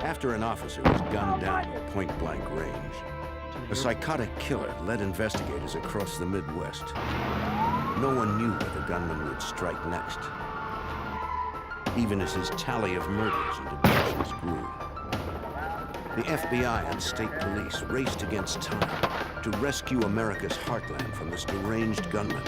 After an officer was gunned down at point-blank range, a psychotic killer led investigators across the Midwest. No one knew where the gunman would strike next, even as his tally of murders and abductions grew. The FBI and state police raced against time to rescue America's heartland from this deranged gunman.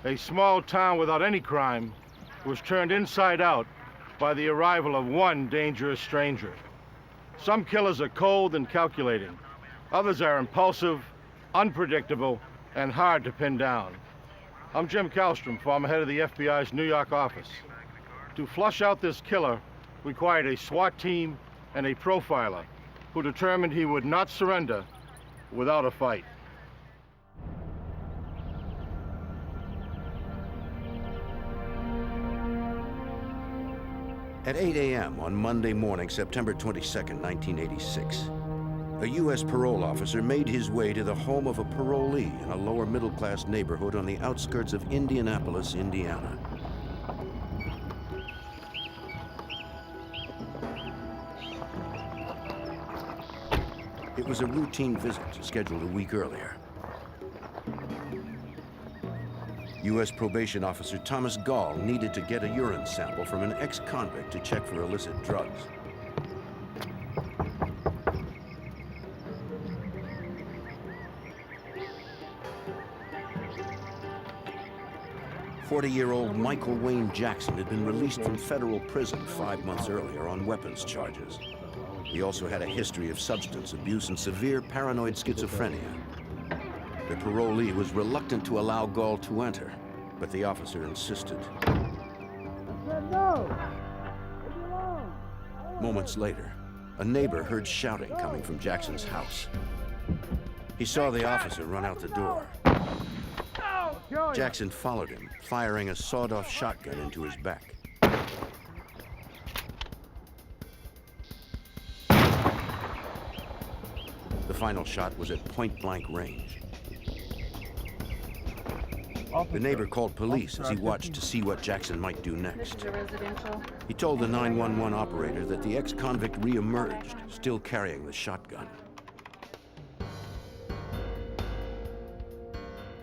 A small town without any crime was turned inside out by the arrival of one dangerous stranger. Some killers are cold and calculating. Others are impulsive, unpredictable, and hard to pin down. I'm Jim Kallstrom, former head of the FBI's New York office. To flush out this killer required a SWAT team and a profiler who determined he would not surrender without a fight. At 8 a.m. on Monday morning, September 22nd, 1986, a U.S. parole officer made his way to the home of a parolee in a lower middle-class neighborhood on the outskirts of Indianapolis, Indiana. It was a routine visit scheduled a week earlier. U.S. probation officer Thomas Gall needed to get a urine sample from an ex-convict to check for illicit drugs. "40-year-old Michael Wayne Jackson had been released from federal prison 5 months earlier on weapons charges. He also had a history of substance abuse and severe paranoid schizophrenia. The parolee was reluctant to allow Gall to enter, but the officer insisted. No! Moments later, a neighbor heard shouting coming from Jackson's house. He saw the officer run out the door. Jackson followed him, firing a sawed-off shotgun into his back. The final shot was at point-blank range. The neighbor called police as he watched to see what Jackson might do next. He told the 911 operator that the ex-convict re-emerged, still carrying the shotgun.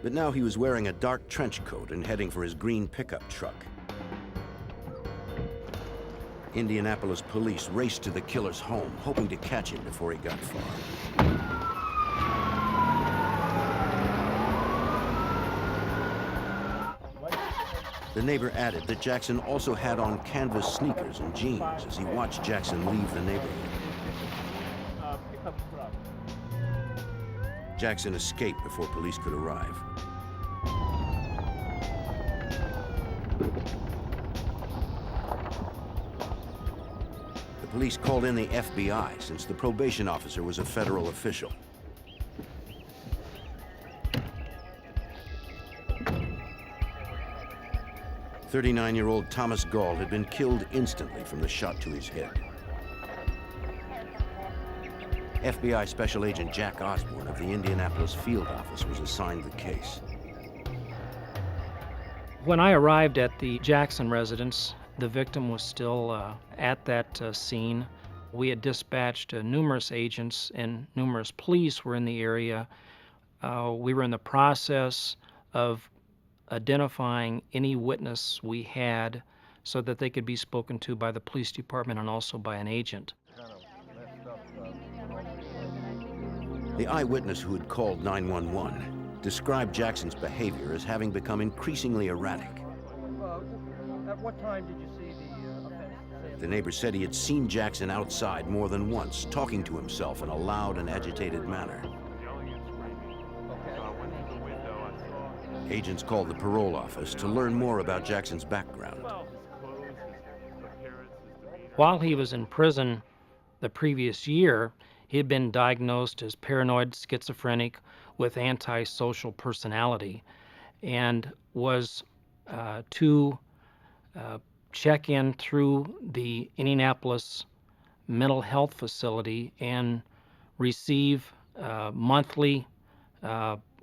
But now he was wearing a dark trench coat and heading for his green pickup truck. Indianapolis police raced to the killer's home, hoping to catch him before he got far. The neighbor added that Jackson also had on canvas sneakers and jeans as he watched Jackson leave the neighborhood. Jackson escaped before police could arrive. The police called in the FBI since the probation officer was a federal official. "39-year-old Thomas Gall had been killed instantly from the shot to his head." FBI Special Agent Jack Osborne of the Indianapolis field office was assigned the case. When I arrived at the Jackson residence, the victim was still at that scene. We had dispatched numerous agents and numerous police were in the area. We were in the process of identifying any witness we had so that they could be spoken to by the police department and also by an agent. The eyewitness who had called 911 described Jackson's behavior as having become increasingly erratic. At what time did you see the offense? The neighbor said he had seen Jackson outside more than once, talking to himself in a loud and agitated manner. Agents called the parole office to learn more about Jackson's background. While he was in prison the previous year, he had been diagnosed as paranoid schizophrenic with antisocial personality and was to check in through the Indianapolis mental health facility and receive monthly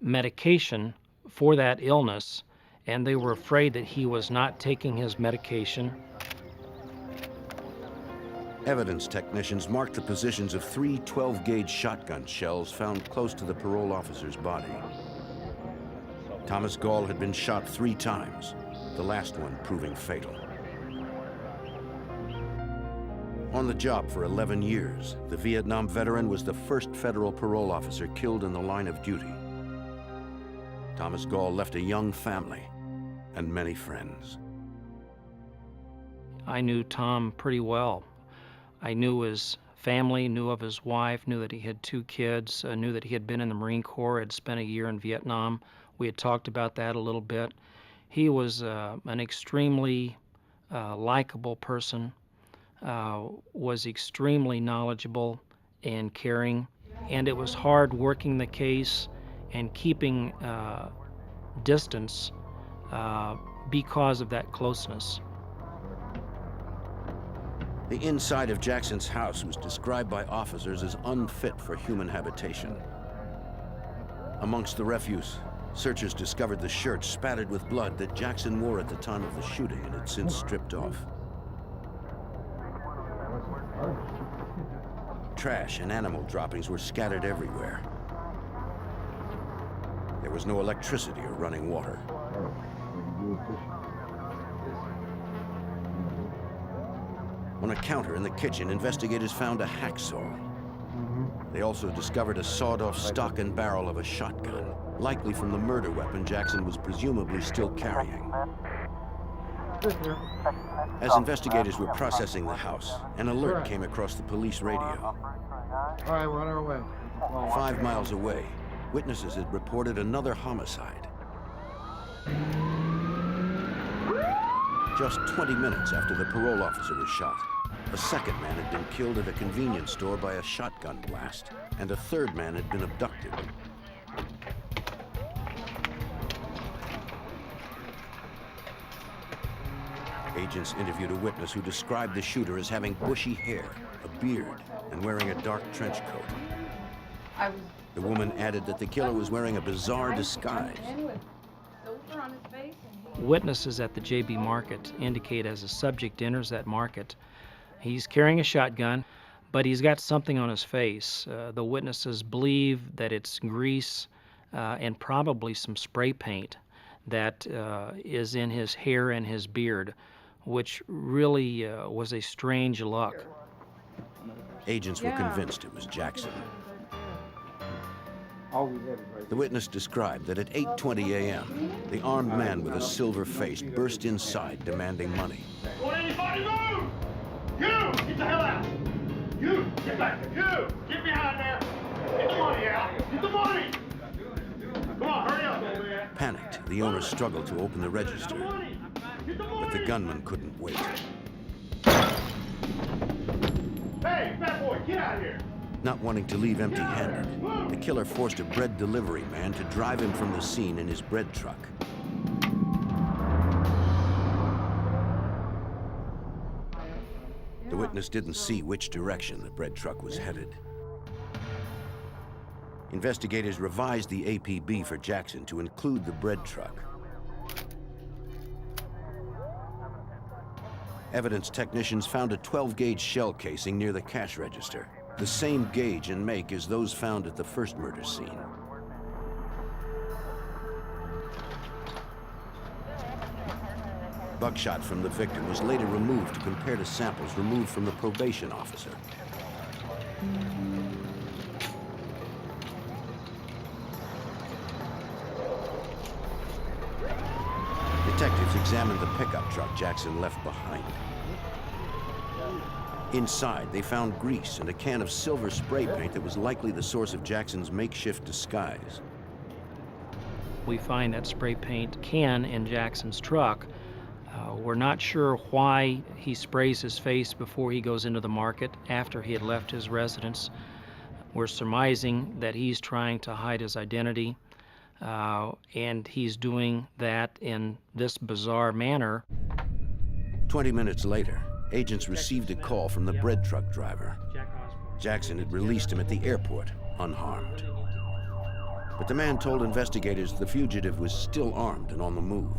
medication for that illness, and they were afraid that he was not taking his medication. Evidence technicians marked the positions of 3 12-gauge shotgun shells found close to the parole officer's body. Thomas Gall had been shot 3 times, the last one proving fatal. On the job for 11 years, the Vietnam veteran was the first federal parole officer killed in the line of duty. Thomas Gall left a young family and many friends. I knew Tom pretty well. I knew his family, knew of his wife, knew that he had 2 kids, knew that he had been in the Marine Corps, had spent a year in Vietnam. We had talked about that a little bit. He was an extremely likable person, was extremely knowledgeable and caring, and it was hard working the case and keeping distance because of that closeness. The inside of Jackson's house was described by officers as unfit for human habitation. Amongst the refuse, searchers discovered the shirt spattered with blood that Jackson wore at the time of the shooting and had since stripped off. Trash and animal droppings were scattered everywhere. There was no electricity or running water. On a counter in the kitchen, investigators found a hacksaw. They also discovered a sawed-off stock and barrel of a shotgun, likely from the murder weapon Jackson was presumably still carrying. As investigators were processing the house, an alert came across the police radio. All right, we're on our way. 5 miles away, witnesses had reported another homicide. Just 20 minutes after the parole officer was shot, a second man had been killed at a convenience store by a shotgun blast, and a third man had been abducted. Agents interviewed a witness who described the shooter as having bushy hair, a beard, and wearing a dark trench coat. The woman added that the killer was wearing a bizarre disguise. Witnesses at the JB Market indicate as a subject enters that market, he's carrying a shotgun, but he's got something on his face. The witnesses believe that it's grease and probably some spray paint that is in his hair and his beard, which really was a strange look. Agents were convinced it was Jackson. The witness described that at 8:20 a.m., the armed man with a silver face burst inside demanding money. Won't anybody move? You! Get the hell out! You! Get back! You! Get behind there! Get the money out! Get the money! Come on, hurry up, old man! Panicked, the owner struggled to open the register, but the gunman couldn't wait. Hey, fat boy, get out of here! Not wanting to leave empty-handed, the killer forced a bread delivery man to drive him from the scene in his bread truck. The witness didn't see which direction the bread truck was headed. Investigators revised the APB for Jackson to include the bread truck. Evidence technicians found a 12-gauge shell casing near the cash register, the same gauge and make as those found at the first murder scene. Buckshot from the victim was later removed to compare to samples removed from the probation officer. Detectives examined the pickup truck Jackson left behind. Inside, they found grease and a can of silver spray paint that was likely the source of Jackson's makeshift disguise. we find that spray paint can in Jackson's truck. We're not sure why he sprays his face before he goes into the market after he had left his residence. We're surmising that he's trying to hide his identity, and he's doing that in this bizarre manner. 20 minutes later, agents received a call from the bread truck driver. Jackson had released him at the airport, unharmed. But the man told investigators the fugitive was still armed and on the move.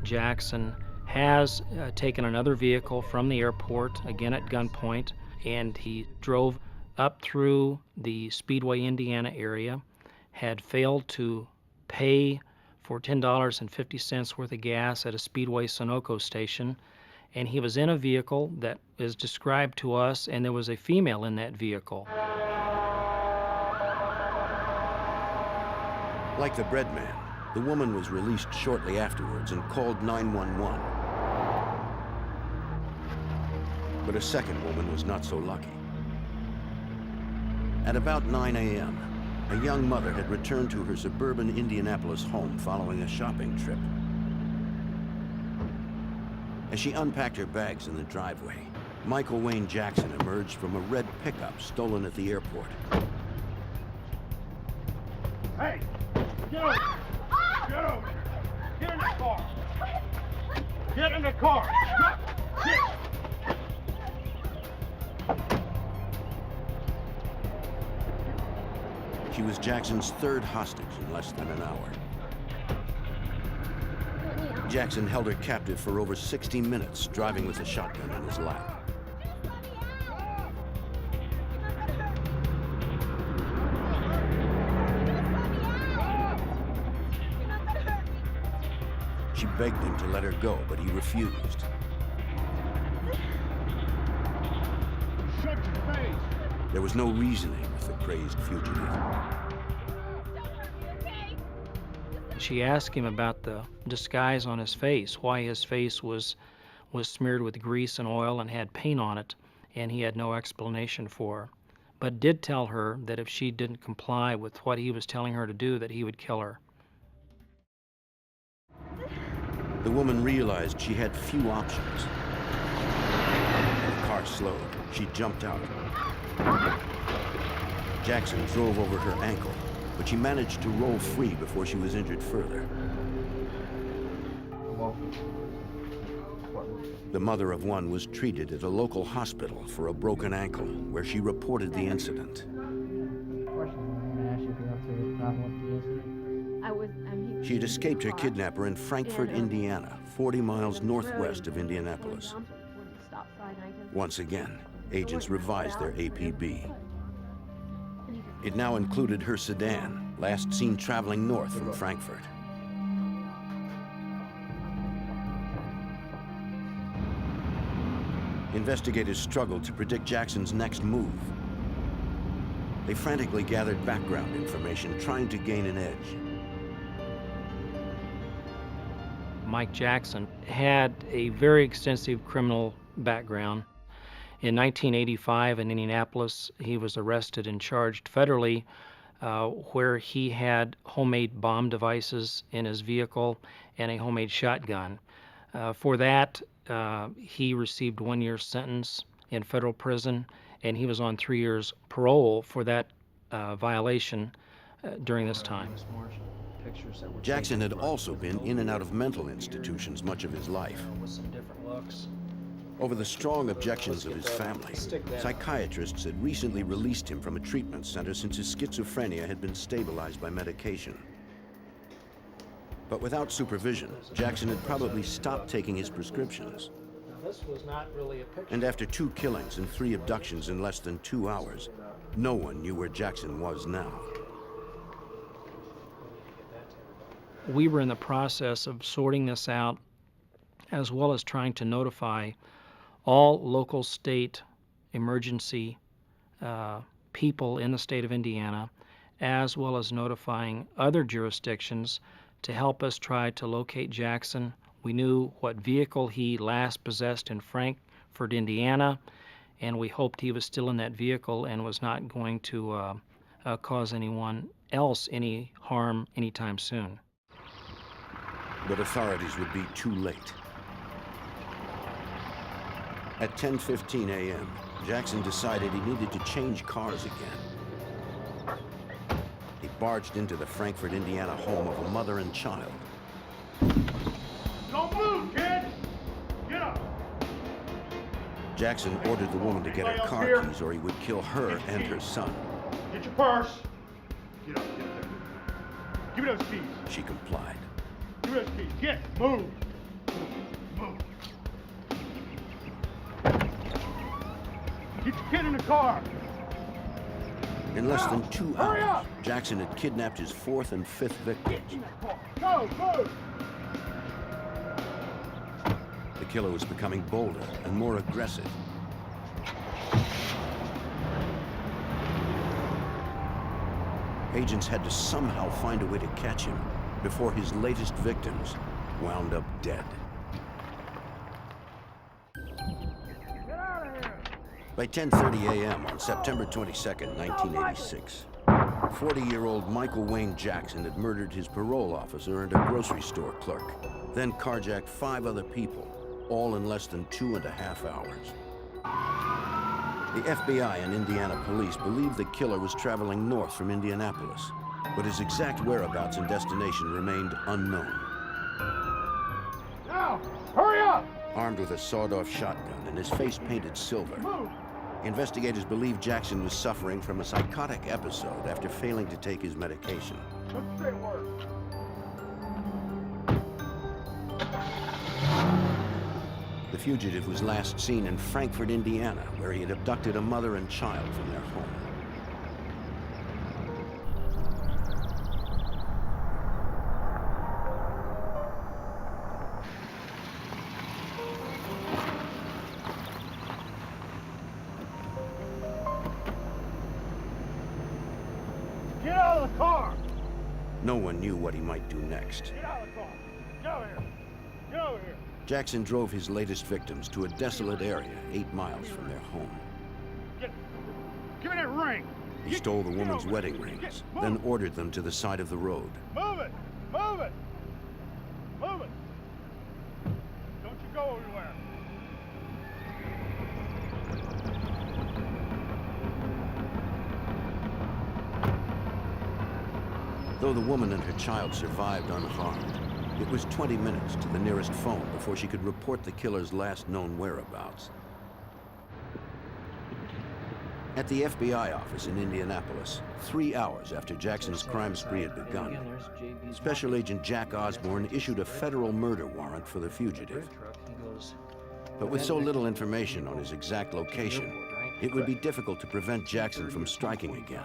Jackson has taken another vehicle from the airport, again at gunpoint, and he drove up through the Speedway, Indiana area, had failed to pay for $10.50 worth of gas at a Speedway Sunoco station, and he was in a vehicle that is described to us, and there was a female in that vehicle. Like the bread man, the woman was released shortly afterwards and called 911. But a second woman was not so lucky. At about 9 a.m., a young mother had returned to her suburban Indianapolis home following a shopping trip. As she unpacked her bags in the driveway, Michael Wayne Jackson emerged from a red pickup stolen at the airport. Hey! Get over! Get over! Get in the car! Get in the car! Get! She was Jackson's third hostage in less than an hour. Jackson held her captive for over 60 minutes, driving with a shotgun in his lap. She begged him to let her go, but he refused. Shut your face! There was no reasoning with the crazed fugitive. She asked him about the disguise on his face, why his face was smeared with grease and oil and had paint on it, and he had no explanation for her, but did tell her that if she didn't comply with what he was telling her to do, that he would kill her. The woman realized she had few options. The car slowed. She jumped out. Jackson drove over her ankle, but she managed to roll free before she was injured further. The mother of one was treated at a local hospital for a broken ankle, where she reported the incident. She had escaped her kidnapper in Frankfort, Indiana, 40 miles northwest of Indianapolis. Once again, agents revised their APB. It now included her sedan, last seen traveling north from Frankfort. Investigators struggled to predict Jackson's next move. They frantically gathered background information, trying to gain an edge. Mike Jackson had a very extensive criminal background. In 1985 in Indianapolis, he was arrested and charged federally where he had homemade bomb devices in his vehicle and a homemade shotgun. For that, he received 1 year sentence in federal prison, and he was on 3 years parole for that violation during this time. Jackson had also been in and out of mental institutions much of his life. With some different looks. Over the strong objections of his family, psychiatrists had recently released him from a treatment center since his schizophrenia had been stabilized by medication. But without supervision, Jackson had probably stopped taking his prescriptions. This was not really a picture. And after 2 killings and 3 abductions in less than 2 hours, no one knew where Jackson was now. We were in the process of sorting this out, as well as trying to notify all local state emergency people in the state of Indiana, as well as notifying other jurisdictions to help us try to locate Jackson. We knew what vehicle he last possessed in Frankfort, Indiana, and we hoped he was still in that vehicle and was not going to cause anyone else any harm anytime soon. But authorities would be too late. At 10:15 a.m., Jackson decided he needed to change cars again. He barged into the Frankfort, Indiana home of a mother and child. Don't move, kid! Get up! Jackson ordered the woman to get her car keys or he would kill her and her son. Get your purse. Get up, get up. Give me those keys. She complied. Give me those keys. Get, move. Move. Get your kid in the car. In less than 2 Hurry hours, up! Jackson had kidnapped his fourth and fifth victims. Get in that car. Go, move. The killer was becoming bolder and more aggressive. Agents had to somehow find a way to catch him before his latest victims wound up dead. By 10:30 a.m. on September 22nd, 1986, 40-year-old Michael Wayne Jackson had murdered his parole officer and a grocery store clerk, then carjacked 5 other people, all in less than 2.5 hours. The FBI and Indiana police believed the killer was traveling north from Indianapolis, but his exact whereabouts and destination remained unknown. Now, hurry up. Armed with a sawed-off shotgun and his face painted silver, Move. investigators believe Jackson was suffering from a psychotic episode after failing to take his medication. Don't say a word. The fugitive was last seen in Frankfort, Indiana, where he had abducted a mother and child from their home. Get out of the car. No one knew what he might do next. Get out of the car. Get over here. Get over here. Jackson drove his latest victims to a desolate area 8 miles from their home. Give me that ring. He stole the woman's wedding rings, then ordered them to the side of the road. Move it. Move it. Move it. Don't you go anywhere. Though the woman and her child survived unharmed, it was 20 minutes to the nearest phone before she could report the killer's last known whereabouts. At the FBI office in Indianapolis, 3 hours after Jackson's crime spree had begun, Special Agent Jack Osborne issued a federal murder warrant for the fugitive. But with so little information on his exact location, it would be difficult to prevent Jackson from striking again.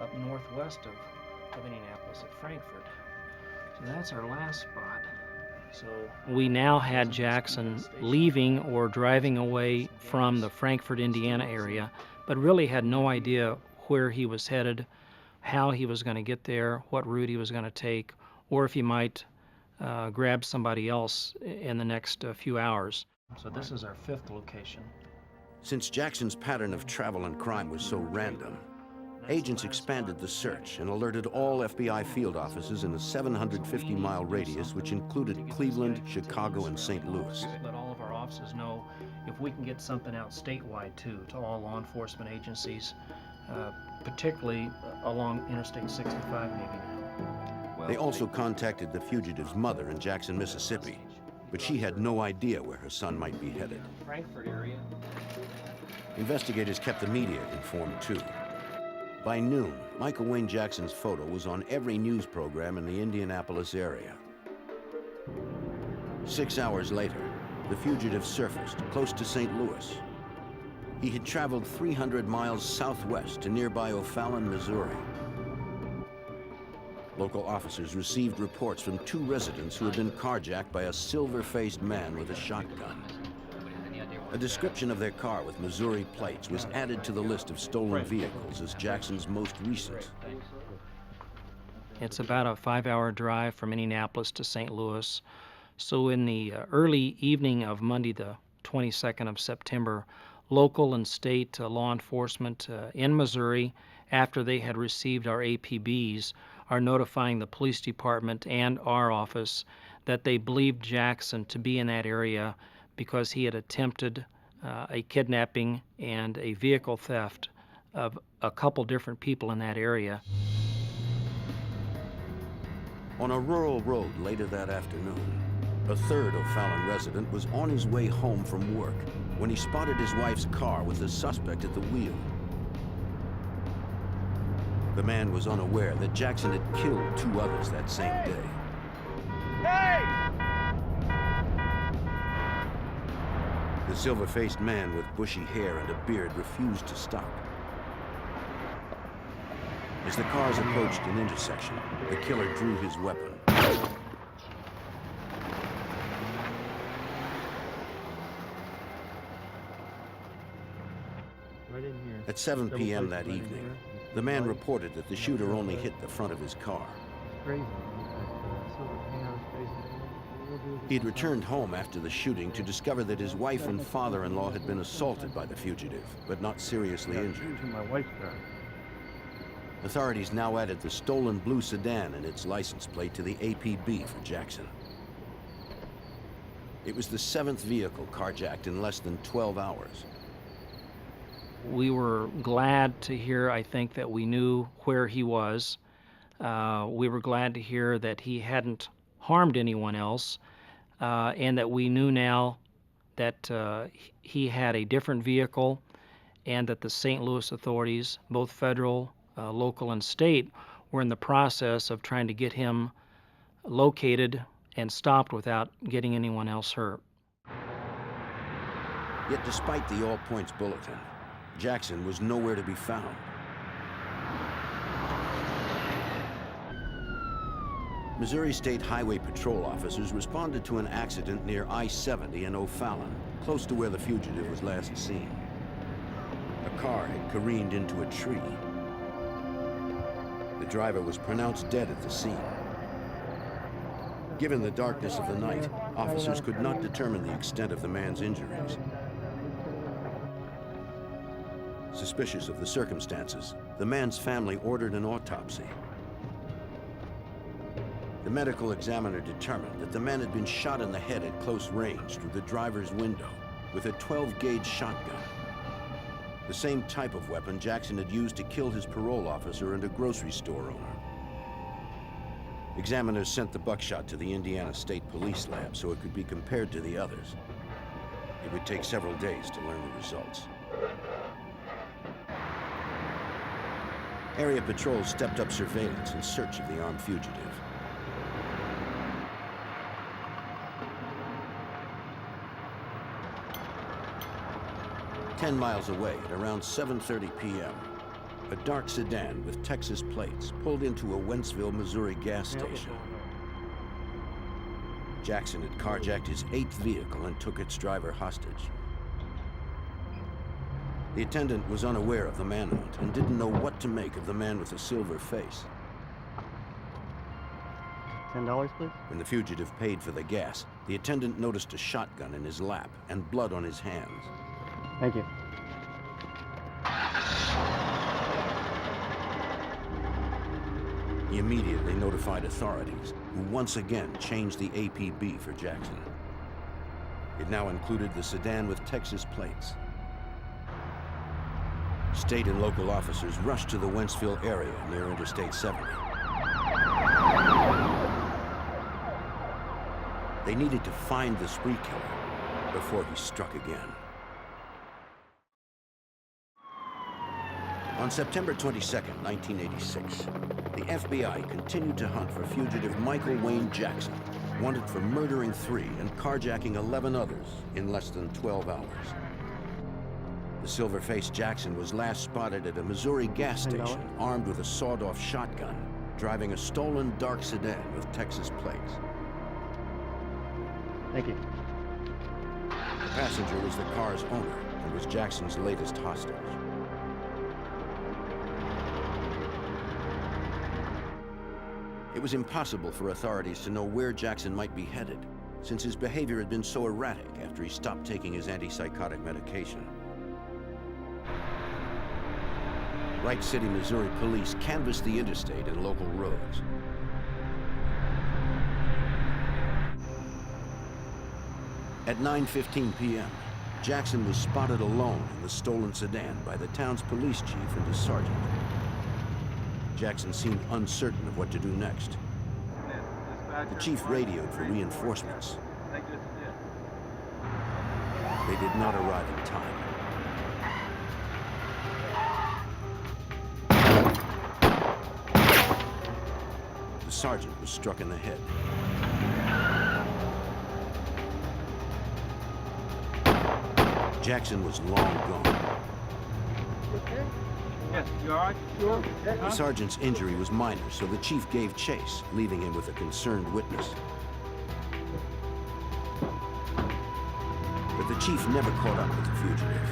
Up northwest of Indianapolis at Frankfort. So that's our last spot. So we now had Jackson leaving or driving away from the Frankfort, Indiana area, but really had no idea where he was headed, how he was going to get there, what route he was going to take, or if he might grab somebody else in the next few hours. So this is our 5th location. Since Jackson's pattern of travel and crime was so random, agents expanded the search and alerted all FBI field offices in a 750-mile radius, which included Cleveland, Chicago, and St. Louis. Let all of our offices know if we can get something out statewide, too, to all law enforcement agencies, particularly along Interstate 65 maybe now. They also contacted the fugitive's mother in Jackson, Mississippi, but she had no idea where her son might be headed. Frankfort area. Investigators kept the media informed, too. By noon, Michael Wayne Jackson's photo was on every news program in the Indianapolis area. 6 hours later, the fugitive surfaced close to St. Louis. He had traveled 300 miles southwest to nearby O'Fallon, Missouri. Local officers received reports from 2 residents who had been carjacked by a silver-faced man with a shotgun. A description of their car with Missouri plates was added to the list of stolen vehicles as Jackson's most recent. It's about a 5-hour drive from Indianapolis to St. Louis. So in the early evening of Monday, the 22nd of September, local and state law enforcement in Missouri after they had received our APBs, are notifying the police department and our office that they believed Jackson to be in that area because he had attempted a kidnapping and a vehicle theft of a couple different people in that area. On a rural road later that afternoon, a third O'Fallon resident was on his way home from work when he spotted his wife's car with the suspect at the wheel. The man was unaware that Jackson had killed 2 others that same day. The silver-faced man with bushy hair and a beard refused to stop. As the cars approached an intersection, the killer drew his weapon. At 7 p.m. that evening, the man reported that the shooter only hit the front of his car. He'd returned home after the shooting to discover that his wife and father-in-law had been assaulted by the fugitive, but not seriously injured. Authorities now added the stolen blue sedan and its license plate to the APB for Jackson. It was the 7th vehicle carjacked in less than 12 hours. We were glad to hear, I think, that we knew where he was. We were glad to hear that he hadn't harmed anyone else, and that we knew now that he had a different vehicle and that the St. Louis authorities, both federal, local, and state, were in the process of trying to get him located and stopped without getting anyone else hurt. Yet despite the all-points bulletin, Jackson was nowhere to be found. Missouri State Highway Patrol officers responded to an accident near I-70 in O'Fallon, close to where the fugitive was last seen. A car had careened into a tree. The driver was pronounced dead at the scene. Given the darkness of the night, officers could not determine the extent of the man's injuries. Suspicious of the circumstances, the man's family ordered an autopsy. The medical examiner determined that the man had been shot in the head at close range through the driver's window with a 12-gauge shotgun. The same type of weapon Jackson had used to kill his parole officer and a grocery store owner. Examiners sent the buckshot to the Indiana State Police Lab so it could be compared to the others. It would take several days to learn the results. Area patrols stepped up surveillance in search of the armed fugitive. Ten miles away, at around 7:30 p.m., a dark sedan with Texas plates pulled into a Wentzville, Missouri gas station. Jackson had carjacked his 8th vehicle and took its driver hostage. The attendant was unaware of the manhunt and didn't know what to make of the man with the silver face. $10, please. When the fugitive paid for the gas, the attendant noticed a shotgun in his lap and blood on his hands. Thank you. He immediately notified authorities, who once again changed the APB for Jackson. It now included the sedan with Texas plates. State and local officers rushed to the Wentzville area near Interstate 70. They needed to find the spree killer before he struck again. On September 22nd, 1986, the FBI continued to hunt for fugitive Michael Wayne Jackson, wanted for murdering 3 and carjacking 11 others in less than 12 hours. The silver-faced Jackson was last spotted at a Missouri gas station, armed with a sawed-off shotgun, driving a stolen dark sedan with Texas plates. Thank you. The passenger was the car's owner and was Jackson's latest hostage. It was impossible for authorities to know where Jackson might be headed, since his behavior had been so erratic after he stopped taking his antipsychotic medication. Wright City, Missouri police canvassed the interstate and local roads. At 9:15 p.m., Jackson was spotted alone in the stolen sedan by the town's police chief and his sergeant. Jackson seemed uncertain of what to do next. The chief radioed for reinforcements. They did not arrive in time. The sergeant was struck in the head. Jackson was long gone. Yes, you all right? Sure. The sergeant's injury was minor, so the chief gave chase, leaving him with a concerned witness. But the chief never caught up with the fugitive.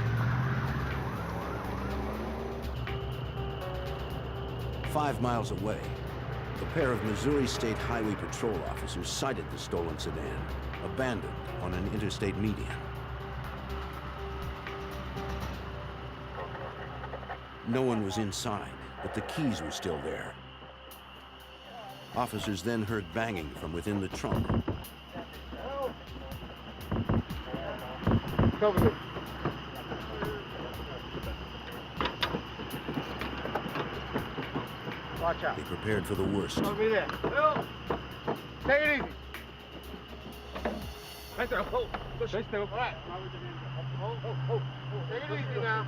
5 miles away, a pair of Missouri State Highway Patrol officers sighted the stolen sedan, abandoned on an interstate median. No one was inside, but the keys were still there. Officers then heard banging from within the trunk. Cover it. Watch out. They prepared for the worst. Over there. Bill! Take it easy. Right there. Hold. Stay still. All right. Hold. Take it easy now.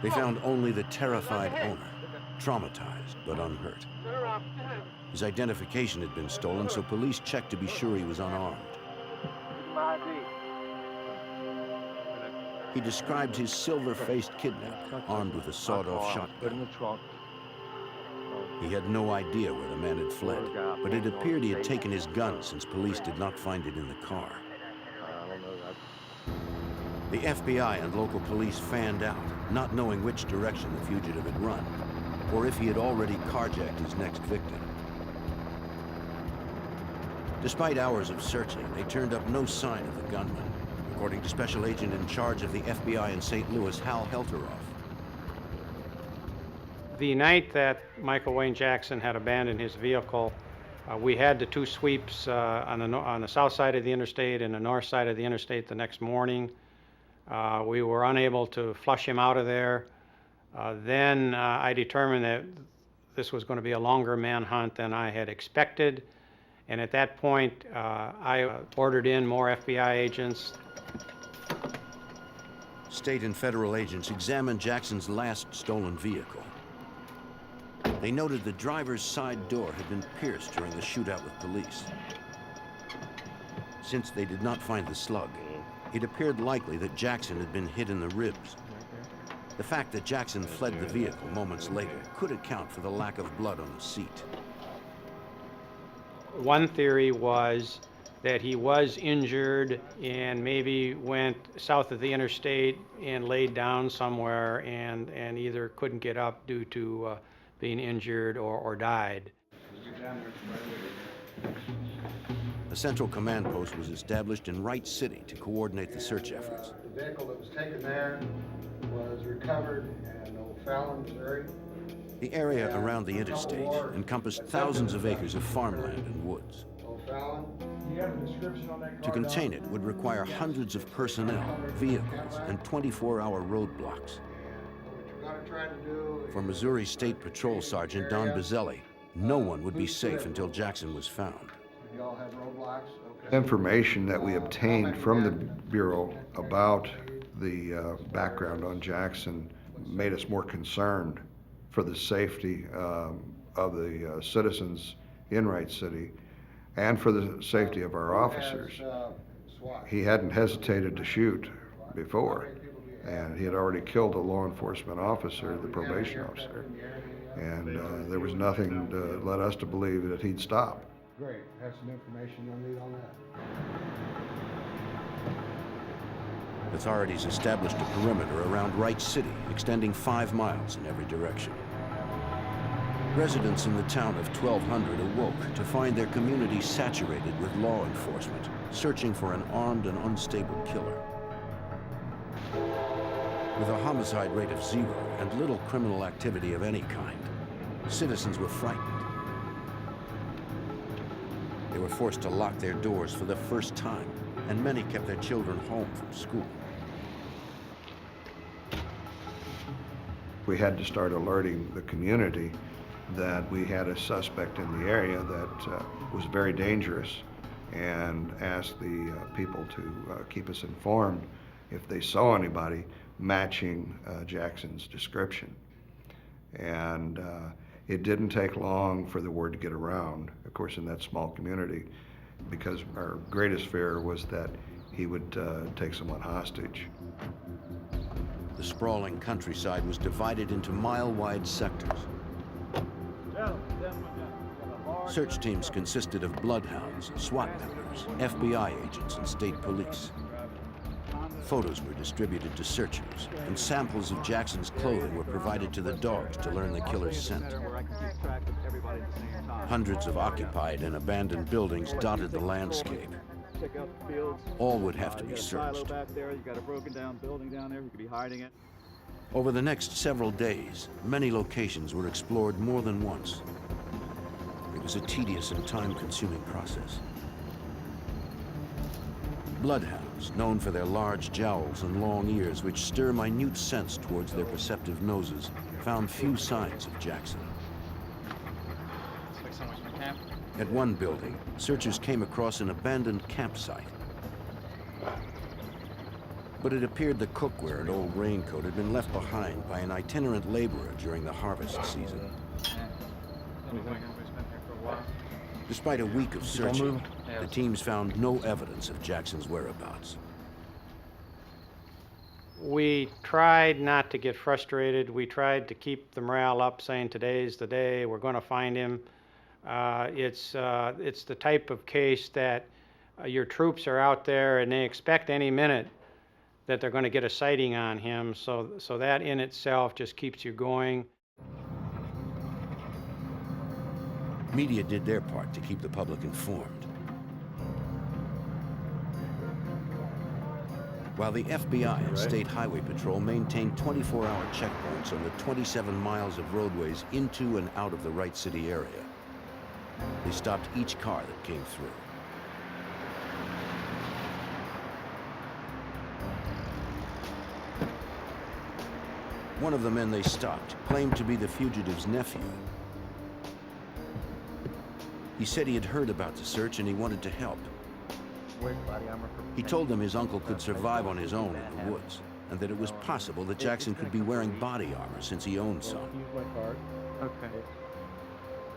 They found only the terrified owner, traumatized but unhurt. Turn around. His identification had been stolen, so police checked to be sure he was unarmed. My ID. He described his silver-faced kidnapper, armed with a sawed-off Put in shotgun. the trunk. He had no idea where the man had fled, but it appeared he had taken his gun since police did not find it in the car. I don't know that. The FBI and local police fanned out, not knowing which direction the fugitive had run, or if he had already carjacked his next victim. Despite hours of searching, they turned up no sign of the gunman, according to Special Agent in charge of the FBI in St. Louis, Hal Helteroff. The night that Michael Wayne Jackson had abandoned his vehicle, we had the two sweeps on the south side of the interstate and the north side of the interstate the next morning. We were unable to flush him out of there. Then I determined that this was going to be a longer manhunt than I had expected. And at that point, I ordered in more FBI agents. State and federal agents examined Jackson's last stolen vehicle. They noted the driver's side door had been pierced during the shootout with police. Since they did not find the slug, it appeared likely that Jackson had been hit in the ribs. The fact that Jackson fled the vehicle moments later could account for the lack of blood on the seat. One theory was that he was injured and maybe went south of the interstate and laid down somewhere and either couldn't get up due to being injured or died. A central command post was established in Wright City to coordinate the search efforts. The vehicle that was taken there was recovered in O'Fallon, Missouri. The area around the interstate encompassed thousands of acres of farmland and woods. O'Fallon. Do you have a description on that car? To contain it would require hundreds of personnel, vehicles, and 24-hour roadblocks. What you're going to try to do For Missouri State Patrol Sergeant Don Bazzelli, no one would be safe until Jackson was found. you all have roadblocks? Okay. Information that we obtained from the Bureau about the background on Jackson made us more concerned for the safety of the citizens in Wright City and for the safety of our officers. He hadn't hesitated to shoot before, and he had already killed a law enforcement officer, the probation officer, and there was nothing to let us to believe that he'd stop. Great, have some information you'll need on that. Authorities established a perimeter around Wright City, extending 5 miles in every direction. Residents in the town of 1200 awoke to find their community saturated with law enforcement, searching for an armed and unstable killer. With a homicide rate of 0 and little criminal activity of any kind, citizens were frightened. They were forced to lock their doors for the first time, and many kept their children home from school. We had to start alerting the community that we had a suspect in the area that was very dangerous, and asked the people to keep us informed if they saw anybody matching Jackson's description. And it didn't take long for the word to get around, of course, in that small community, because our greatest fear was that he would take someone hostage. The sprawling countryside was divided into mile-wide sectors. Search teams consisted of bloodhounds, SWAT members, FBI agents, and state police. Photos were distributed to searchers, and samples of Jackson's clothing were provided to the dogs to learn the killer's scent. Hundreds of occupied and abandoned buildings dotted the landscape. All would have to be searched. Over the next several days, many locations were explored more than once. It was a tedious and time-consuming process. Bloodhounds, known for their large jowls and long ears which stir minute scents towards their perceptive noses, found few signs of Jackson. At one building, searchers came across an abandoned campsite. But it appeared the cookware and old raincoat had been left behind by an itinerant laborer during the harvest season. Despite a week of searching, the teams found no evidence of Jackson's whereabouts. We tried not to get frustrated. We tried to keep the morale up, saying today's the day, we're going to find him. It's the type of case that your troops are out there and they expect any minute that they're going to get a sighting on him, so that in itself just keeps you going. Media did their part to keep the public informed. While the FBI and State Highway Patrol maintained 24-hour checkpoints on the 27 miles of roadways into and out of the Wright City area, they stopped each car that came through. One of the men they stopped claimed to be the fugitive's nephew. He said he had heard about the search and he wanted to help. He told them his uncle could survive on his own in the woods, and that it was possible that Jackson could be wearing body armor since he owned some. Okay.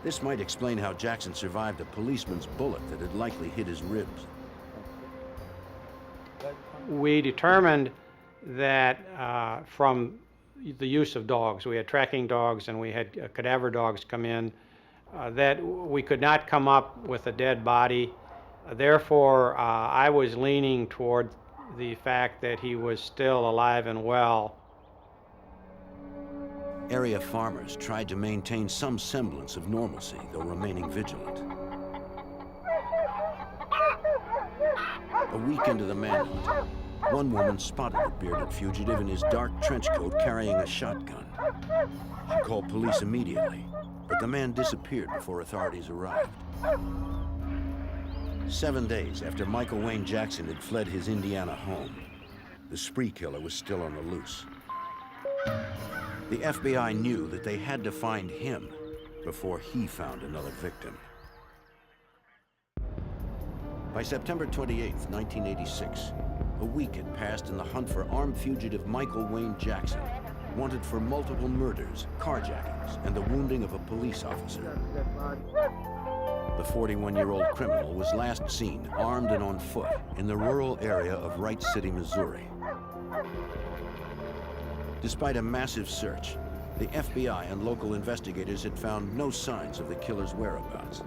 This might explain how Jackson survived a policeman's bullet that had likely hit his ribs. We determined that from the use of dogs, we had tracking dogs and we had cadaver dogs come in, that we could not come up with a dead body. Therefore, I was leaning toward the fact that he was still alive and well. Area farmers tried to maintain some semblance of normalcy, though remaining vigilant. A week into the manhunt, one woman spotted the bearded fugitive in his dark trench coat carrying a shotgun. She called police immediately, but the man disappeared before authorities arrived. 7 days after Michael Wayne Jackson had fled his Indiana home, the spree killer was still on the loose. The FBI knew that they had to find him before he found another victim. By September 28, 1986, a week had passed in the hunt for armed fugitive Michael Wayne Jackson, wanted for multiple murders, carjackings, and the wounding of a police officer. The 41-year-old criminal was last seen armed and on foot in the rural area of Wright City, Missouri. Despite a massive search, the FBI and local investigators had found no signs of the killer's whereabouts.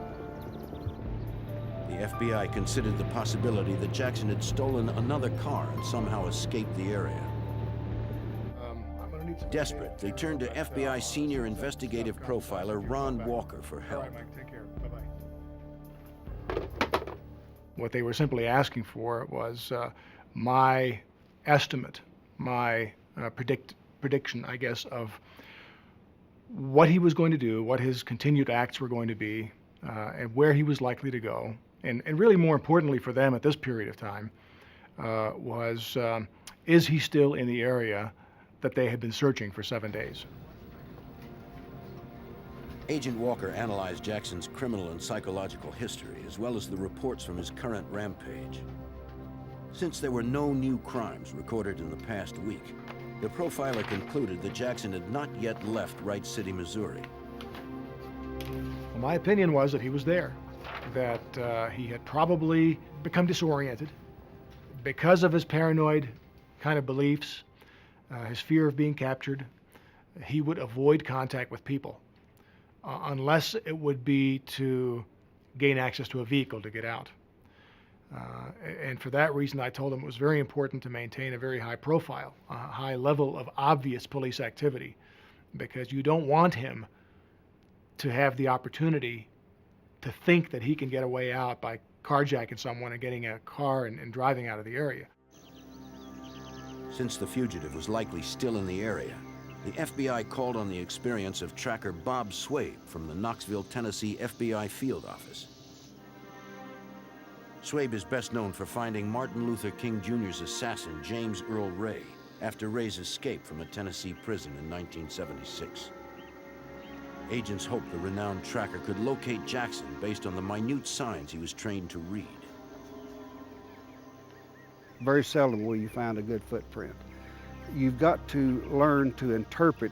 The FBI considered the possibility that Jackson had stolen another car and somehow escaped the area. Desperate, they turned to FBI senior investigative profiler Ron Walker for help. What they were simply asking for was my estimate, my prediction, I guess, of what he was going to do, what his continued acts were going to be, and where he was likely to go. And really more importantly for them at this period of time was, is he still in the area that they had been searching for 7 days? Agent Walker analyzed Jackson's criminal and psychological history, as well as the reports from his current rampage. Since there were no new crimes recorded in the past week, the profiler concluded that Jackson had not yet left Wright City, Missouri. Well, my opinion was that he was there, that he had probably become disoriented because of his paranoid kind of beliefs, his fear of being captured. He would avoid contact with people unless it would be to gain access to a vehicle to get out. And for that reason, I told him it was very important to maintain a very high profile, a high level of obvious police activity, because you don't want him to have the opportunity to think that he can get a way out by carjacking someone and getting a car and driving out of the area. Since the fugitive was likely still in the area, the FBI called on the experience of tracker Bob Swabe from the Knoxville, Tennessee FBI field office. Swabe is best known for finding Martin Luther King Jr.'s assassin, James Earl Ray, after Ray's escape from a Tennessee prison in 1976. Agents hoped the renowned tracker could locate Jackson based on the minute signs he was trained to read. Very seldom will you find a good footprint. You've got to learn to interpret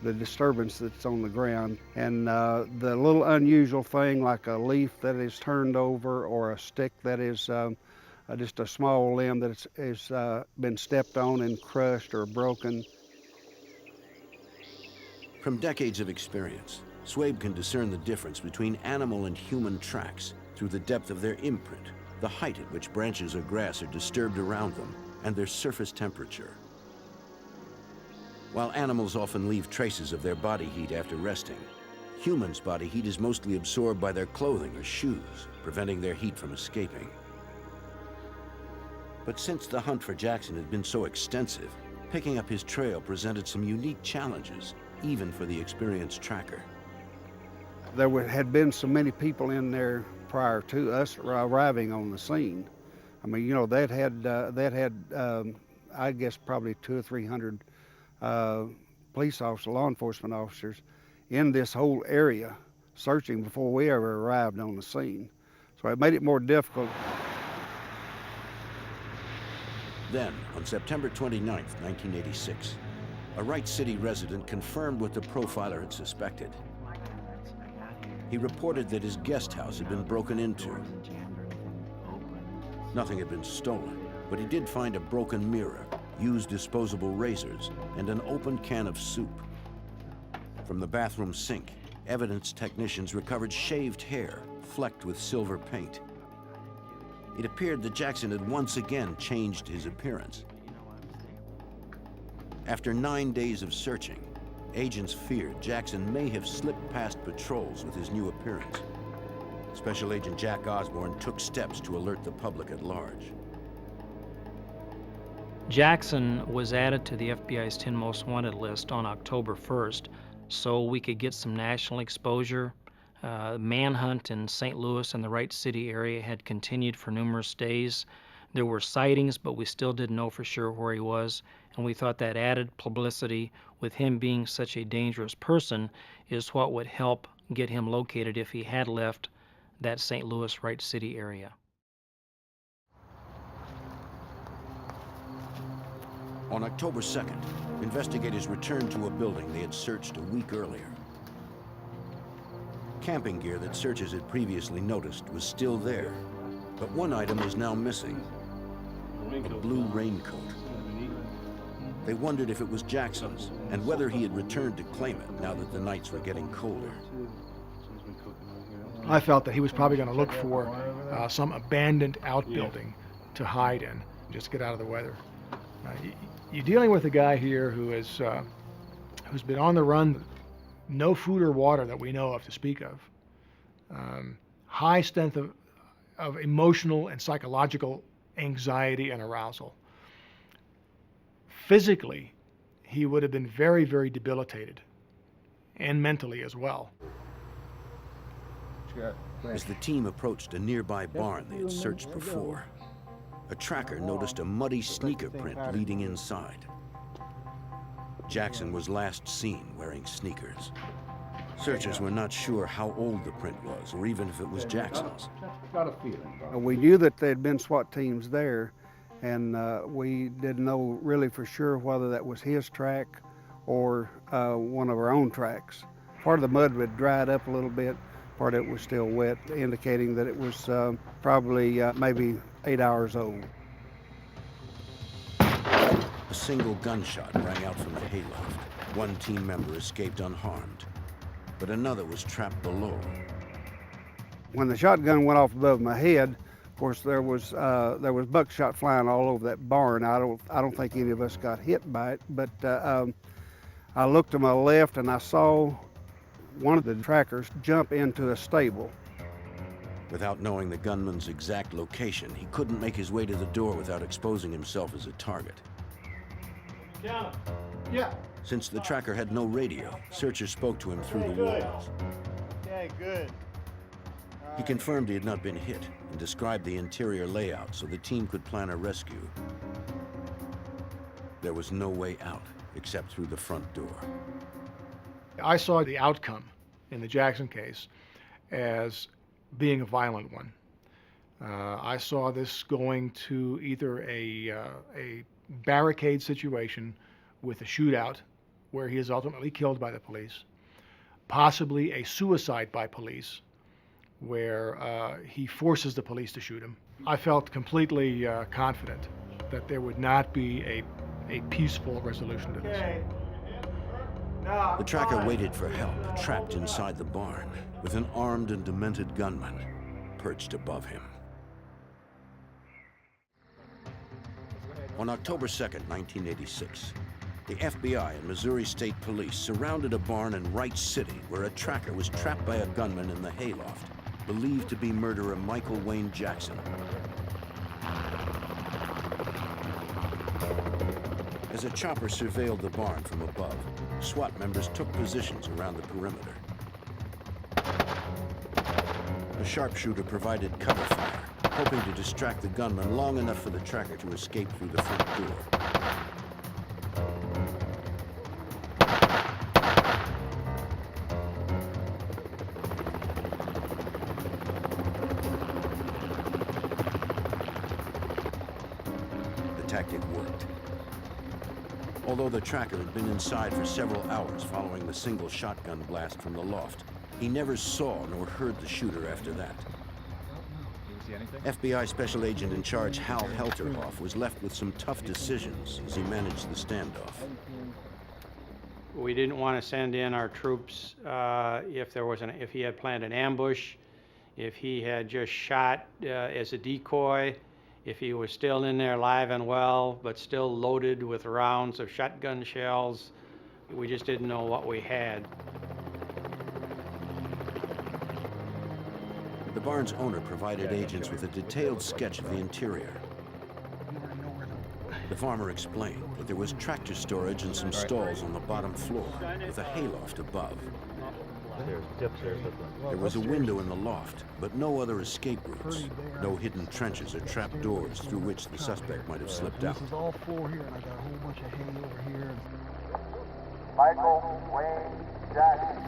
the disturbance that's on the ground, and the little unusual thing like a leaf that is turned over or a stick that is just a small limb that has been stepped on and crushed or broken. From decades of experience, Swabe can discern the difference between animal and human tracks through the depth of their imprint, the height at which branches or grass are disturbed around them, and their surface temperature. While animals often leave traces of their body heat after resting, humans' body heat is mostly absorbed by their clothing or shoes, preventing their heat from escaping. But since the hunt for Jackson had been so extensive, picking up his trail presented some unique challenges, even for the experienced tracker. There had been so many people in there prior to us arriving on the scene. I mean, you know, that had I guess probably 200 or 300 police officers, law enforcement officers in this whole area searching before we ever arrived on the scene. So it made it more difficult. Then, on September 29, 1986, a Wright City resident confirmed what the profiler had suspected. He reported that his guest house had been broken into. Nothing had been stolen, but he did find a broken mirror, used disposable razors, and an open can of soup. From the bathroom sink, evidence technicians recovered shaved hair, flecked with silver paint. It appeared that Jackson had once again changed his appearance. After 9 days of searching, agents feared Jackson may have slipped past patrols with his new appearance. Special Agent Jack Osborne took steps to alert the public at large. Jackson was added to the FBI's 10 Most Wanted list on October 1st, so we could get some national exposure. Manhunt in St. Louis and the Wright City area had continued for numerous days. There were sightings, but we still didn't know for sure where he was, and we thought that added publicity with him being such a dangerous person is what would help get him located if he had left that St. Louis, Wright City area. On October 2nd, investigators returned to a building they had searched a week earlier. Camping gear that searchers had previously noticed was still there, but one item was now missing: a blue raincoat. They wondered if it was Jackson's and whether he had returned to claim it now that the nights were getting colder. I felt that he was probably going to look for some abandoned outbuilding to hide in, just get out of the weather. You're dealing with a guy here who's been on the run, no food or water that we know of to speak of, high strength of emotional and psychological anxiety and arousal, physically, he would have been very, very debilitated, and mentally as well. As the team approached a nearby barn they had searched before, a tracker noticed a muddy sneaker print leading inside. Jackson was last seen wearing sneakers. Searchers were not sure how old the print was, or even if it was Jackson's. We knew that there had been SWAT teams there, and we didn't know really for sure whether that was his track or one of our own tracks. Part of the mud had dried up a little bit, part of it was still wet, indicating that it was probably maybe 8 hours old. A single gunshot rang out from the hayloft. One team member escaped unharmed, but another was trapped below. When the shotgun went off above my head, of course there was buckshot flying all over that barn. I don't think any of us got hit by it, but I looked to my left and I saw one of the trackers jump into a stable. Without knowing the gunman's exact location, he couldn't make his way to the door without exposing himself as a target. Yeah. Since the tracker had no radio, searchers spoke to him through the walls. Okay, good. He confirmed he had not been hit and described the interior layout so the team could plan a rescue. There was no way out except through the front door. I saw the outcome in the Jackson case as being a violent one. I saw this going to either a barricade situation with a shootout where he is ultimately killed by the police, possibly a suicide by police where he forces the police to shoot him. I felt completely confident that there would not be a peaceful resolution to this. Okay. The tracker waited for help, trapped inside the barn, with an armed and demented gunman perched above him. On October 2nd, 1986, the FBI and Missouri State Police surrounded a barn in Wright City where a tracker was trapped by a gunman in the hayloft, believed to be murderer Michael Wayne Jackson. As a chopper surveilled the barn from above, SWAT members took positions around the perimeter. A sharpshooter provided cover fire, hoping to distract the gunman long enough for the tracker to escape through the front door. The tactic worked. Although the tracker had been inside for several hours following the single shotgun blast from the loft, he never saw nor heard the shooter after that. FBI Special Agent in Charge Hal Helterhoff was left with some tough decisions as he managed the standoff. We didn't want to send in our troops if he had planned an ambush, if he had just shot as a decoy, if he was still in there alive and well, but still loaded with rounds of shotgun shells. We just didn't know what we had. The barn's owner provided agents with a detailed sketch of the interior. The farmer explained that there was tractor storage and some stalls on the bottom floor, with a hayloft above. There was a window in the loft, but no other escape routes. No hidden trenches or trap doors through which the suspect might have slipped out. This is all four here, and I got a whole bunch of hay over here. Michael Wayne Jackson.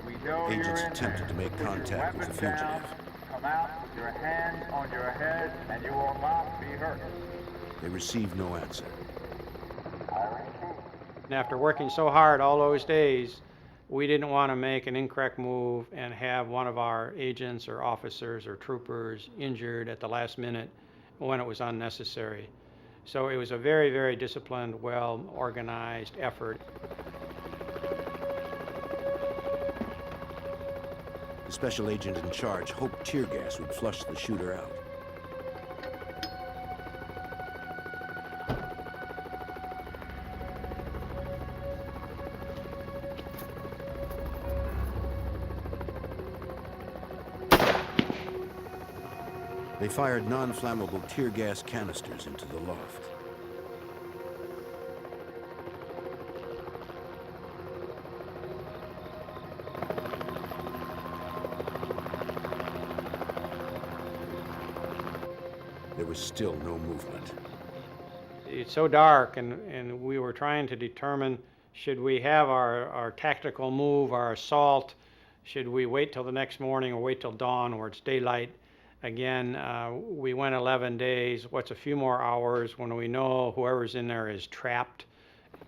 We know Agents you're in attempted there. to make Put your contact with the weapons down, fugitive. come out with your hands on your head, and you will not be hurt. They received no answer. I repeat. And after working so hard all those days, we didn't want to make an incorrect move and have one of our agents or officers or troopers injured at the last minute when it was unnecessary. So it was a very, very disciplined, well-organized effort. The special agent in charge hoped tear gas would flush the shooter out. They fired non-flammable tear gas canisters into the loft. still no movement. It's so dark, and we were trying to determine, should we have our tactical move, our assault? Should we wait till the next morning or wait till dawn where it's daylight? Again, we went 11 days. What's a few more hours when we know whoever's in there is trapped?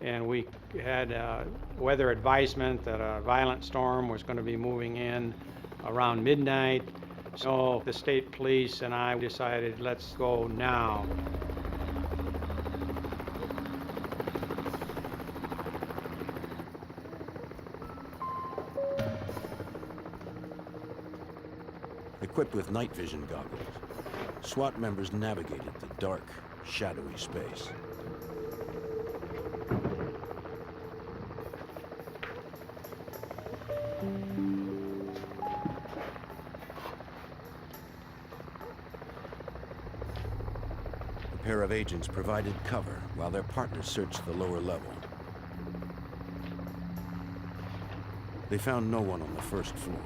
And we had weather advisement that a violent storm was going to be moving in around midnight. So the state police and I decided, let's go now. Equipped with night vision goggles, SWAT members navigated the dark, shadowy space. A pair of agents provided cover while their partners searched the lower level. They found no one on the first floor.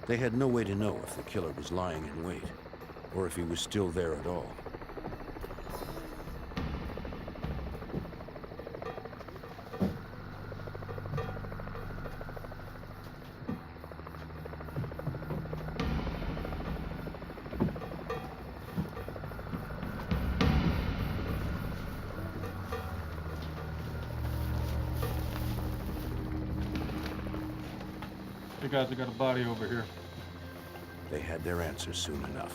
They had no way to know if the killer was lying in wait, or if he was still there at all. Hey guys, I got a body over here. They had their answer soon enough.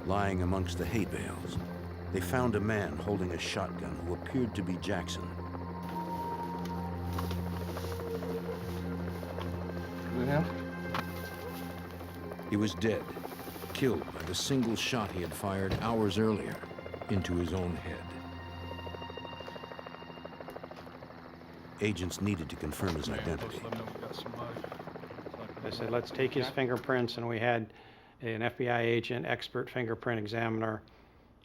Lying amongst the hay bales, they found a man holding a shotgun who appeared to be Jackson. Is it him? He was dead, killed by the single shot he had fired hours earlier into his own head. Agents needed to confirm his identity. I said, let's take his fingerprints, and we had an FBI agent, expert fingerprint examiner,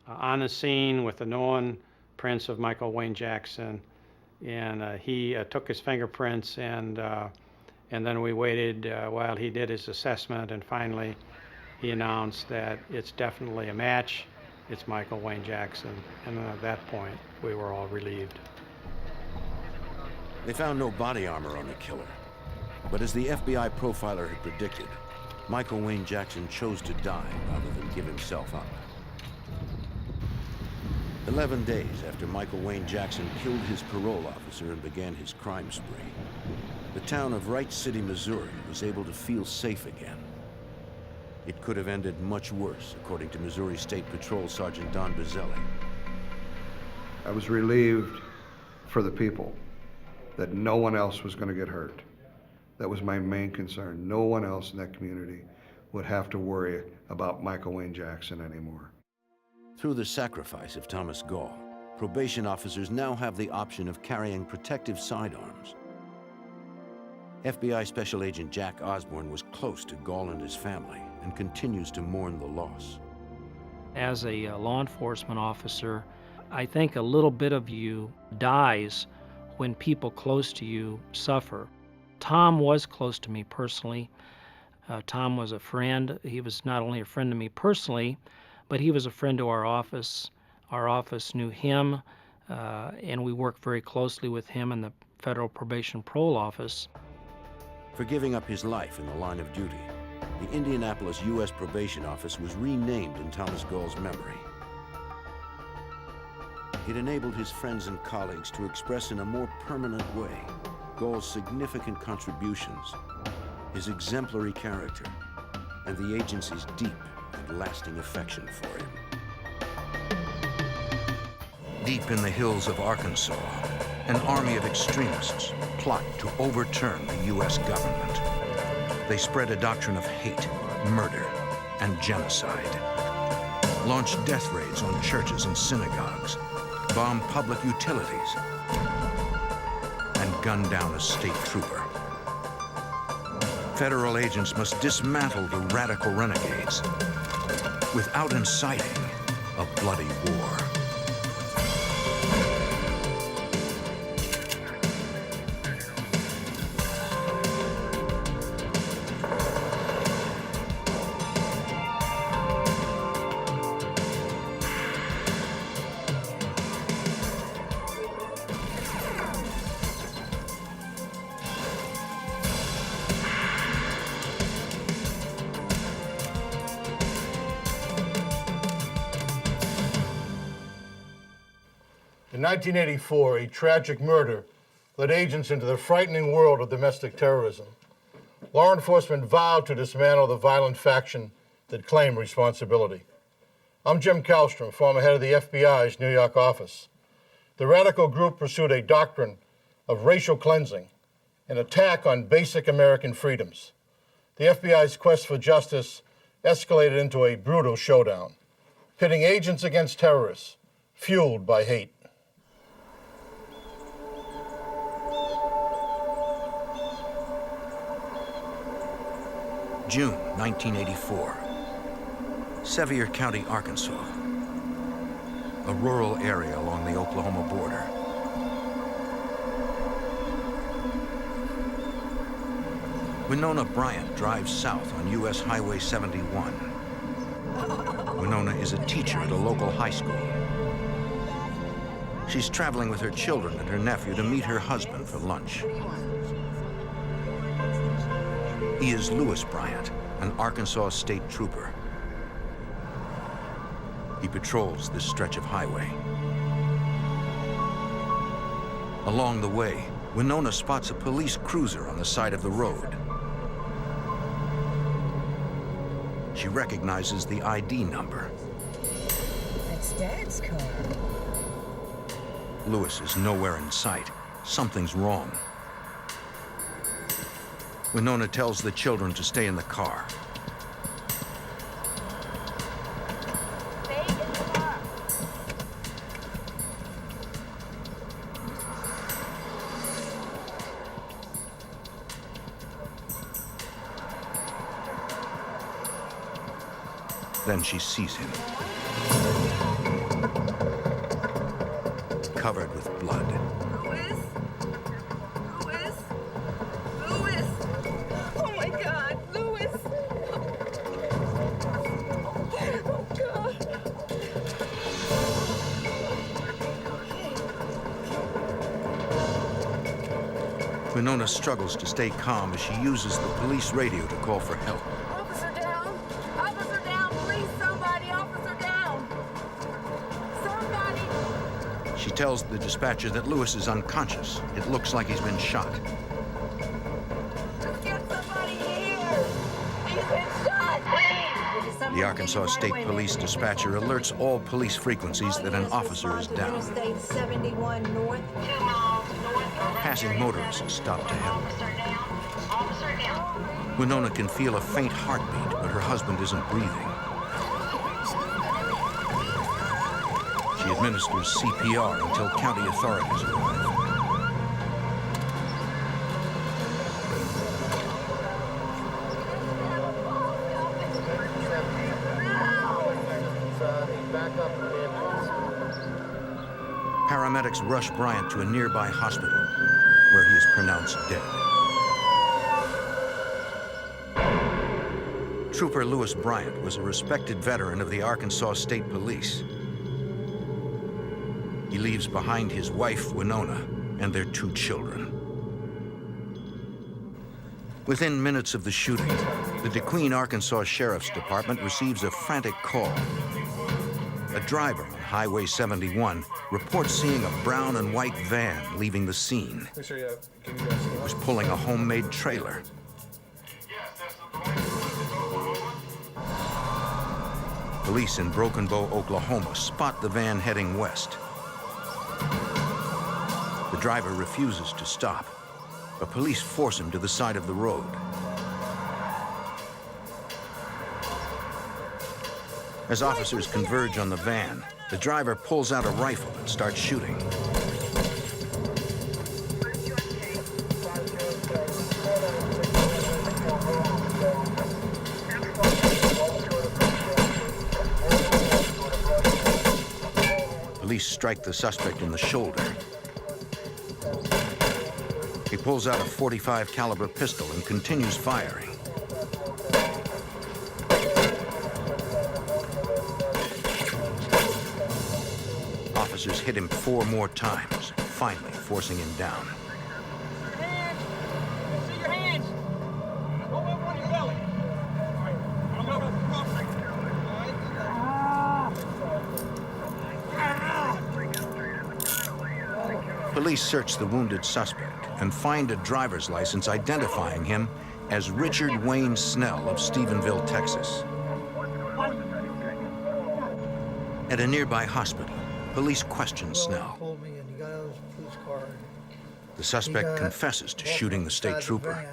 on the scene with the known prints of Michael Wayne Jackson, and he took his fingerprints, and then we waited while he did his assessment, and finally he announced that it's definitely a match. It's Michael Wayne Jackson, and at that point we were all relieved. They found no body armor on the killer. But as the FBI profiler had predicted, Michael Wayne Jackson chose to die rather than give himself up. 11 days after Michael Wayne Jackson killed his parole officer and began his crime spree, the town of Wright City, Missouri was able to feel safe again. It could have ended much worse, according to Missouri State Patrol Sergeant Don Bazzelli. I was relieved for the people that no one else was going to get hurt. That was my main concern. No one else in that community would have to worry about Michael Wayne Jackson anymore. Through the sacrifice of Thomas Gall, probation officers now have the option of carrying protective sidearms. FBI Special Agent Jack Osborne was close to Gall and his family and continues to mourn the loss. As a law enforcement officer, I think a little bit of you dies when people close to you suffer. Tom was close to me personally. Tom was a friend. He was not only a friend to me personally, but he was a friend to our office. Our office knew him, and we worked very closely with him in the Federal Probation Parole Office. For giving up his life in the line of duty, the Indianapolis U.S. Probation Office was renamed in Thomas Gall's memory. It enabled his friends and colleagues to express in a more permanent way Gall's significant contributions, his exemplary character, and the agency's deep and lasting affection for him. Deep in the hills of Arkansas, an army of extremists plot to overturn the U.S. government. They spread a doctrine of hate, murder, and genocide. Launch death raids on churches and synagogues, bomb public utilities, and gun down a state trooper. Federal agents must dismantle the radical renegades without inciting a bloody war. In 1984, a tragic murder led agents into the frightening world of domestic terrorism. Law enforcement vowed to dismantle the violent faction that claimed responsibility. I'm Jim Kallstrom, former head of the FBI's New York office. The radical group pursued a doctrine of racial cleansing, an attack on basic American freedoms. The FBI's quest for justice escalated into a brutal showdown, pitting agents against terrorists, fueled by hate. June 1984, Sevier County, Arkansas, a rural area along the Oklahoma border. Winona Bryant drives south on U.S. Highway 71. Winona is a teacher at a local high school. She's traveling with her children and her nephew to meet her husband for lunch. He is Lewis Bryant, an Arkansas state trooper. He patrols this stretch of highway. Along the way, Winona spots a police cruiser on the side of the road. She recognizes the ID number. That's Dad's car. Lewis is nowhere in sight. Something's wrong. Winona tells the children to stay in the car. Stay in the car. Then she sees him, covered with blood. Louis? Louis? Louis? Oh my God, Louis! Oh God! Winona struggles to stay calm as she uses the police radio to call for help. Officer down! Officer down! Please, somebody! Officer down! Somebody! She tells the dispatcher that Lewis is unconscious. It looks like he's been shot. Let's get somebody here! He's been shot! Please! The Arkansas State Police dispatcher alerts all police frequencies that an officer is down. Interstate 71 North. 2 miles north. Passing motorists stop to help. Officer down. Officer down. Winona can feel a faint heartbeat, but her husband isn't breathing. She administers CPR until county authorities arrive. Paramedics rush Bryant to a nearby hospital, where he is pronounced dead. Trooper Lewis Bryant was a respected veteran of the Arkansas State Police. He leaves behind his wife, Winona, and their 2 children. Within minutes of the shooting, the DeQueen, Arkansas Sheriff's Department receives a frantic call. A driver on Highway 71 reports seeing a brown and white van leaving the scene. It was pulling a homemade trailer. Police in Broken Bow, Oklahoma spot the van heading west. The driver refuses to stop, but police force him to the side of the road. As officers converge on the van, the driver pulls out a rifle and starts shooting. Police strike the suspect in the shoulder. He pulls out a .45 caliber pistol and continues firing. Officers hit him 4 more times, finally forcing him down. See your hands. Go over on your belly. I'm over the crossing. Police search the wounded suspect and find a driver's license identifying him as Richard Wayne Snell of Stephenville, Texas. At a nearby hospital, police question Snell. The suspect confesses to shooting the state trooper.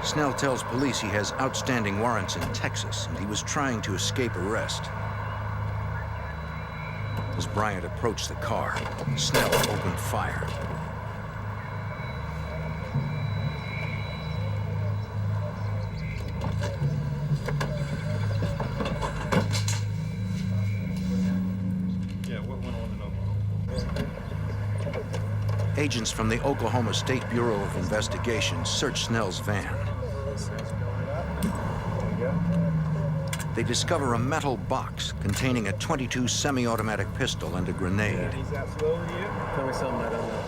Snell tells police he has outstanding warrants in Texas and he was trying to escape arrest. As Bryant approached the car, Snell opened fire. Agents from the Oklahoma State Bureau of Investigation search Snell's van. They discover a metal box containing a .22 semi-automatic pistol and a grenade. Tell me something I don't know.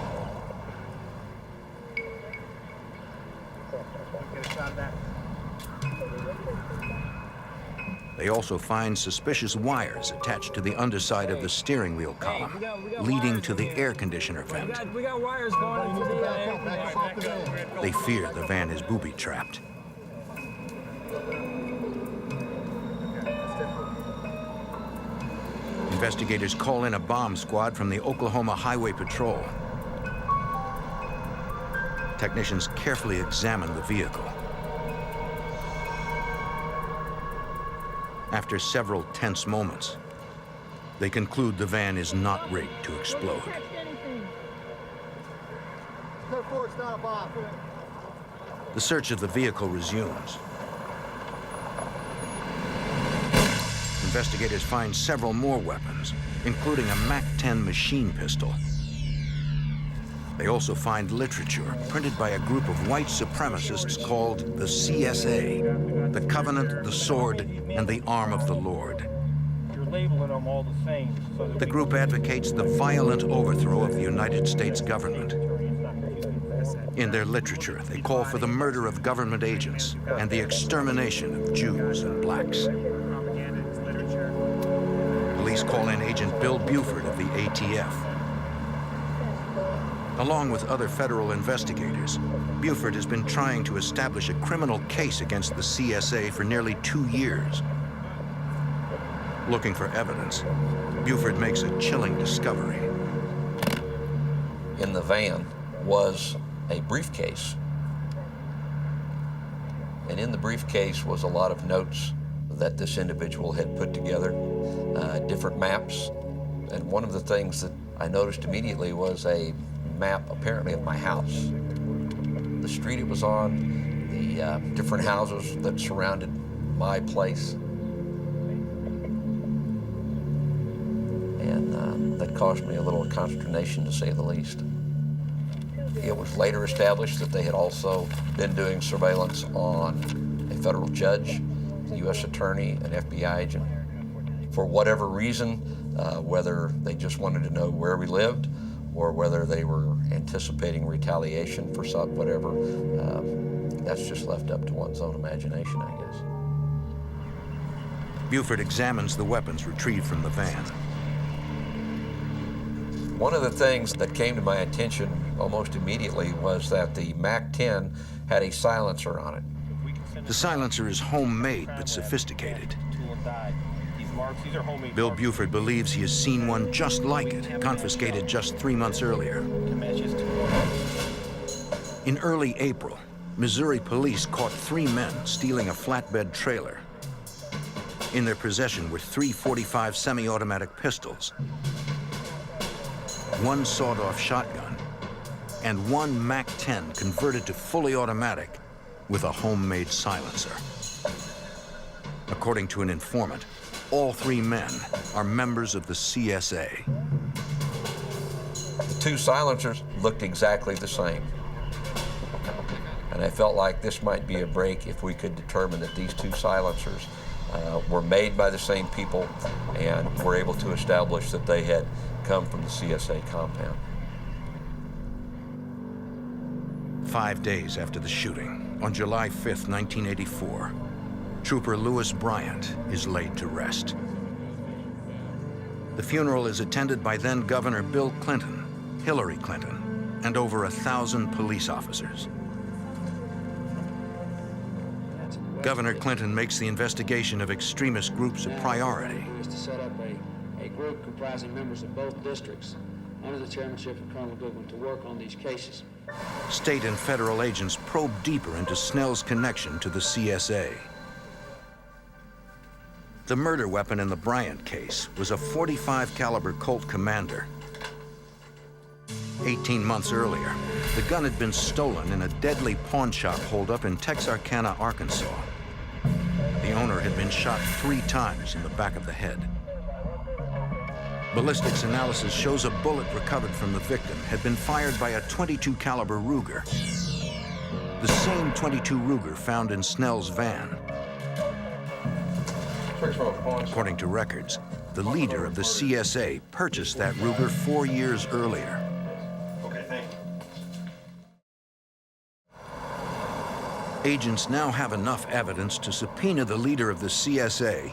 They also find suspicious wires attached to the underside of the steering wheel column, leading to the air conditioner vent. We got wires going into the van. They fear the van is booby-trapped. Investigators call in a bomb squad from the Oklahoma Highway Patrol. Technicians carefully examine the vehicle. After several tense moments, they conclude the van is not rigged to explode. The search of the vehicle resumes. Investigators find several more weapons, including a MAC-10 machine pistol. They also find literature printed by a group of white supremacists called the CSA, the Covenant, the Sword, and the Arm of the Lord. You're labeling them all the same. So The group advocates the violent overthrow of the United States government. In their literature, they call for the murder of government agents and the extermination of Jews and blacks. Police call in Agent Bill Buford of the ATF. Along with other federal investigators, Buford has been trying to establish a criminal case against the CSA for nearly 2 years. Looking for evidence, Buford makes a chilling discovery. In the van was a briefcase. And in the briefcase was a lot of notes that this individual had put together, different maps. And one of the things that I noticed immediately was a map apparently of my house. The street it was on, the different houses that surrounded my place. And that caused me a little consternation, to say the least. It was later established that they had also been doing surveillance on a federal judge, the U.S. attorney, an FBI agent. For whatever reason, whether they just wanted to know where we lived or whether they were anticipating retaliation for some whatever, that's just left up to one's own imagination, I guess. Buford examines the weapons retrieved from the van. One of the things that came to my attention almost immediately was that the MAC-10 had a silencer on it. The silencer is homemade but sophisticated. Bill Buford believes he has seen one just like it, confiscated just 3 months earlier. In early April, Missouri police caught 3 men stealing a flatbed trailer. In their possession were 3 .45 semi-automatic pistols, 1 sawed-off shotgun, and 1 MAC-10 converted to fully automatic with a homemade silencer. According to an informant, all three men are members of the CSA. The two silencers looked exactly the same. And I felt like this might be a break if we could determine that these two silencers were made by the same people and were able to establish that they had come from the CSA compound. 5 days after the shooting, on July 5th, 1984, Trooper Lewis Bryant is laid to rest. The funeral is attended by then Governor Bill Clinton, Hillary Clinton, and over 1,000 police officers. Governor Clinton makes the investigation of extremist groups a priority. Is to set up a group comprising members of both districts under the chairmanship of Colonel Goodwin to work on these cases. State and federal agents probe deeper into Snell's connection to the CSA. The murder weapon in the Bryant case was a .45 caliber Colt Commander. 18 months earlier, the gun had been stolen in a deadly pawn shop holdup in Texarkana, Arkansas. The owner had been shot 3 times in the back of the head. Ballistics analysis shows a bullet recovered from the victim had been fired by a .22 caliber Ruger, the same .22 Ruger found in Snell's van. According to records, the leader of the CSA purchased that Ruger 4 years earlier. Okay, thank you. Agents now have enough evidence to subpoena the leader of the CSA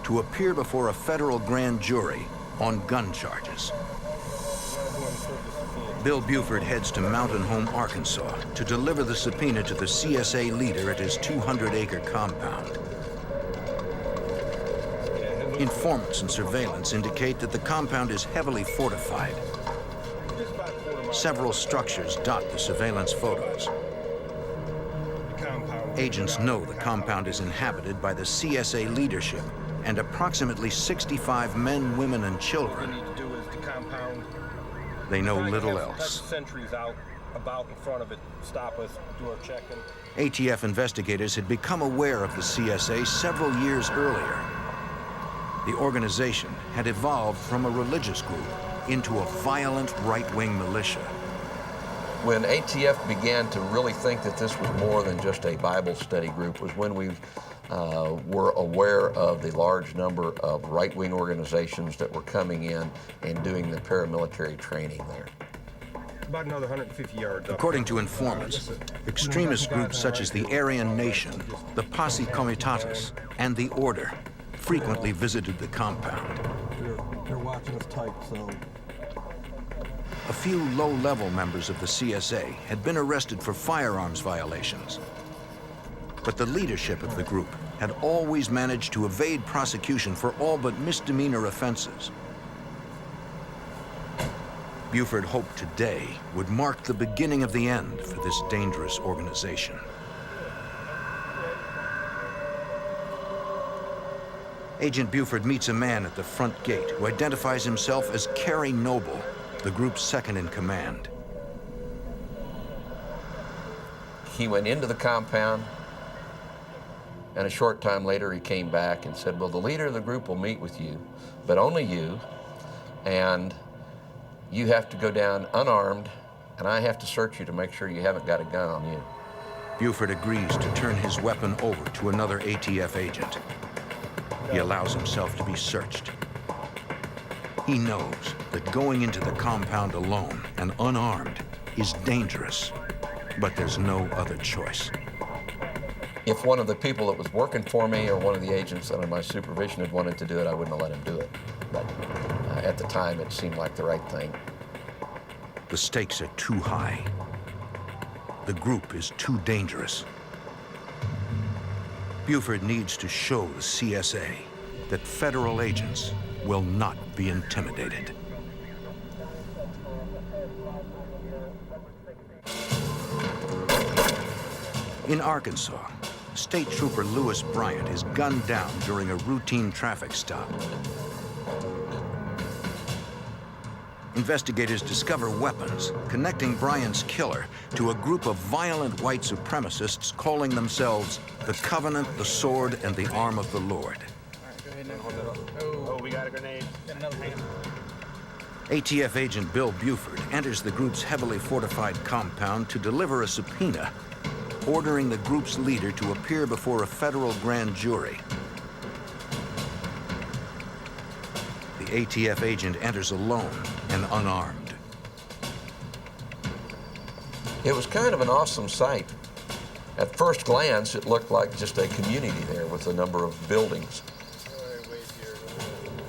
to appear before a federal grand jury on gun charges. Bill Buford heads to Mountain Home, Arkansas to deliver the subpoena to the CSA leader at his 200-acre compound. Informants and surveillance indicate that the compound is heavily fortified. Several structures dot the surveillance photos. Agents know the compound is inhabited by the CSA leadership and approximately 65 men, women, and children. What we need to do is the compound. They know little else. Sentries out about in front of it, stop us, do our checking. ATF investigators had become aware of the CSA several years earlier. The organization had evolved from a religious group into a violent right-wing militia. When ATF began to really think that this was more than just a Bible study group was when we were aware of the large number of right-wing organizations that were coming in and doing the paramilitary training there. About another 150 yards up. According to informants, extremist groups such as the Aryan Nation, the Posse Comitatus, and the Order frequently visited the compound. They're watching us tight, so... A few low-level members of the CSA had been arrested for firearms violations. But the leadership of the group had always managed to evade prosecution for all but misdemeanor offenses. Buford hoped today would mark the beginning of the end for this dangerous organization. Agent Buford meets a man at the front gate who identifies himself as Kerry Noble, the group's second in command. He went into the compound, and a short time later he came back and said, well, the leader of the group will meet with you, but only you, and you have to go down unarmed, and I have to search you to make sure you haven't got a gun on you. Buford agrees to turn his weapon over to another ATF agent. He allows himself to be searched. He knows that going into the compound alone and unarmed is dangerous, but there's no other choice. If one of the people that was working for me or one of the agents under my supervision had wanted to do it, I wouldn't have let him do it. But at the time, it seemed like the right thing. The stakes are too high. The group is too dangerous. Buford needs to show the CSA that federal agents will not be intimidated. In Arkansas, State Trooper Lewis Bryant is gunned down during a routine traffic stop. Investigators discover weapons connecting Bryant's killer to a group of violent white supremacists calling themselves the Covenant, the Sword, and the Arm of the Lord. got a grenade. Got another hand. ATF agent Bill Buford enters the group's heavily fortified compound to deliver a subpoena, ordering the group's leader to appear before a federal grand jury. The ATF agent enters alone and unarmed. It was kind of an awesome sight. At first glance, it looked like just a community there with a number of buildings.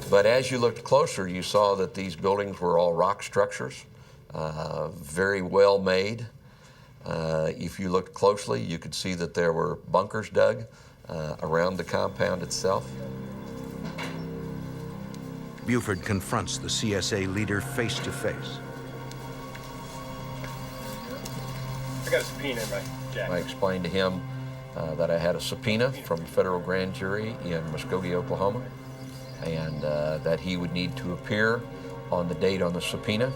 But as you looked closer, you saw that these buildings were all rock structures, very well made. If you looked closely, you could see that there were bunkers dug around the compound itself. Buford confronts the CSA leader face to face. I got a subpoena in my jacket. I explained to him that I had a subpoena from a federal grand jury in Muskogee, Oklahoma, and that he would need to appear on the date on the subpoena.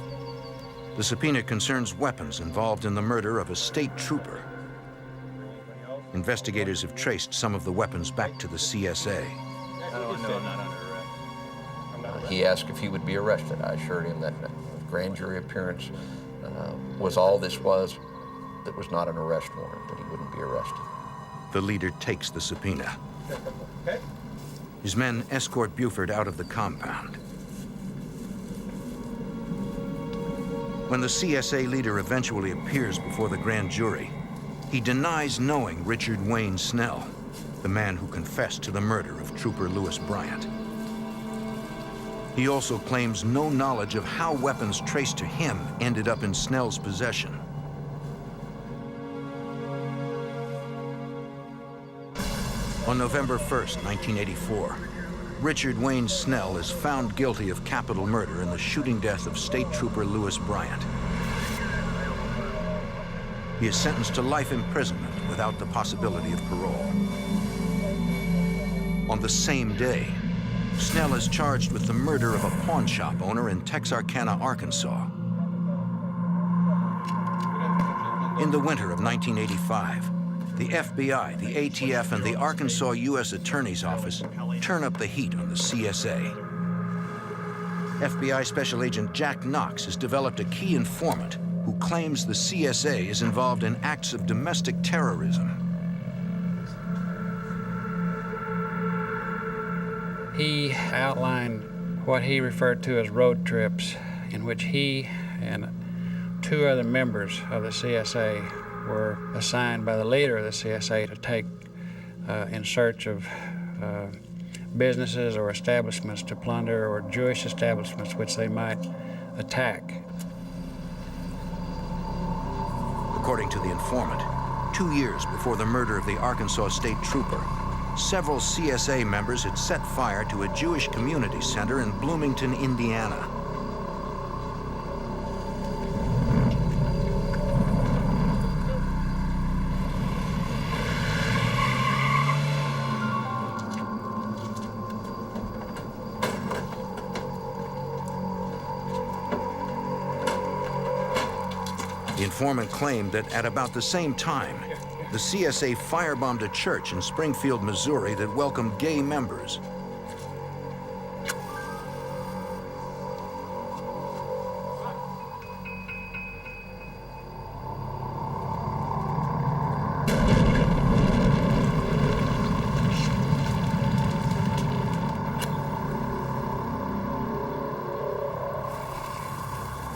The subpoena concerns weapons involved in the murder of a state trooper. Investigators have traced some of the weapons back to the CSA. No, I'm not under arrest. He asked if he would be arrested. I assured him that grand jury appearance was all this was. That was not an arrest warrant, that he wouldn't be arrested. The leader takes the subpoena. Okay. His men escort Buford out of the compound. When the CSA leader eventually appears before the grand jury, he denies knowing Richard Wayne Snell, the man who confessed to the murder of Trooper Lewis Bryant. He also claims no knowledge of how weapons traced to him ended up in Snell's possession. On November 1st, 1984, Richard Wayne Snell is found guilty of capital murder in the shooting death of State Trooper Lewis Bryant. He is sentenced to life imprisonment without the possibility of parole. On the same day, Snell is charged with the murder of a pawn shop owner in Texarkana, Arkansas. In the winter of 1985, the FBI, the ATF, and the Arkansas U.S. Attorney's Office turn up the heat on the CSA. FBI Special Agent Jack Knox has developed a key informant who claims the CSA is involved in acts of domestic terrorism. He outlined what he referred to as road trips in which he and 2 other members of the CSA were assigned by the leader of the CSA to take in search of businesses or establishments to plunder, or Jewish establishments which they might attack. According to the informant, 2 years before the murder of the Arkansas State Trooper, several CSA members had set fire to a Jewish community center in Bloomington, Indiana. The informant claimed that at about the same time, the CSA firebombed a church in Springfield, Missouri that welcomed gay members.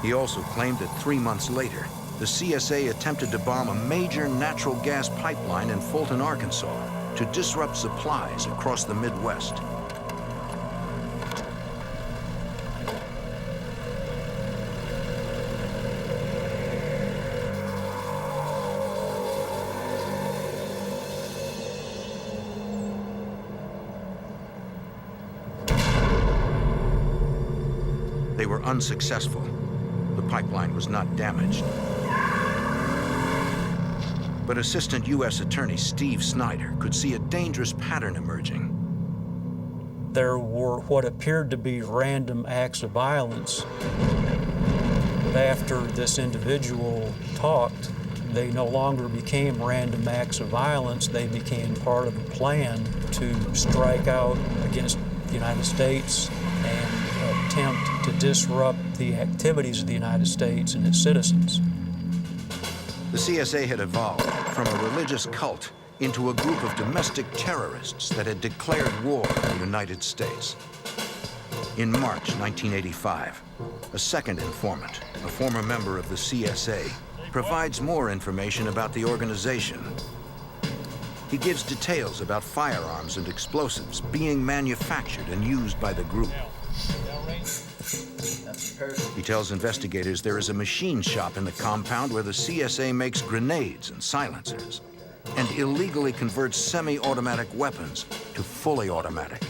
He also claimed that 3 months later, the CSA attempted to bomb a major natural gas pipeline in Fulton, Arkansas, to disrupt supplies across the Midwest. They were unsuccessful. The pipeline was not damaged. But Assistant U.S. Attorney Steve Snyder could see a dangerous pattern emerging. There were what appeared to be random acts of violence. After this individual talked, they no longer became random acts of violence. They became part of a plan to strike out against the United States and attempt to disrupt the activities of the United States and its citizens. The CSA had evolved from a religious cult into a group of domestic terrorists that had declared war on the United States. In March 1985, a second informant, a former member of the CSA, provides more information about the organization. He gives details about firearms and explosives being manufactured and used by the group. He tells investigators there is a machine shop in the compound where the CSA makes grenades and silencers and illegally converts semi-automatic weapons to fully automatic.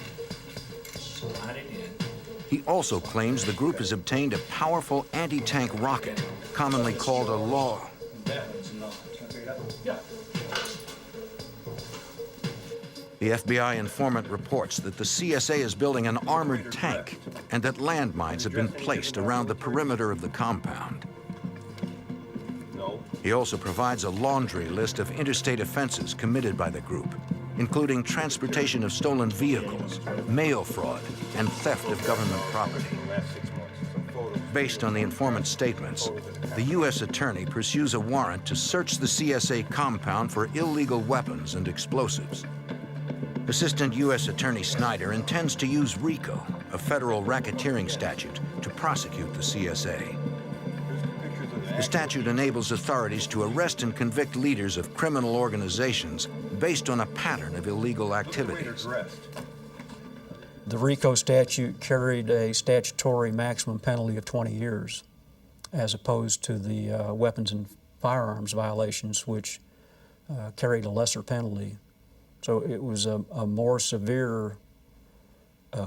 He also claims the group has obtained a powerful anti-tank rocket, commonly called a law. The FBI informant reports that the CSA is building an armored tank and that landmines have been placed around the perimeter of the compound. He also provides a laundry list of interstate offenses committed by the group, including transportation of stolen vehicles, mail fraud, and theft of government property. Based on the informant's statements, the U.S. Attorney pursues a warrant to search the CSA compound for illegal weapons and explosives. Assistant U.S. Attorney Snyder intends to use RICO, a federal racketeering statute, to prosecute the CSA. The statute enables authorities to arrest and convict leaders of criminal organizations based on a pattern of illegal activities. The RICO statute carried a statutory maximum penalty of 20 years, as opposed to the weapons and firearms violations, which carried a lesser penalty. So it was a more severe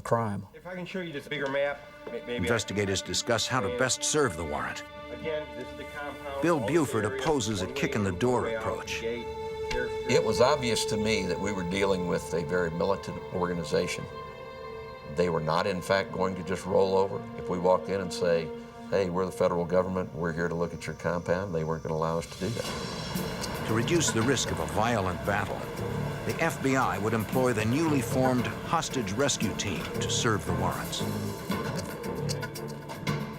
crime. If I can show you this bigger map, maybe. Investigators discuss how to best serve the warrant. Again, this is the compound. Bill Buford opposes a kick-in-the-door approach. It was obvious to me that we were dealing with a very militant organization. They were not, in fact, going to just roll over. If we walked in and say, hey, we're the federal government, we're here to look at your compound, they weren't going to allow us to do that. To reduce the risk of a violent battle, the FBI would employ the newly formed hostage rescue team to serve the warrants.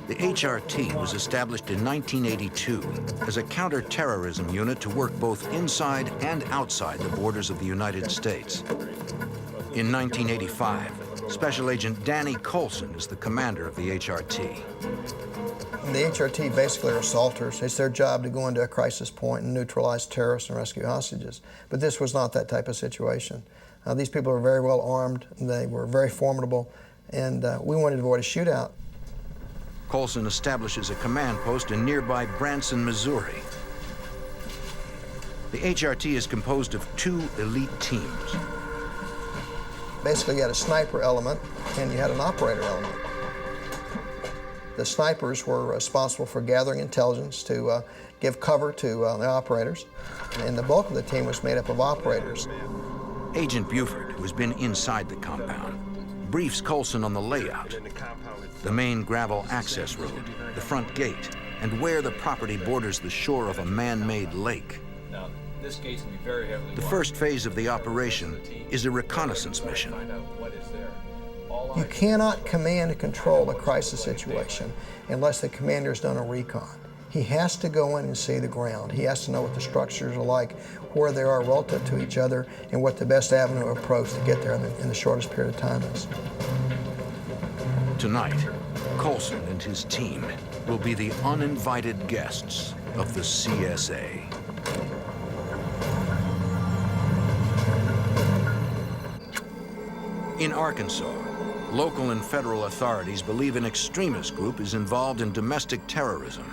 The HRT was established in 1982 as a counter-terrorism unit to work both inside and outside the borders of the United States. In 1985, Special Agent Danny Colson is the commander of the HRT. The HRT basically are assaulters. It's their job to go into a crisis point and neutralize terrorists and rescue hostages. But this was not that type of situation. These people were very well armed, they were very formidable, and we wanted to avoid a shootout. Colson establishes a command post in nearby Branson, Missouri. The HRT is composed of 2 elite teams. Basically, you had a sniper element and you had an operator element. The snipers were responsible for gathering intelligence to give cover to the operators, and the bulk of the team was made up of operators. Agent Buford, who has been inside the compound, briefs Colson on the layout, the main gravel access road, the front gate, and where the property borders the shore of a man-made lake. Now, this gate's gonna be very heavily The first phase of the operation is a reconnaissance mission. You cannot command and control a crisis situation unless the commander's done a recon. He has to go in and see the ground. He has to know what the structures are like, where they are relative to each other, and what the best avenue of approach to get there in the shortest period of time is. Tonight, Colson and his team will be the uninvited guests of the CSA. In Arkansas, local and federal authorities believe an extremist group is involved in domestic terrorism.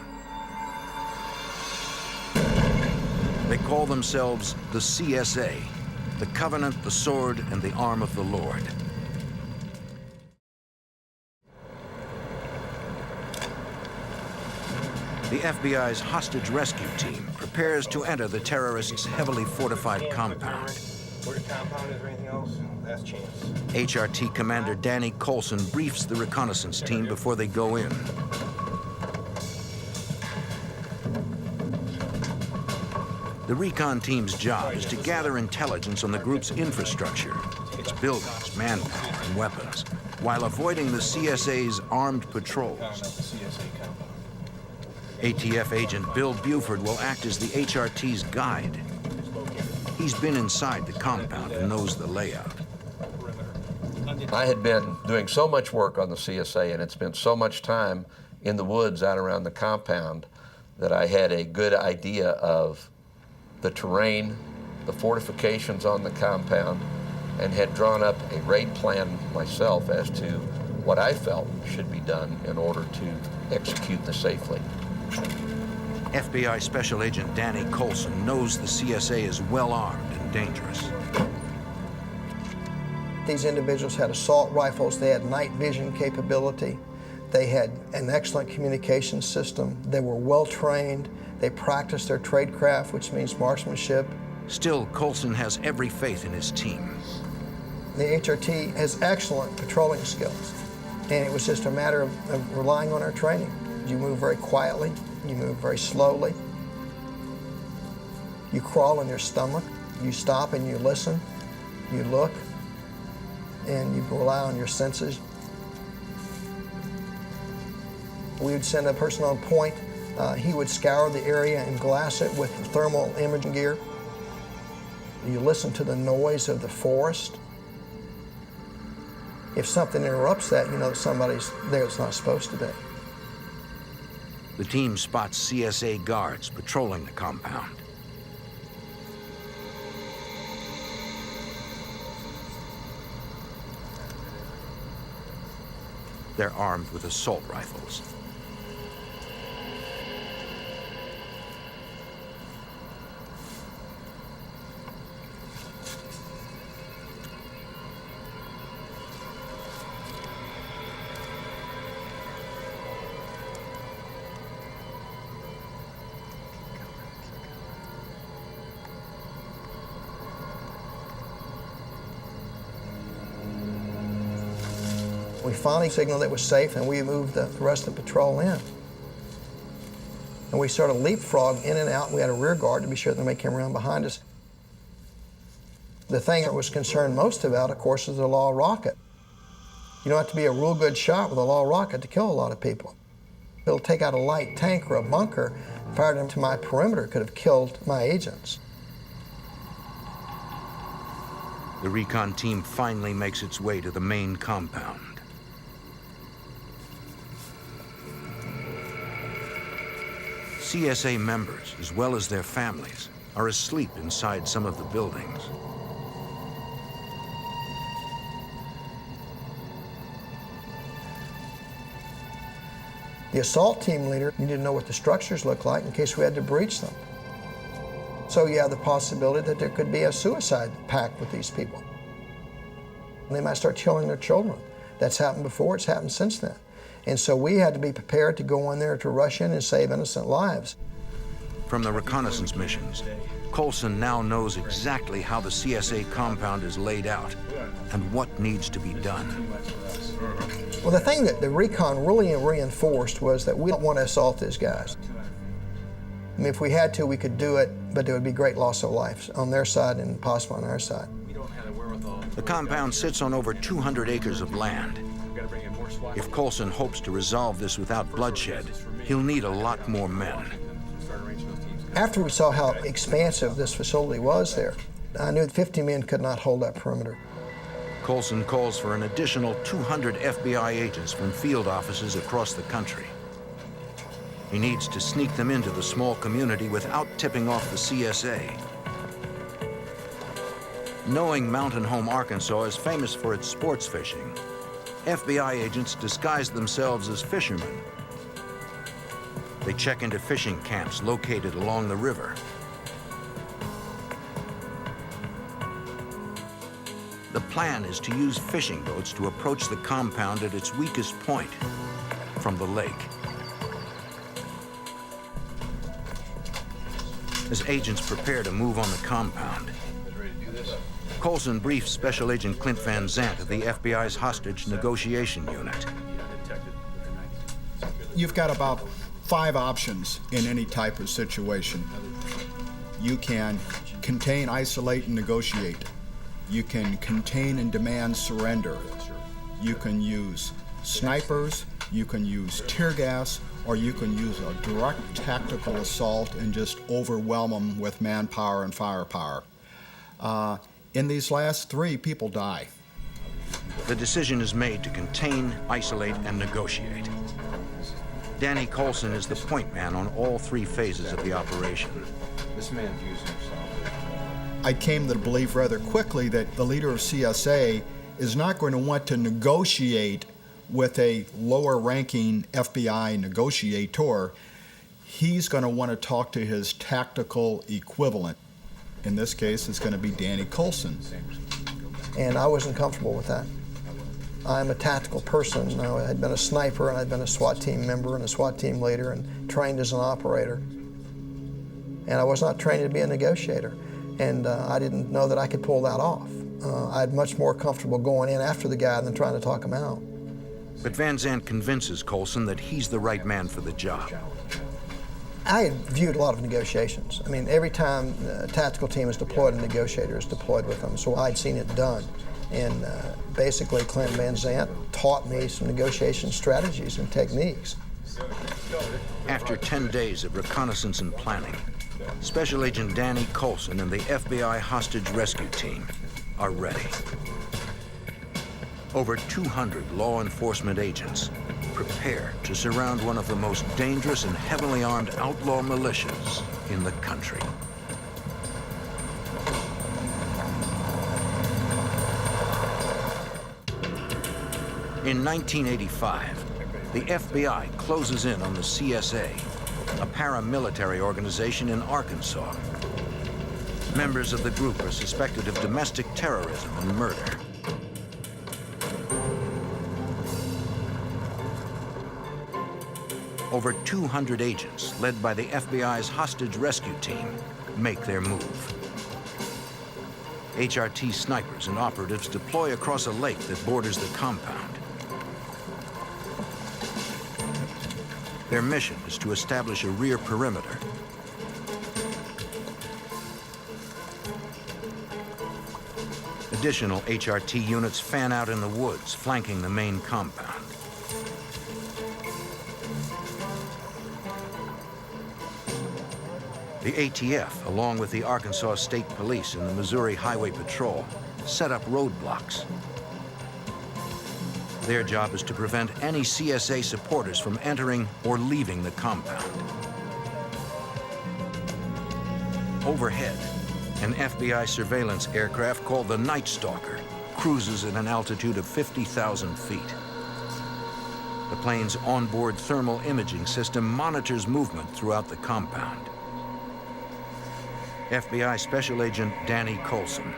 They call themselves the CSA, the Covenant, the Sword, and the Arm of the Lord. The FBI's hostage rescue team prepares to enter the terrorists' heavily fortified compound. Where the compound is or anything else? Last chance. HRT Commander Danny Colson briefs the reconnaissance team before they go in. The recon team's job is to gather intelligence on the group's infrastructure, its buildings, manpower, and weapons, while avoiding the CSA's armed patrols. ATF agent Bill Buford will act as the HRT's guide. He's been inside the compound and knows the layout. I had been doing so much work on the CSA and had spent so much time in the woods out around the compound that I had a good idea of the terrain, the fortifications on the compound, and had drawn up a raid plan myself as to what I felt should be done in order to execute this safely. FBI Special Agent Danny Colson knows the CSA is well armed and dangerous. These individuals had assault rifles, they had night vision capability, they had an excellent communication system, they were well trained, they practiced their tradecraft, which means marksmanship. Still, Colson has every faith in his team. The HRT has excellent patrolling skills, and it was just a matter of relying on our training. You move very quietly, you move very slowly, you crawl on your stomach, you stop and you listen, you look, and you rely on your senses. We would send a person on point. He would scour the area and glass it with thermal imaging gear. You listen to the noise of the forest. If something interrupts that, you know that somebody's there that's not supposed to be. The team spots CSA guards patrolling the compound. They're armed with assault rifles. We finally signaled it was safe, and we moved the rest of the patrol in. And we sort of leapfrogged in and out. We had a rear guard to be sure that nobody came around behind us. The thing I was concerned most about, of course, is the law rocket. You don't have to be a real good shot with a law rocket to kill a lot of people. It'll take out a light tank or a bunker, fired into my perimeter, could have killed my agents. The recon team finally makes its way to the main compound. CSA members, as well as their families, are asleep inside some of the buildings. The assault team leader needed to know what the structures looked like in case we had to breach them. So you have the possibility that there could be a suicide pact with these people. They might start killing their children. That's happened before, it's happened since then. And so we had to be prepared to go in there to rush in and save innocent lives. From the reconnaissance missions, Colson now knows exactly how the CSA compound is laid out and what needs to be done. Well, the thing that the recon really reinforced was that we don't want to assault these guys. I mean, if we had to, we could do it, but there would be great loss of life on their side and possibly on our side. The compound sits on over 200 acres of land. If Colson hopes to resolve this without bloodshed, he'll need a lot more men. After we saw how expansive this facility was there, I knew that 50 men could not hold that perimeter. Colson calls for an additional 200 FBI agents from field offices across the country. He needs to sneak them into the small community without tipping off the CSA. Knowing Mountain Home, Arkansas is famous for its sports fishing, FBI agents disguise themselves as fishermen. They check into fishing camps located along the river. The plan is to use fishing boats to approach the compound at its weakest point, from the lake. As agents prepare to move on the compound, Colson briefs Special Agent Clint Van Zandt of the FBI's hostage negotiation unit. You've got about 5 options in any type of situation. You can contain, isolate, and negotiate. You can contain and demand surrender. You can use snipers, you can use tear gas, or you can use a direct tactical assault and just overwhelm them with manpower and firepower. In these last three, people die. The decision is made to contain, isolate, and negotiate. Danny Coulson is the point man on all three phases of the operation. This man's using himself. I came to believe rather quickly that the leader of CSA is not going to want to negotiate with a lower-ranking FBI negotiator. He's going to want to talk to his tactical equivalent. In this case, it's going to be Danny Coulson. And I wasn't comfortable with that. I'm a tactical person. I had been a sniper, and I'd been a SWAT team member and a SWAT team leader and trained as an operator. And I was not trained to be a negotiator. And I didn't know that I could pull that off. I'd much more comfortable going in after the guy than trying to talk him out. But Van Zandt convinces Coulson that he's the right man for the job. I had viewed a lot of negotiations. I mean, every time a tactical team is deployed, a negotiator is deployed with them, so I'd seen it done. And basically, Clint Van Zandt taught me some negotiation strategies and techniques. After 10 days of reconnaissance and planning, Special Agent Danny Coulson and the FBI hostage rescue team are ready. Over 200 law enforcement agents prepare to surround one of the most dangerous and heavily armed outlaw militias in the country. In 1985, the FBI closes in on the CSA, a paramilitary organization in Arkansas. Members of the group are suspected of domestic terrorism and murder. Over 200 agents, led by the FBI's hostage rescue team, make their move. HRT snipers and operatives deploy across a lake that borders the compound. Their mission is to establish a rear perimeter. Additional HRT units fan out in the woods, flanking the main compound. The ATF, along with the Arkansas State Police and the Missouri Highway Patrol, set up roadblocks. Their job is to prevent any CSA supporters from entering or leaving the compound. Overhead, an FBI surveillance aircraft called the Night Stalker cruises at an altitude of 50,000 feet. The plane's onboard thermal imaging system monitors movement throughout the compound. FBI Special Agent Danny Coulson.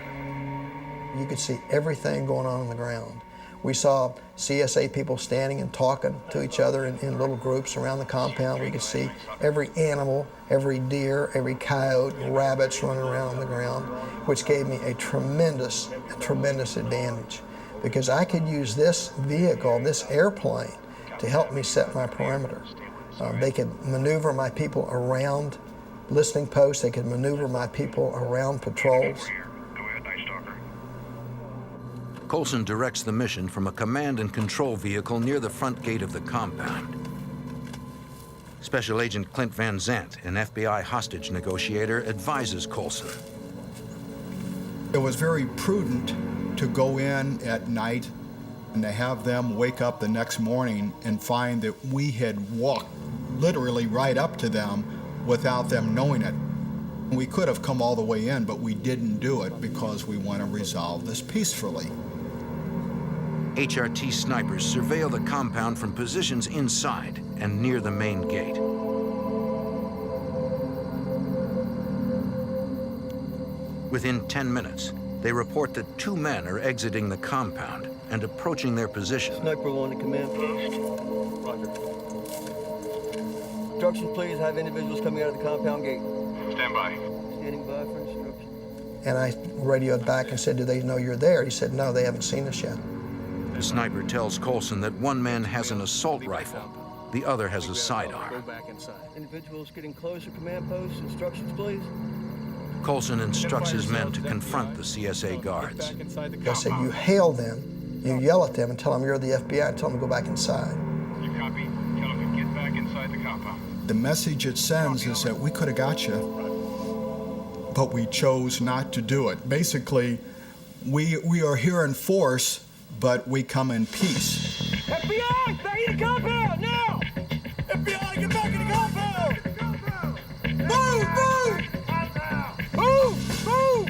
You could see everything going on the ground. We saw CSA people standing and talking to each other in little groups around the compound. We could see every animal, every deer, every coyote, rabbits running around on the ground, which gave me a tremendous advantage because I could use this vehicle, this airplane, to help me set my perimeter. They could maneuver my people around listening posts. They could maneuver my people around patrols. Coulson directs the mission from a command and control vehicle near the front gate of the compound. Special Agent Clint Van Zandt, an FBI hostage negotiator, advises Coulson. It was very prudent to go in at night and to have them wake up the next morning and find that we had walked literally right up to them without them knowing it. We could have come all the way in, but we didn't do it because we want to resolve this peacefully. HRT snipers surveil the compound from positions inside and near the main gate. Within 10 minutes, they report that 2 men are exiting the compound and approaching their position. Sniper 1 to command post. Roger. Instructions, please. Have individuals coming out of the compound gate. Stand by. Standing by for instructions. And I radioed back and said, do they know you're there? He said, no, they haven't seen us yet. The sniper tells Coulson that one man has an assault rifle, the other has a sidearm. Go back inside. Individuals getting closer, command post. Instructions, please. Coulson instructs his men to confront the CSA guards. I said, you hail them You yell at them and tell them you're the FBI and tell them to go back inside. You copy. Tell them to get back inside the compound. The message it sends is that we could have got you, but we chose not to do it. Basically, we are here in force, but we come in peace. FBI! Back in the compound, now! FBI, get back in the compound! Move! Move! Move!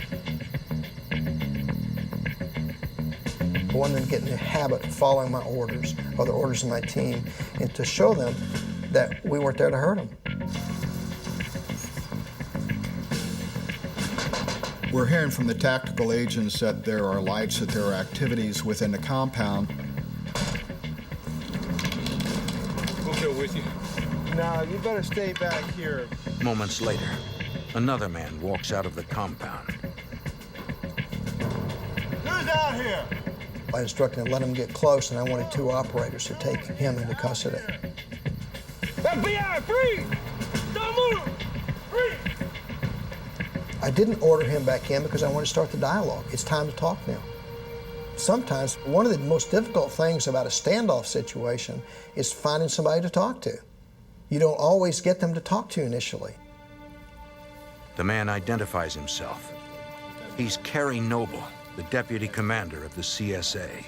I wanted them to get in the habit of following my orders or the orders of my team and to show them that we weren't there to hurt them. We're hearing from the tactical agents that there are lights, that there are activities within the compound. We'll go with you. No, you better stay back here. Moments later, another man walks out of the compound. Who's out here? I instructed them to let him get close, and I wanted 2 operators to take him into custody. FBI, freeze! Don't move! Freeze! I didn't order him back in because I wanted to start the dialogue. It's time to talk now. Sometimes one of the most difficult things about a standoff situation is finding somebody to talk to. You don't always get them to talk to you initially. The man identifies himself. He's Kerry Noble, the deputy commander of the CSA.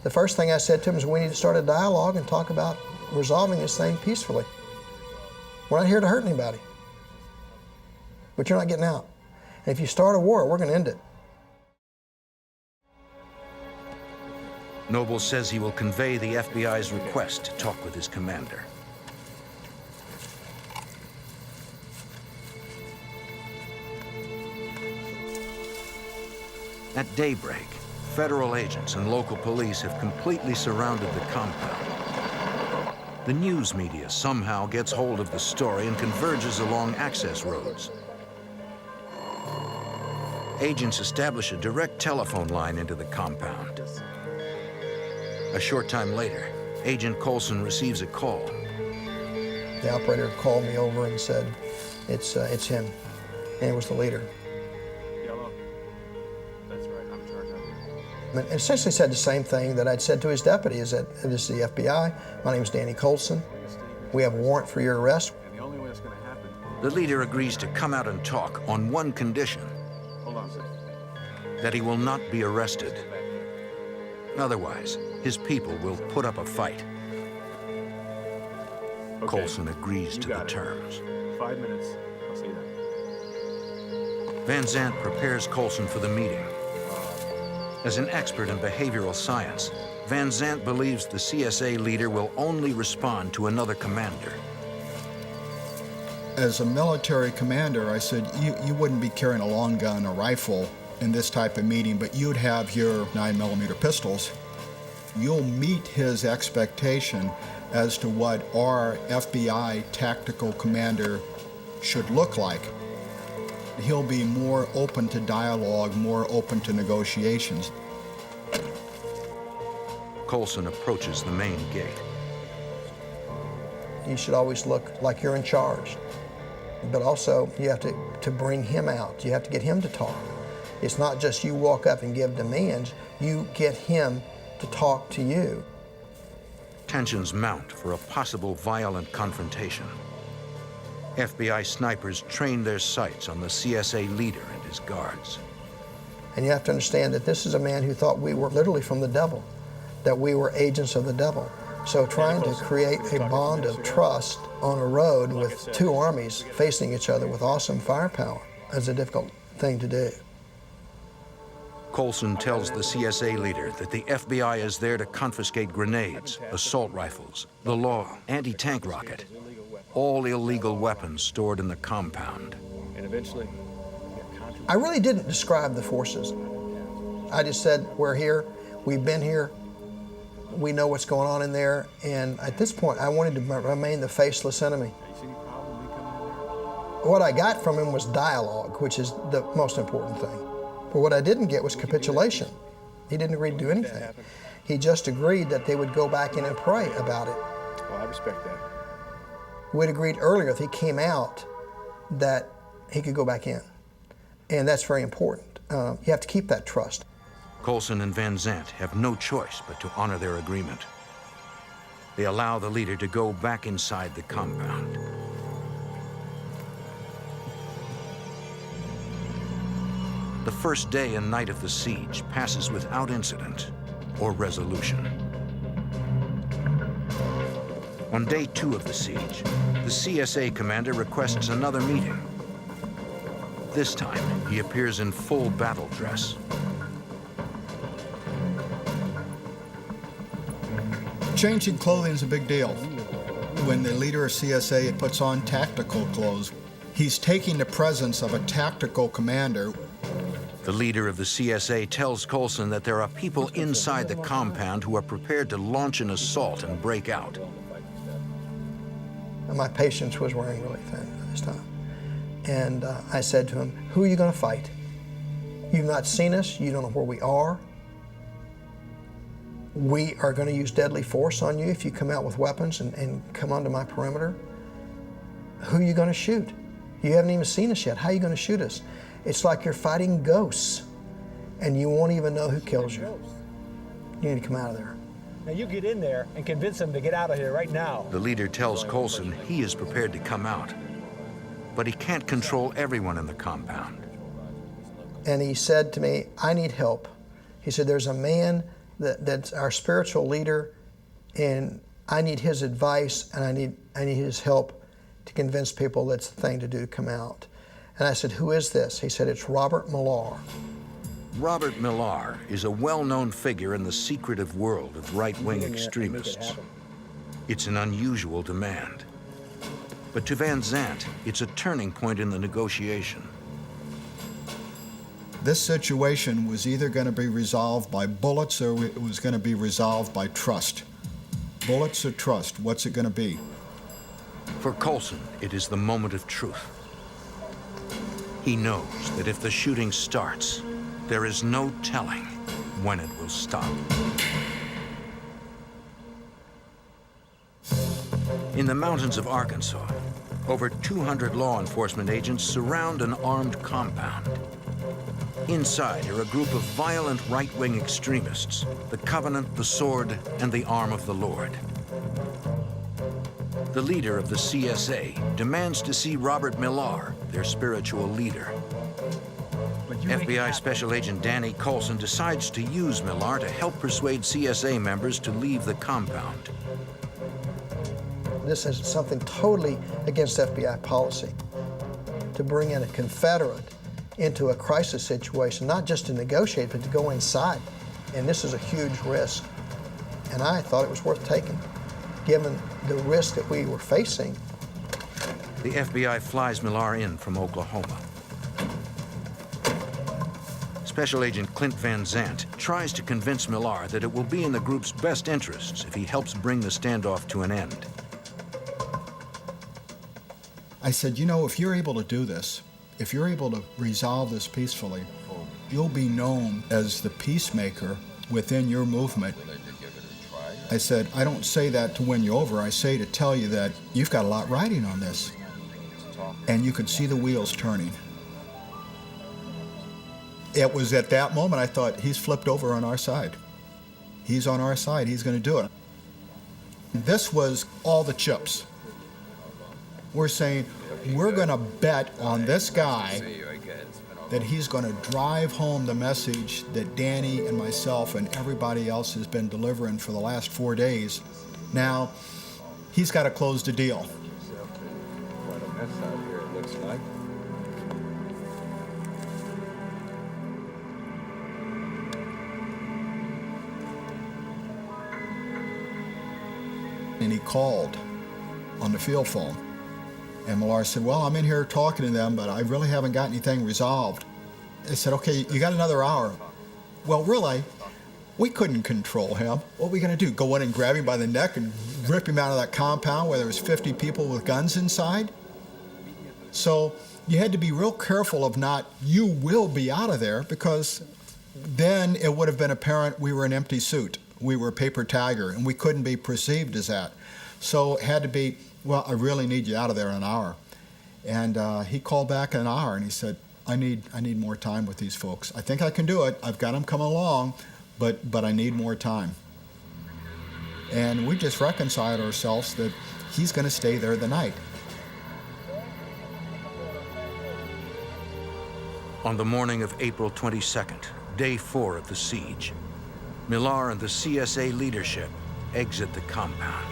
The first thing I said to him is we need to start a dialogue and talk about resolving this thing peacefully. We're not here to hurt anybody. But you're not getting out. And if you start a war, we're going to end it. Noble says he will convey the FBI's request to talk with his commander. At daybreak, federal agents and local police have completely surrounded the compound. The news media somehow gets hold of the story and converges along access roads. Agents establish a direct telephone line into the compound. A short time later, Agent Colson receives a call. The operator called me over and said, it's him. And it was the leader. Yellow. That's right, I'm charged up. And essentially said the same thing that I'd said to his deputy, is that this is the FBI, my name's Danny Colson. We have a warrant for your arrest. And the only way it's going to happen... The leader agrees to come out and talk on one condition. Hold on, sir. That he will not be arrested. Otherwise, his people will put up a fight. Okay. Colson agrees to the it. terms. 5 minutes. I'll see that. Van Zandt prepares Colson for the meeting. As an expert in behavioral science, Van Zandt believes the CSA leader will only respond to another commander. As a military commander, I said, you wouldn't be carrying a long gun or rifle in this type of meeting, but you'd have your 9mm pistols. You'll meet his expectation as to what our FBI tactical commander should look like. He'll be more open to dialogue, more open to negotiations. Colson approaches the main gate. You should always look like you're in charge. But also, you have to bring him out. You have to get him to talk. It's not just you walk up and give demands, you get him to talk to you. Tensions mount for a possible violent confrontation. FBI snipers train their sights on the CSA leader and his guards. And you have to understand that this is a man who thought we were literally from the devil, that we were agents of the devil. So trying to create a bond of trust on a road with 2 armies facing each other with awesome firepower is a difficult thing to do. Colson tells the CSA leader that the FBI is there to confiscate grenades, assault rifles, the law, anti-tank rocket, all illegal weapons stored in the compound. And eventually... I really didn't describe the forces. I just said, we're here, we've been here, we know what's going on in there, and at this point, I wanted to remain the faceless enemy. What I got from him was dialogue, which is the most important thing. But what I didn't get was capitulation. He didn't agree to do anything. He just agreed that they would go back in and pray about it. Well, I respect that. We'd agreed earlier if he came out that he could go back in. And that's very important. You have to keep that trust. Colson and Van Zandt have no choice but to honor their agreement. They allow the leader to go back inside the compound. The first day and night of the siege passes without incident or resolution. On day 2 of the siege, the CSA commander requests another meeting. This time, he appears in full battle dress. Changing clothing is a big deal. When the leader of CSA puts on tactical clothes, he's taking the presence of a tactical commander. The leader of the CSA tells Colson that there are people inside the compound who are prepared to launch an assault and break out. My patience was wearing really thin by this time. And I said to him, who are you going to fight? You've not seen us. You don't know where we are. We are going to use deadly force on you if you come out with weapons and come onto my perimeter. Who are you going to shoot? You haven't even seen us yet. How are you going to shoot us? It's like you're fighting ghosts, and you won't even know who kills you. You need to come out of there. Now you get in there and convince them to get out of here right now. The leader tells Colson he is prepared to come out, but he can't control everyone in the compound. And he said to me, I need help. He said, there's a man that's our spiritual leader, and I need his advice, and I need his help to convince people that's the thing to do to come out. And I said, who is this? He said, it's Robert Millar. Robert Millar is a well-known figure in the secretive world of right-wing extremists. It's an unusual demand. But to Van Zandt, it's a turning point in the negotiation. This situation was either going to be resolved by bullets or it was going to be resolved by trust. Bullets or trust, what's it going to be? For Colson, it is the moment of truth. He knows that if the shooting starts, there is no telling when it will stop. In the mountains of Arkansas, over 200 law enforcement agents surround an armed compound. Inside are a group of violent right-wing extremists, the Covenant, the Sword, and the Arm of the Lord. The leader of the CSA demands to see Robert Millar, their spiritual leader. FBI Special Agent Danny Colson decides to use Millar to help persuade CSA members to leave the compound. This is something totally against FBI policy, to bring in a Confederate into a crisis situation, not just to negotiate, but to go inside. And this is a huge risk. And I thought it was worth taking, given the risk that we were facing. The FBI flies Millar in from Oklahoma. Special Agent Clint Van Zandt tries to convince Millar that it will be in the group's best interests if he helps bring the standoff to an end. I said, you know, if you're able to do this, if you're able to resolve this peacefully, you'll be known as the peacemaker within your movement. I said, I don't say that to win you over. I say to tell you that you've got a lot riding on this. And you could see the wheels turning. It was at that moment I thought, he's flipped over on our side. He's on our side. He's going to do it. This was all the chips. We're saying, we're going to bet on this guy that he's going to drive home the message that Danny and myself and everybody else has been delivering for the last 4 days. Now, he's got to close the deal. Quite a mess out here, it looks like. And he called on the field phone. And Millar said, well, I'm in here talking to them, but I really haven't got anything resolved. I said, okay, you got another hour. Well, really, we couldn't control him. What were we going to do, go in and grab him by the neck and rip him out of that compound where there was 50 people with guns inside? So you had to be real careful of not, you will be out of there, because then it would have been apparent we were an empty suit. We were a paper tiger, and we couldn't be perceived as that. So it had to be, well, I really need you out of there in an hour. And he called back in an hour, and he said, I need more time with these folks. I think I can do it. I've got them coming along, but I need more time. And we just reconciled ourselves that he's going to stay there the night. On the morning of April 22nd, day 4 of the siege, Millar and the CSA leadership exit the compound.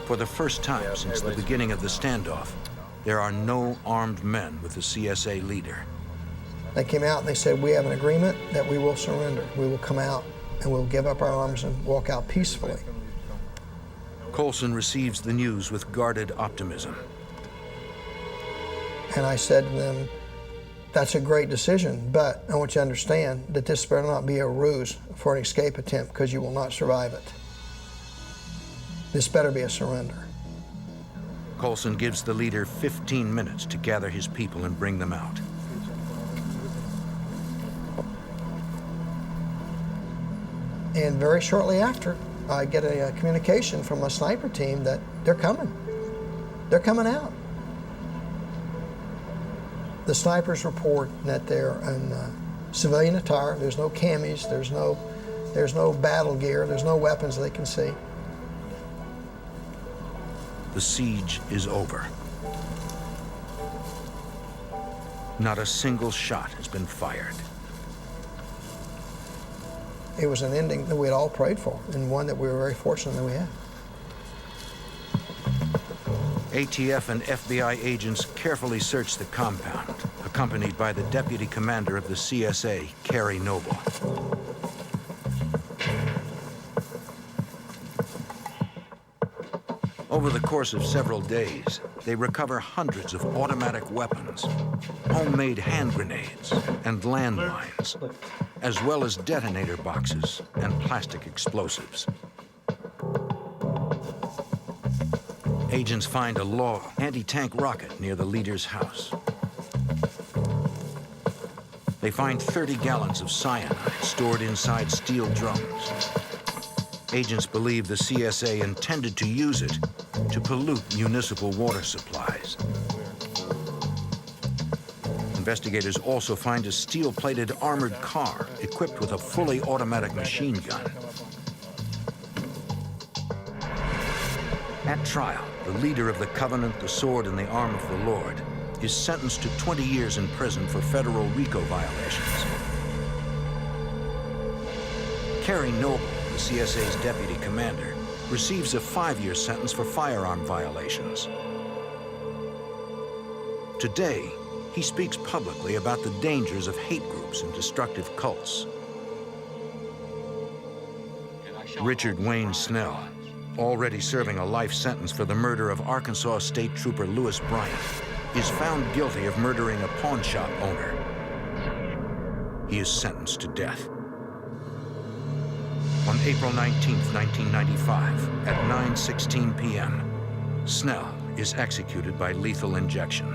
For the first time since the beginning of the standoff, there are no armed men with the CSA leader. They came out and they said, we have an agreement that we will surrender. We will come out and we'll give up our arms and walk out peacefully. Colson receives the news with guarded optimism. And I said to them, that's a great decision, but I want you to understand that this better not be a ruse for an escape attempt, because you will not survive it. This better be a surrender. Colson gives the leader 15 minutes to gather his people and bring them out. And very shortly after, I get a communication from a sniper team that they're coming. They're coming out. The snipers report that they're in civilian attire. There's no camis, there's no battle gear, there's no weapons they can see. The siege is over. Not a single shot has been fired. It was an ending that we had all prayed for, and one that we were very fortunate that we had. ATF and FBI agents carefully searched the compound, accompanied by the deputy commander of the CSA, Kerry Noble. Over the course of several days, they recover hundreds of automatic weapons, homemade hand grenades, and landmines, as well as detonator boxes and plastic explosives. Agents find a Law anti-tank rocket near the leader's house. They find 30 gallons of cyanide stored inside steel drums. Agents believe the CSA intended to use it to pollute municipal water supplies. Investigators also find a steel-plated armored car equipped with a fully automatic machine gun. At trial, the leader of the Covenant, the Sword, and the Arm of the Lord is sentenced to 20 years in prison for federal RICO violations. Kerry Noble, the CSA's deputy commander, receives a 5-year sentence for firearm violations. Today, he speaks publicly about the dangers of hate groups and destructive cults. Richard Wayne Snell, already serving a life sentence for the murder of Arkansas State Trooper Lewis Bryant, is found guilty of murdering a pawn shop owner. He is sentenced to death. On April 19, 1995, at 9:16 p.m., Snell is executed by lethal injection.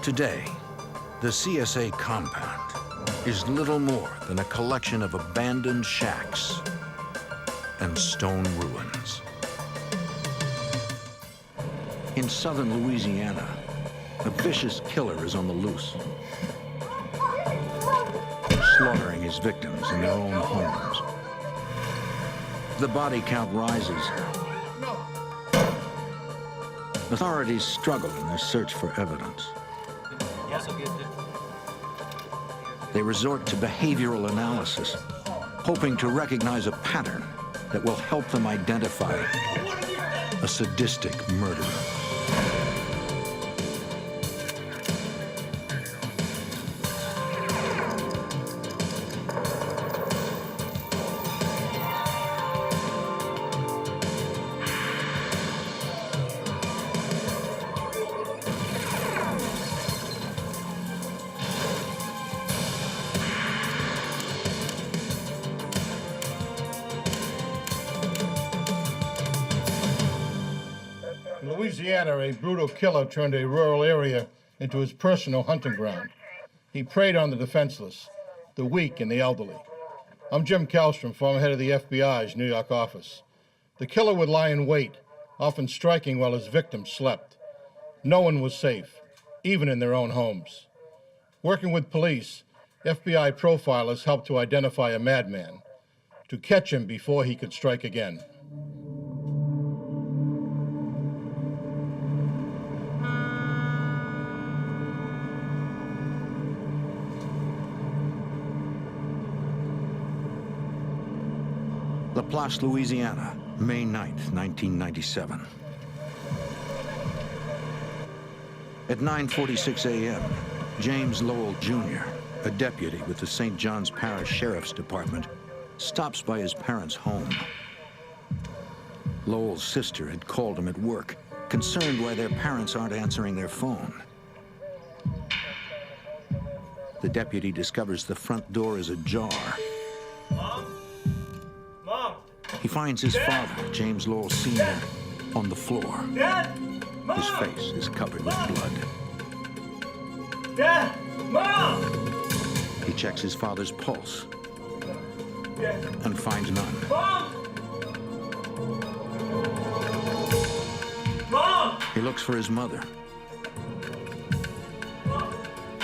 Today, the CSA compound is little more than a collection of abandoned shacks and stone ruins. In southern Louisiana, a vicious killer is on the loose, slaughtering his victims in their own homes. The body count rises. Authorities struggle in their search for evidence. They resort to behavioral analysis, hoping to recognize a pattern that will help them identify a sadistic murderer. In Louisiana, a brutal killer turned a rural area into his personal hunting ground. He preyed on the defenseless, the weak, and the elderly. I'm Jim Kallstrom, former head of the FBI's New York office. The killer would lie in wait, often striking while his victims slept. No one was safe, even in their own homes. Working with police, FBI profilers helped to identify a madman, to catch him before he could strike again. Laplace, Louisiana, May 9th, 1997. At 9:46 a.m., James Lowell, Jr., a deputy with the St. John's Parish Sheriff's Department, stops by his parents' home. Lowell's sister had called him at work, concerned why their parents aren't answering their phone. The deputy discovers the front door is ajar. Mom? Mom? He finds his father, James Lowell Sr., on the floor. Dad? Mom? His face is covered with blood. Dad? Mom? He checks his father's pulse Dad? and finds none. Mom? Mom? He looks for his mother.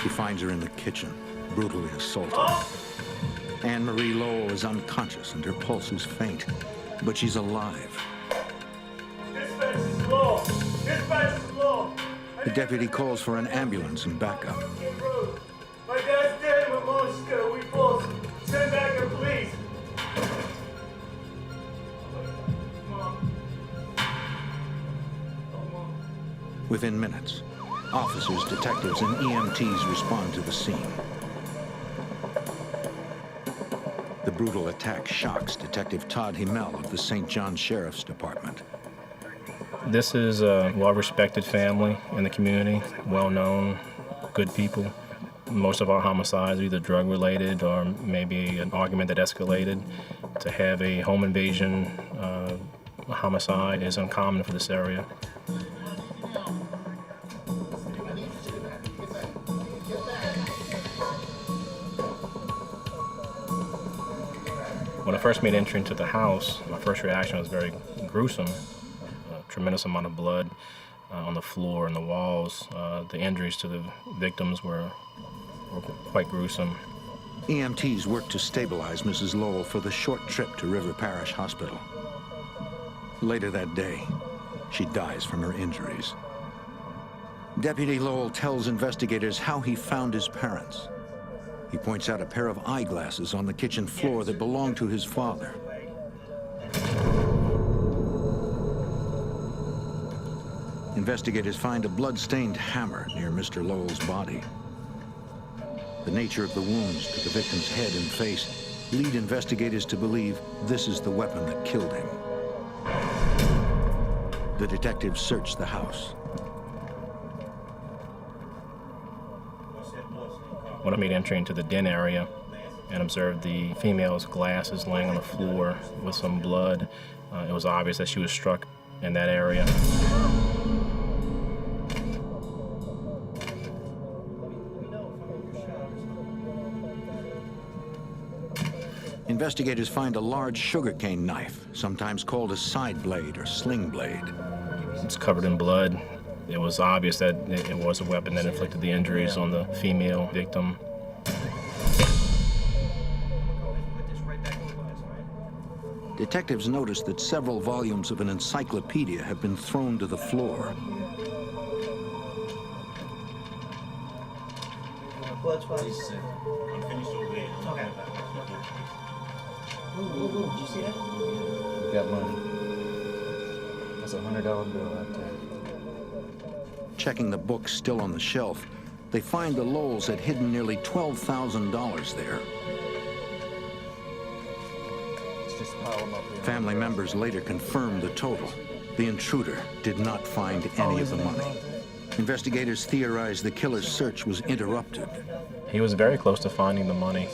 He finds her in the kitchen, brutally assaulted. Anne-Marie Lowell is unconscious and her pulse is faint, but she's alive. Dispatch is low. Dispatch is low. The deputy calls for an ambulance and backup. My dad's dead. My mom's scared. We both. Send back her, please. Within minutes, officers, detectives, and EMTs respond to the scene. The brutal attack shocks Detective Todd Himmel of the St. John Sheriff's Department. This is a well-respected family in the community, well-known, good people. Most of our homicides are either drug-related or maybe an argument that escalated. To have a home invasion homicide is uncommon for this area. When I first made entry into the house, my first reaction was very gruesome. A tremendous amount of blood on the floor and the walls. The injuries to the victims were quite gruesome. EMTs work to stabilize Mrs. Lowell for the short trip to River Parish Hospital. Later that day, she dies from her injuries. Deputy Lowell tells investigators how he found his parents. He points out a pair of eyeglasses on the kitchen floor that belonged to his father. Investigators find a blood-stained hammer near Mr. Lowell's body. The nature of the wounds to the victim's head and face lead investigators to believe this is the weapon that killed him. The detectives search the house. When I made entry into the den area and observed the female's glasses laying on the floor with some blood, it was obvious that she was struck in that area. Investigators find a large sugarcane knife, sometimes called a side blade or sling blade. It's covered in blood. It was obvious that it was a weapon that inflicted the injuries on the female victim. Detectives noticed that several volumes of an encyclopedia have been thrown to the floor. Blood spots. Unfinished over there. Okay. Ooh, did you see that? We got money. That's a $100 bill right there. Checking the books still on the shelf, they find the Lowells had hidden nearly $12,000 there. Let's just pile them up here. Family members later confirmed the total. The intruder did not find any of the money. Investigators theorize the killer's search was interrupted. He was very close to finding the money.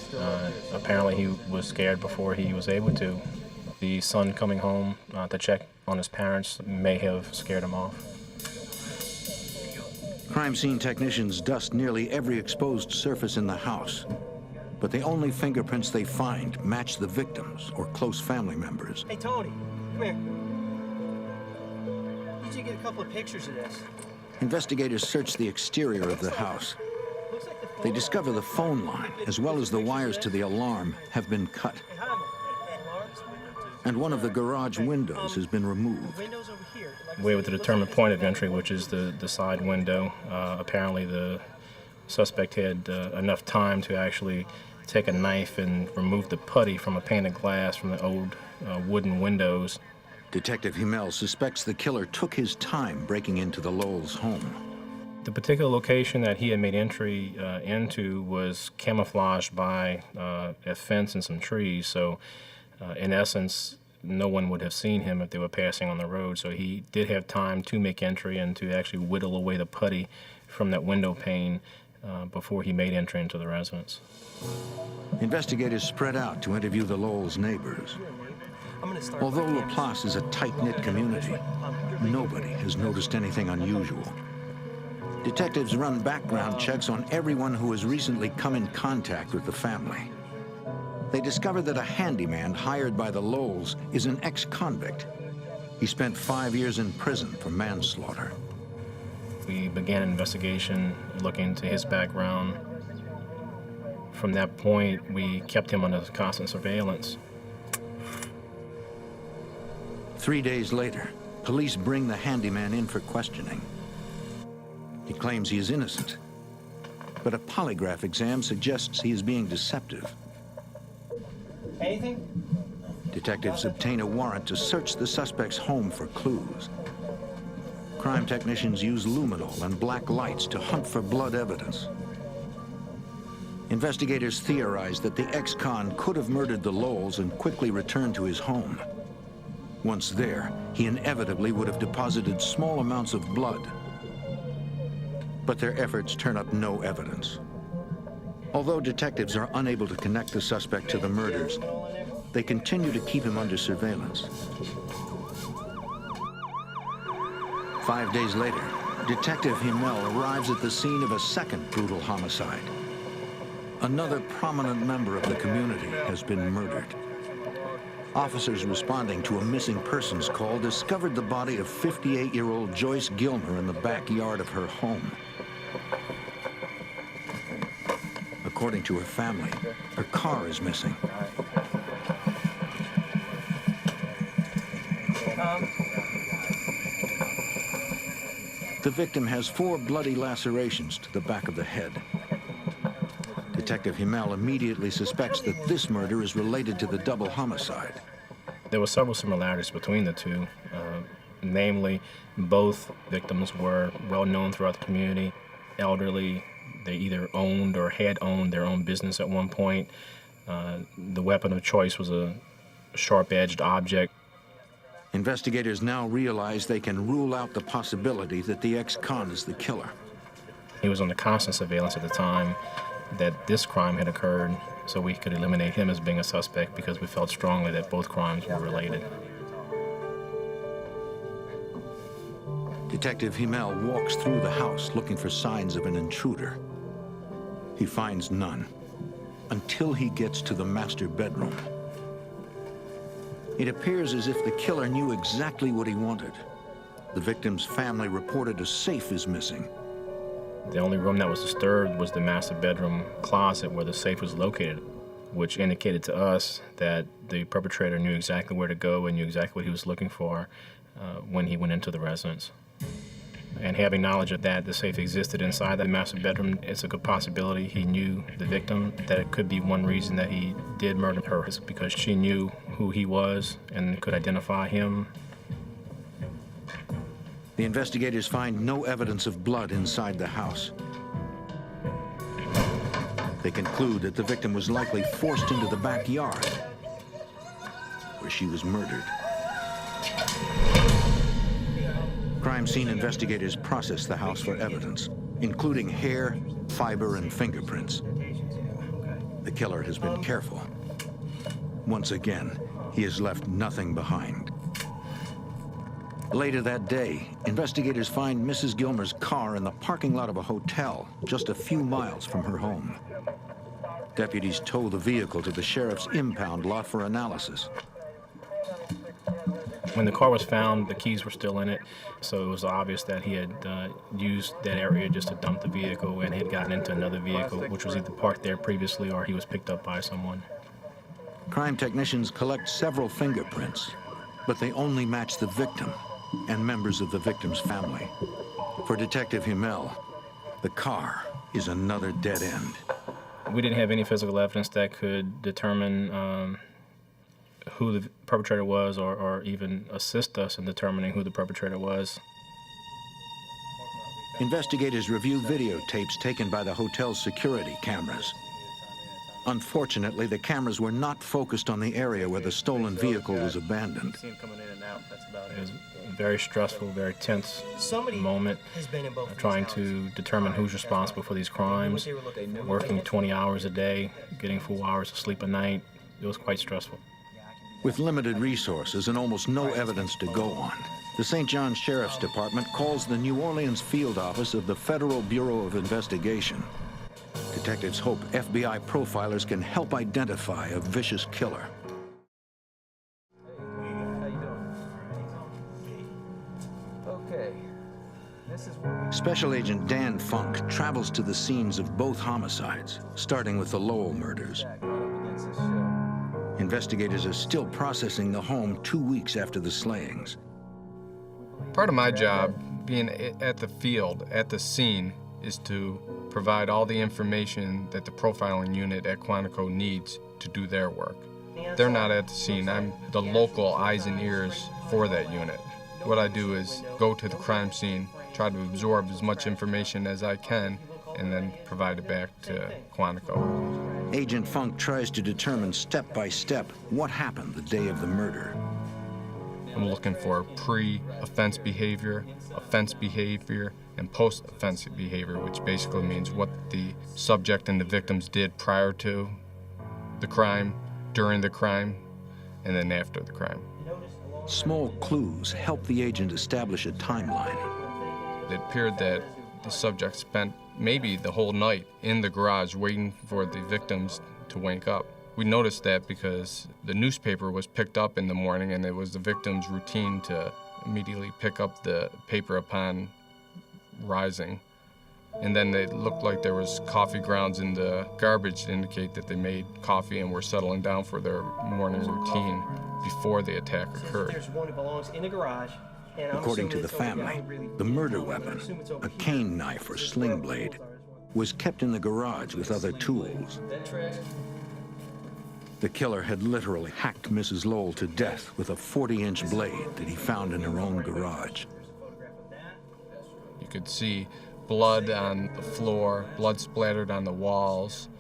Apparently he was scared before he was able to. The son coming home to check on his parents may have scared him off. Crime scene technicians dust nearly every exposed surface in the house, but the only fingerprints they find match the victims or close family members. Hey, Tony, come here. I need you to get a couple of pictures of this. Investigators search the exterior of the house. They discover the phone line, as well as the wires to the alarm, have been cut. And one of the garage windows has been removed. We were able to determine point of entry, which is the side window. Apparently the suspect had enough time to actually take a knife and remove the putty from a pane of glass from the old wooden windows. Detective Himmel suspects the killer took his time breaking into the Lowells' home. The particular location that he had made entry into was camouflaged by a fence and some trees, so in essence, no one would have seen him if they were passing on the road, so he did have time to make entry and to actually whittle away the putty from that window pane before he made entry into the residence. Investigators spread out to interview the Lowells' neighbors. Although LaPlace is a tight-knit community, nobody has noticed anything unusual. Detectives run background checks on everyone who has recently come in contact with the family. They discover that a handyman hired by the Lowells is an ex-convict. He spent 5 years in prison for manslaughter. We began an investigation looking into his background. From that point, we kept him under constant surveillance. 3 days later, police bring the handyman in for questioning. He claims he is innocent, but a polygraph exam suggests he is being deceptive. Anything? Detectives obtain a warrant to search the suspect's home for clues. Crime technicians use luminol and black lights to hunt for blood evidence. Investigators theorize that the ex-con could have murdered the Lowells and quickly returned to his home. Once there, he inevitably would have deposited small amounts of blood. But their efforts turn up no evidence. Although detectives are unable to connect the suspect to the murders, they continue to keep him under surveillance. 5 days later, Detective Himmel arrives at the scene of a second brutal homicide. Another prominent member of the community has been murdered. Officers responding to a missing persons call discovered the body of 58-year-old Joyce Gilmer in the backyard of her home. According to her family, her car is missing. The victim has 4 bloody lacerations to the back of the head. Detective Himmel immediately suspects that this murder is related to the double homicide. There were several similarities between the two. Namely, both victims were well known throughout the community, elderly. They either owned or had owned their own business at one point. The weapon of choice was a sharp-edged object. Investigators now realize they can rule out the possibility that the ex-con is the killer. He was under constant surveillance at the time that this crime had occurred, so we could eliminate him as being a suspect because we felt strongly that both crimes were related. Detective Himmel walks through the house looking for signs of an intruder. He finds none until he gets to the master bedroom. It appears as if the killer knew exactly what he wanted. The victim's family reported a safe is missing. The only room that was disturbed was the master bedroom closet where the safe was located, which indicated to us that the perpetrator knew exactly where to go and knew exactly what he was looking for when he went into the residence. And having knowledge of that, the safe existed inside that master bedroom, it's a good possibility he knew the victim, that it could be one reason that he did murder her is because she knew who he was and could identify him. The investigators find no evidence of blood inside the house. They conclude that the victim was likely forced into the backyard, where she was murdered. Crime scene investigators process the house for evidence, including hair, fiber, and fingerprints. The killer has been careful. Once again, he has left nothing behind. Later that day, investigators find Mrs. Gilmer's car in the parking lot of a hotel just a few miles from her home. Deputies tow the vehicle to the sheriff's impound lot for analysis. When the car was found, the keys were still in it, so it was obvious that he had used that area just to dump the vehicle and had gotten into another vehicle, which was either parked there previously or he was picked up by someone. Crime technicians collect several fingerprints, but they only match the victim and members of the victim's family. For Detective Himmel, the car is another dead end. We didn't have any physical evidence that could determine who the perpetrator was or even assist us in determining who the perpetrator was. Investigators review videotapes taken by the hotel's security cameras. Unfortunately, the cameras were not focused on the area where the stolen vehicle was abandoned. It was a very stressful, very tense moment, trying to determine who's responsible for these crimes, working 20 hours a day, getting 4 hours of sleep a night. It was quite stressful. With limited resources and almost no evidence to go on, the St. John Sheriff's Department calls the New Orleans field office of the Federal Bureau of Investigation. Detectives hope FBI profilers can help identify a vicious killer. Special Agent Dan Funk travels to the scenes of both homicides, starting with the Lowell murders. Investigators are still processing the home 2 weeks after the slayings. Part of my job, being at the field, at the scene, is to provide all the information that the profiling unit at Quantico needs to do their work. They're not at the scene. I'm the local eyes and ears for that unit. What I do is go to the crime scene, try to absorb as much information as I can, and then provide it back to Quantico. Agent Funk tries to determine step by step what happened the day of the murder. I'm looking for pre-offense behavior, offense behavior, and post-offense behavior, which basically means what the subject and the victims did prior to the crime, during the crime, and then after the crime. Small clues help the agent establish a timeline. It appeared that the subject spent maybe the whole night in the garage waiting for the victims to wake up. We noticed that because the newspaper was picked up in the morning, and it was the victim's routine to immediately pick up the paper upon rising. And then it looked like there was coffee grounds in the garbage to indicate that they made coffee and were settling down for their morning routine before the attack occurred. There's one that belongs in the garage. According to the family, the murder weapon, a cane knife or sling blade, was kept in the garage with other tools. The killer had literally hacked Mrs. Lowell to death with a 40-inch blade that he found in her own garage. You could see blood on the floor, blood splattered on the walls.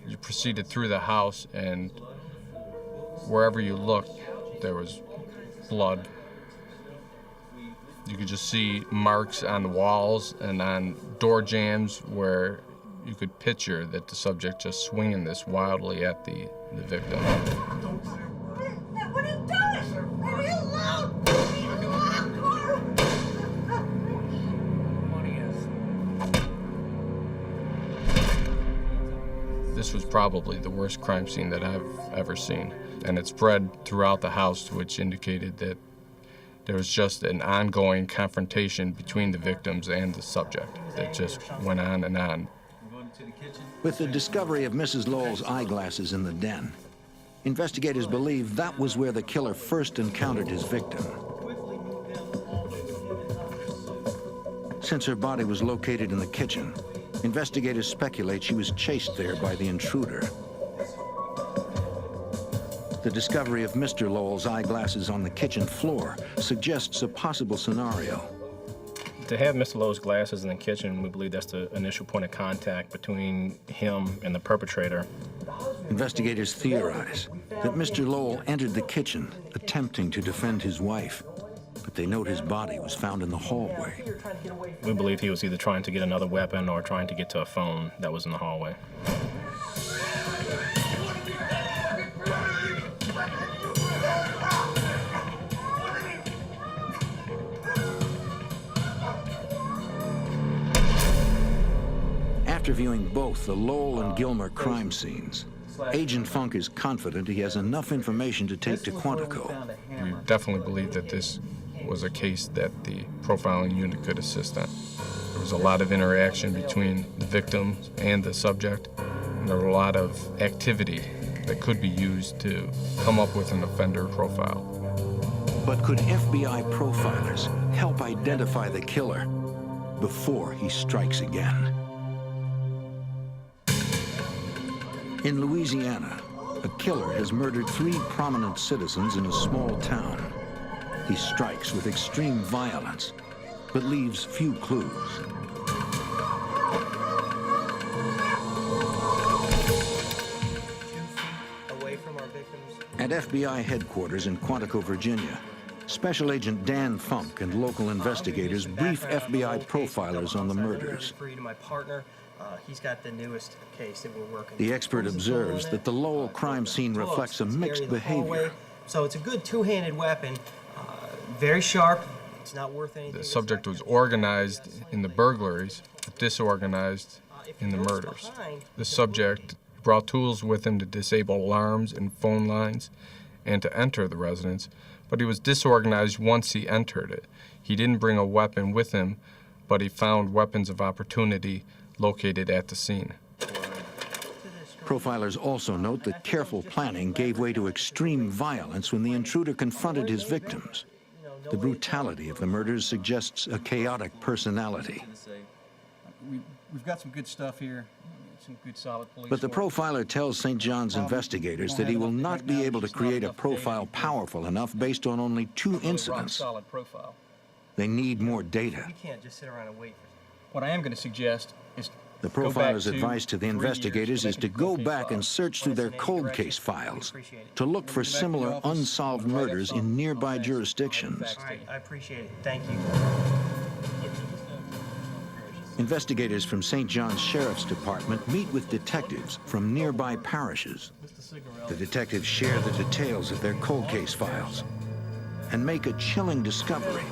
You proceeded through the house, and wherever you looked, there was blood. You could just see marks on the walls and on door jambs where you could picture that the subject just swinging this wildly at the victim. What are you doing? Leave me alone! Leave me alone, This was probably the worst crime scene that I've ever seen. And it spread throughout the house, which indicated that there was just an ongoing confrontation between the victims and the subject that just went on and on. With the discovery of Mrs. Lowell's eyeglasses in the den, investigators believe that was where the killer first encountered his victim. Since her body was located in the kitchen, investigators speculate she was chased there by the intruder. The discovery of Mr. Lowell's eyeglasses on the kitchen floor suggests a possible scenario. To have Mr. Lowell's glasses in the kitchen, we believe that's the initial point of contact between him and the perpetrator. Investigators theorize that Mr. Lowell entered the kitchen attempting to defend his wife, but they note his body was found in the hallway. We believe he was either trying to get another weapon or trying to get to a phone that was in the hallway. After viewing both the Lowell and Gilmer crime scenes, Agent Funk is confident he has enough information to take to Quantico. We definitely believe that this was a case that the profiling unit could assist on. There was a lot of interaction between the victim and the subject, and there were a lot of activity that could be used to come up with an offender profile. But could FBI profilers help identify the killer before he strikes again? In Louisiana, a killer has murdered 3 prominent citizens in a small town. He strikes with extreme violence, but leaves few clues. At FBI headquarters in Quantico, Virginia, Special Agent Dan Funk and local investigators brief FBI profilers on the murders. He's got the newest case that we're working on. The expert observes that the Lowell crime scene reflects a mixed behavior. So it's a good two-handed weapon, very sharp. It's not worth anything. The subject was organized in the burglaries, but disorganized in the murders. The subject brought tools with him to disable alarms and phone lines and to enter the residence, but he was disorganized once he entered it. He didn't bring a weapon with him, but he found weapons of opportunity located at the scene. Profilers also note that careful planning gave way to extreme violence when the intruder confronted his victims. The brutality of the murders suggests a chaotic personality. We've got some good stuff here, some good solid police. But the profiler tells St. John's investigators that he will not be able to create a profile powerful enough based on only 2 incidents. Solid profile. They need more data. You can't just sit around and wait. What I am going to suggest is the profiler's advice to the investigators is to go back and search through their cold case files to look for similar unsolved murders in nearby jurisdictions. All right, I appreciate it. Thank you. Investigators from St. John's Sheriff's Department meet with detectives from nearby parishes. The detectives share the details of their cold case files and make a chilling discovery.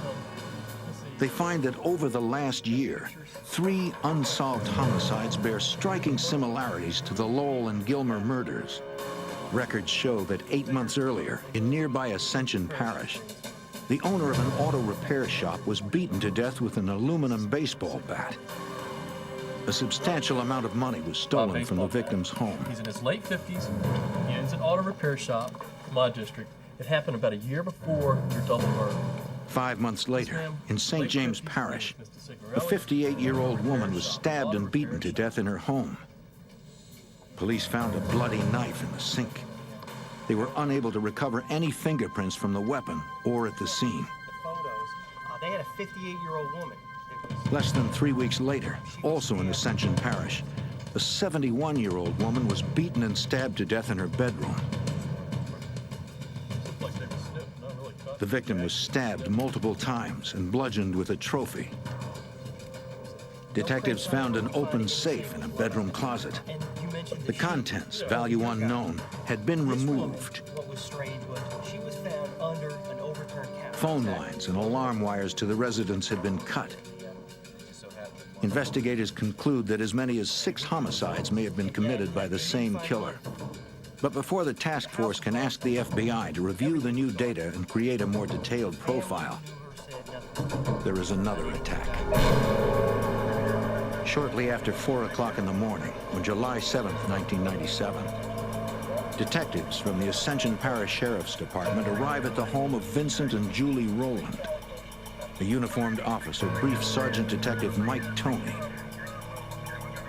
They find that over the last year, 3 unsolved homicides bear striking similarities to the Lowell and Gilmer murders. Records show that 8 months earlier, in nearby Ascension Parish, the owner of an auto repair shop was beaten to death with an aluminum baseball bat. A substantial amount of money was stolen from the victim's home. He's in his late 50s. He owns an auto repair shop in my district. It happened about a year before your double murder. 5 months later, in St. James Parish, a 58-year-old woman was stabbed and beaten to death in her home. Police found a bloody knife in the sink. They were unable to recover any fingerprints from the weapon or at the scene. The photos, they had a 58-year-old woman. Less than 3 weeks later, also in Ascension Parish, a 71-year-old woman was beaten and stabbed to death in her bedroom. The victim was stabbed multiple times and bludgeoned with a trophy. Detectives found an open safe in a bedroom closet. The contents, value unknown, had been removed. What was strange was she was found under an overturned couch. Phone lines and alarm wires to the residence had been cut. Investigators conclude that as many as 6 homicides may have been committed by the same killer. But before the task force can ask the FBI to review the new data and create a more detailed profile, there is another attack. Shortly after 4 o'clock in the morning, on July 7th, 1997, detectives from the Ascension Parish Sheriff's Department arrive at the home of Vincent and Julie Rowland. A uniformed officer briefs Sergeant Detective Mike Toney.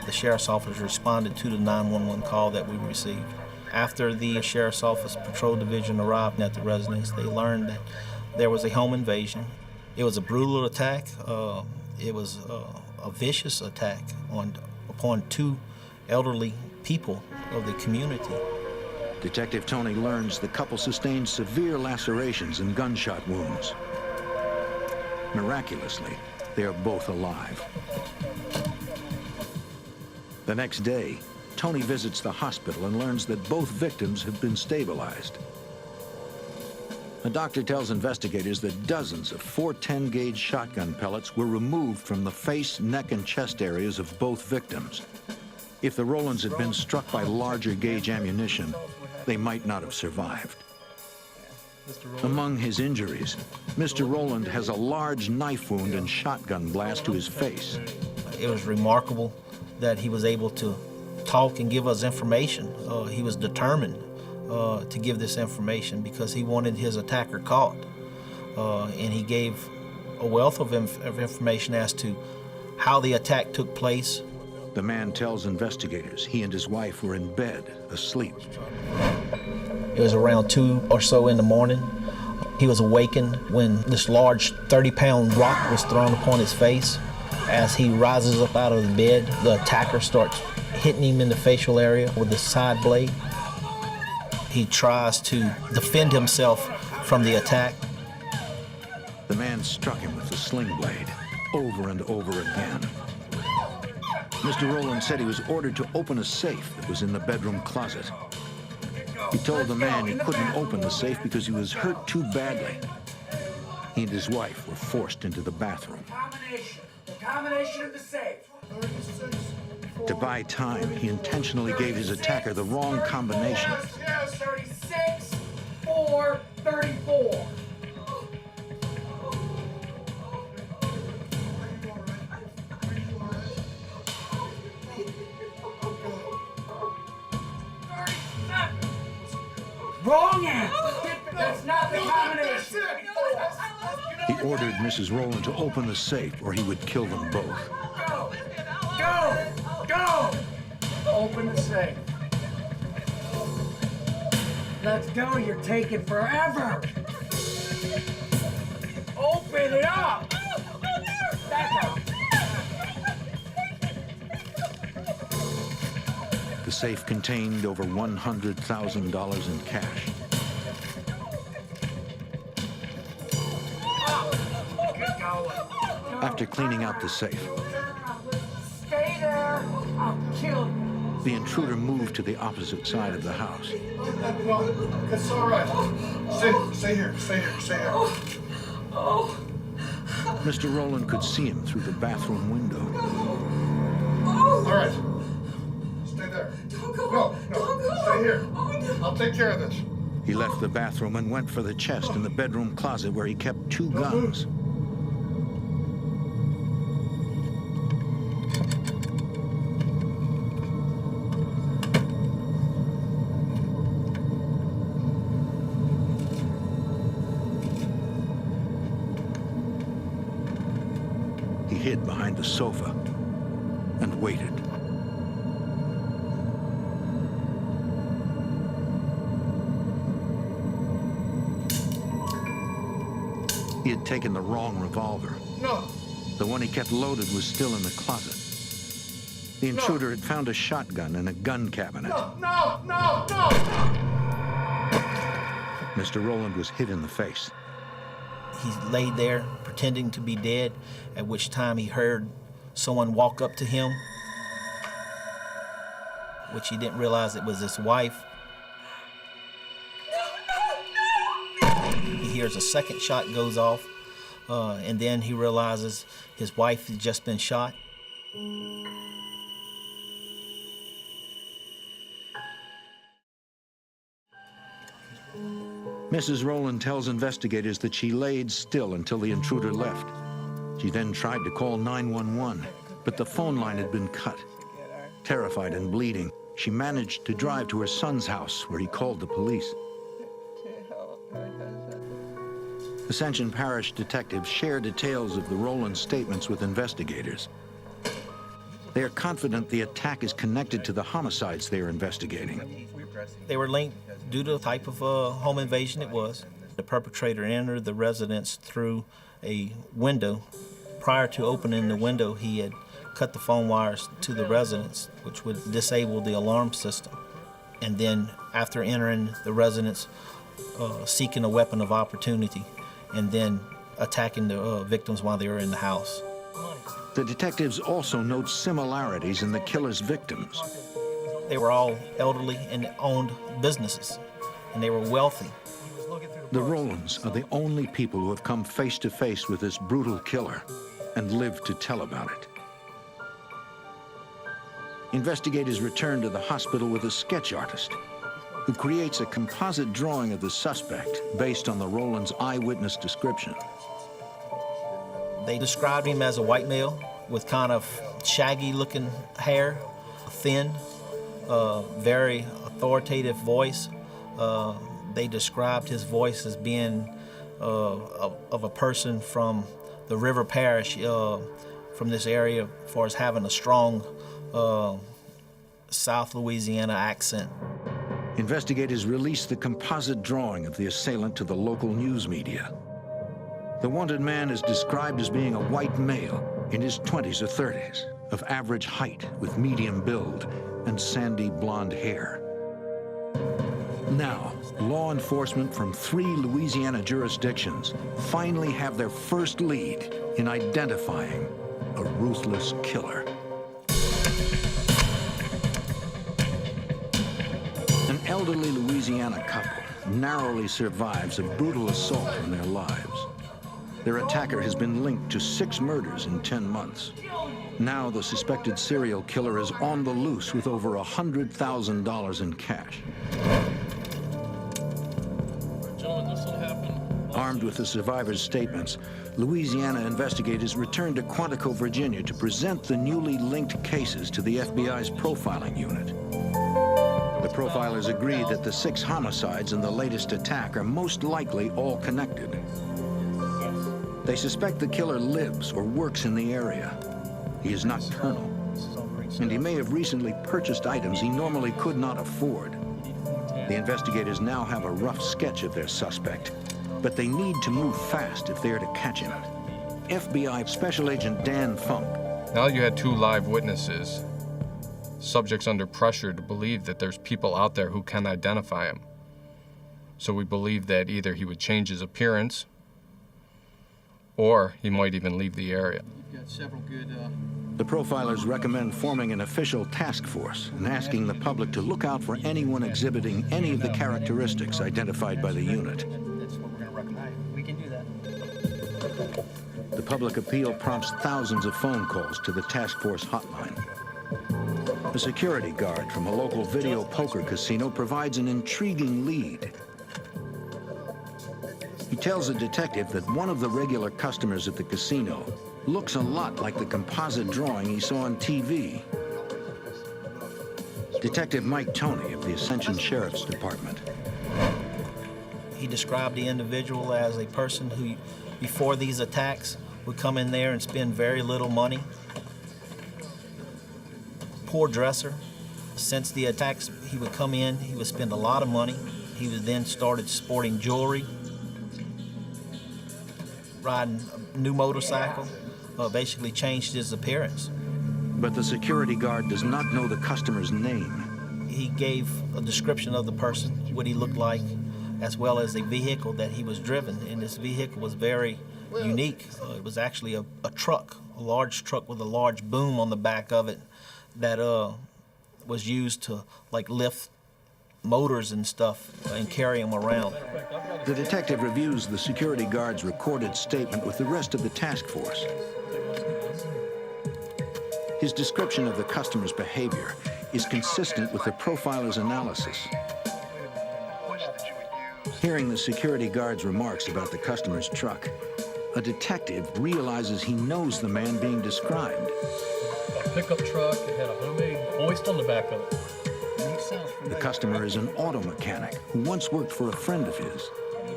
The sheriff's office responded to the 911 call that we received. After the sheriff's office patrol division arrived at the residence, they learned that there was a home invasion. It was a brutal attack. It was a vicious attack upon 2 elderly people of the community. Detective Toney learns the couple sustained severe lacerations and gunshot wounds. Miraculously, they are both alive. The next day, Toney visits the hospital and learns that both victims have been stabilized. The doctor tells investigators that dozens of 410 gauge shotgun pellets were removed from the face, neck, and chest areas of both victims. If the Rowlands had been struck by larger gauge ammunition, they might not have survived. Among his injuries, Mr. Rowland has a large knife wound and shotgun blast to his face. It was remarkable that he was able to talk and give us information. He was determined to give this information because he wanted his attacker caught. And he gave a wealth of information as to how the attack took place. The man tells investigators he and his wife were in bed, asleep. It was around 2 or so in the morning. He was awakened when this large 30-pound rock was thrown upon his face. As he rises up out of the bed, the attacker starts hitting him in the facial area with the side blade. He tries to defend himself from the attack. The man struck him with the sling blade over and over again. Mr. Rowland said he was ordered to open a safe that was in the bedroom closet. He told the man he couldn't open the safe because he was hurt too badly. He and his wife were forced into the bathroom. The combination of the safe. To buy time, he intentionally gave his attacker the wrong combination. 36, 4, 34. Wrong answer. That's not the combination. He ordered Mrs. Rowland to open the safe or he would kill them both. Go! Go! Go! Open the safe. Let's go. You're taking forever. Open it up. Back up. The safe contained over $100,000 in cash. After cleaning out the safe, Stay there. I'll kill you. the intruder moved to the opposite side of the house. It's all right. Stay here. Stay here. Stay here. Oh. Mr. Rowland could see him through the bathroom window. All right. Stay there. Don't go. No. Don't go. Stay here. Oh, no. I'll take care of this. He left the bathroom and went for the chest in the bedroom closet where he kept 2 guns. He hid behind the sofa and waited. He had taken the wrong revolver. No. The one he kept loaded was still in the closet. The intruder had found a shotgun in a gun cabinet. No. Mr. Rowland was hit in the face. He laid there pretending to be dead, at which time he heard someone walk up to him, which he didn't realize it was his wife. He hears a second shot goes off, and then he realizes his wife had just been shot. Mrs. Rowland tells investigators that she laid still until the intruder left. She then tried to call 911, but the phone line had been cut. Terrified and bleeding, she managed to drive to her son's house, where he called the police. Ascension Parish detectives share details of the Rowland statements with investigators. They are confident the attack is connected to the homicides they are investigating. They were linked due to the type of home invasion it was. The perpetrator entered the residence through a window. Prior to opening the window, he had cut the phone wires to the residence, which would disable the alarm system. And then after entering the residence, seeking a weapon of opportunity, and then attacking the victims while they were in the house. The detectives also note similarities in the killer's victims. They were all elderly and owned businesses, and they were wealthy. The Rowlands are the only people who have come face to face with this brutal killer and lived to tell about it. investigators return to the hospital with a sketch artist who creates a composite drawing of the suspect based on the Roland's eyewitness description. They described him as a white male with kind of shaggy-looking hair, thin, very authoritative voice. They described his voice as being of a person from the River Parish, from this area, as far as having a strong South Louisiana accent. Investigators released the composite drawing of the assailant to the local news media. The wanted man is described as being a white male in his 20s or 30s, of average height with medium build and sandy blonde hair. Now, law enforcement from 3 Louisiana jurisdictions finally have their first lead in identifying a ruthless killer. An elderly Louisiana couple narrowly survives a brutal assault on their lives. Their attacker has been linked to 6 murders in 10 months. Now the suspected serial killer is on the loose with over $100,000 in cash. Armed with the survivors' statements, Louisiana investigators returned to Quantico, Virginia to present the newly linked cases to the FBI's profiling unit. The profilers agreed that the 6 homicides and the latest attack are most likely all connected. They suspect the killer lives or works in the area. He is nocturnal, and he may have recently purchased items he normally could not afford. The investigators now have a rough sketch of their suspect, but they need to move fast if they are to catch him. FBI Special Agent Dan Funk. Now you had 2 live witnesses, subjects under pressure to believe that there's people out there who can identify him. So we believe that either he would change his appearance or he might even leave the area. You've got several good... The profilers recommend forming an official task force and asking the public to look out for anyone exhibiting any of the characteristics identified by the unit. That's what we're going to recommend. We can do that. The public appeal prompts thousands of phone calls to the task force hotline. A security guard from a local video poker casino provides an intriguing lead. He tells a detective that one of the regular customers at the casino looks a lot like the composite drawing he saw on TV. Detective Mike Toney of the Ascension Sheriff's Department. He described the individual as a person who, before these attacks, would come in there and spend very little money. Poor dresser. Since the attacks, he would come in, he would spend a lot of money. He would then started sporting jewelry, riding a new motorcycle, basically changed his appearance. But the security guard does not know the customer's name. He gave a description of the person, what he looked like, as well as the vehicle that he was driven. And this vehicle was very unique. It was actually a truck, a large truck with a large boom on the back of it that was used to like lift motors and stuff and carry them around. The detective reviews the security guard's recorded statement with the rest of the task force. His description of the customer's behavior is consistent with the profiler's analysis. Hearing the security guard's remarks about the customer's truck, a detective realizes he knows the man being described. A pickup truck that had a homemade hoist on the back of it. The customer is an auto mechanic who once worked for a friend of his,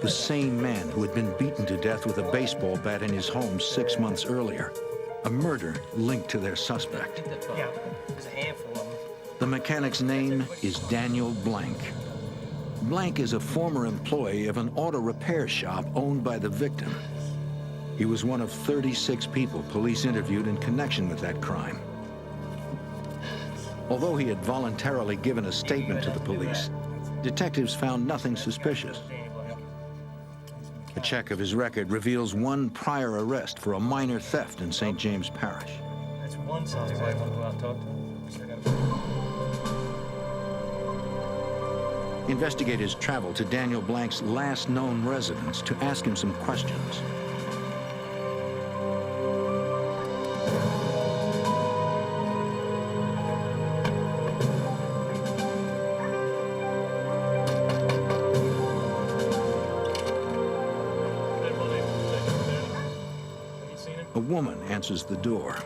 the same man who had been beaten to death with a baseball bat in his home 6 months earlier. A murder linked to their suspect. Yeah, there's a handful of them. The mechanic's name is Daniel Blank. Blank is a former employee of an auto repair shop owned by the victim. He was one of 36 people police interviewed in connection with that crime. Although he had voluntarily given a statement to the police, detectives found nothing suspicious. A check of his record reveals one prior arrest for a minor theft in St. James Parish. That's one side. Anybody want to go out and talk to him? Investigators travel to Daniel Blank's last known residence to ask him some questions. A woman answers the door.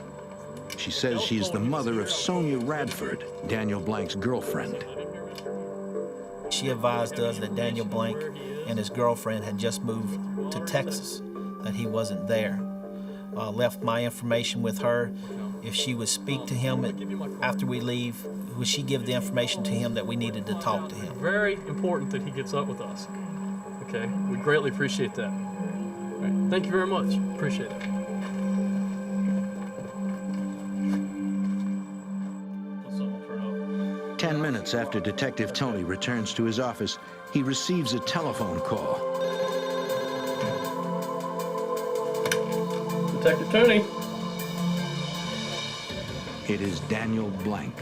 She says she is the mother of Sonia Radford, Daniel Blank's girlfriend. She advised us that Daniel Blank and his girlfriend had just moved to Texas, that he wasn't there. Left my information with her. If she would speak to him after we leave, would she give the information to him that we needed to talk to him? Very important that he gets up with us. Okay, we greatly appreciate that. All right. Thank you very much. Appreciate it. 10 minutes after Detective Tony returns to his office, he receives a telephone call. Detective Tony. It is Daniel Blank.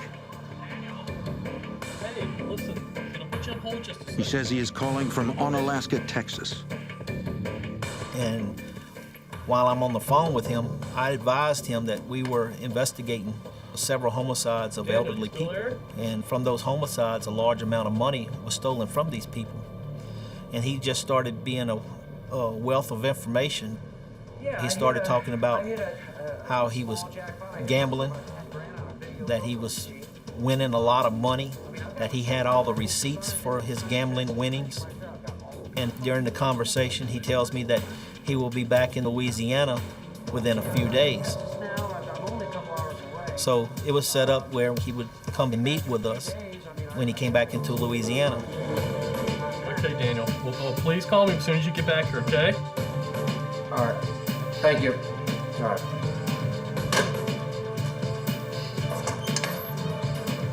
Hey, listen, can I put you on hold just a second? He says he is calling from Onalaska, Texas. And while I'm on the phone with him, I advised him that we were investigating several homicides of elderly people. And from those homicides, a large amount of money was stolen from these people. And he just started being a wealth of information. He started talking about how he was gambling, that he was winning a lot of money, that he had all the receipts for his gambling winnings. And during the conversation, he tells me that he will be back in Louisiana within a few days. So it was set up where he would come and meet with us when he came back into Louisiana. Okay, Daniel. Well, please call me as soon as you get back here, okay? All right. Thank you. All right.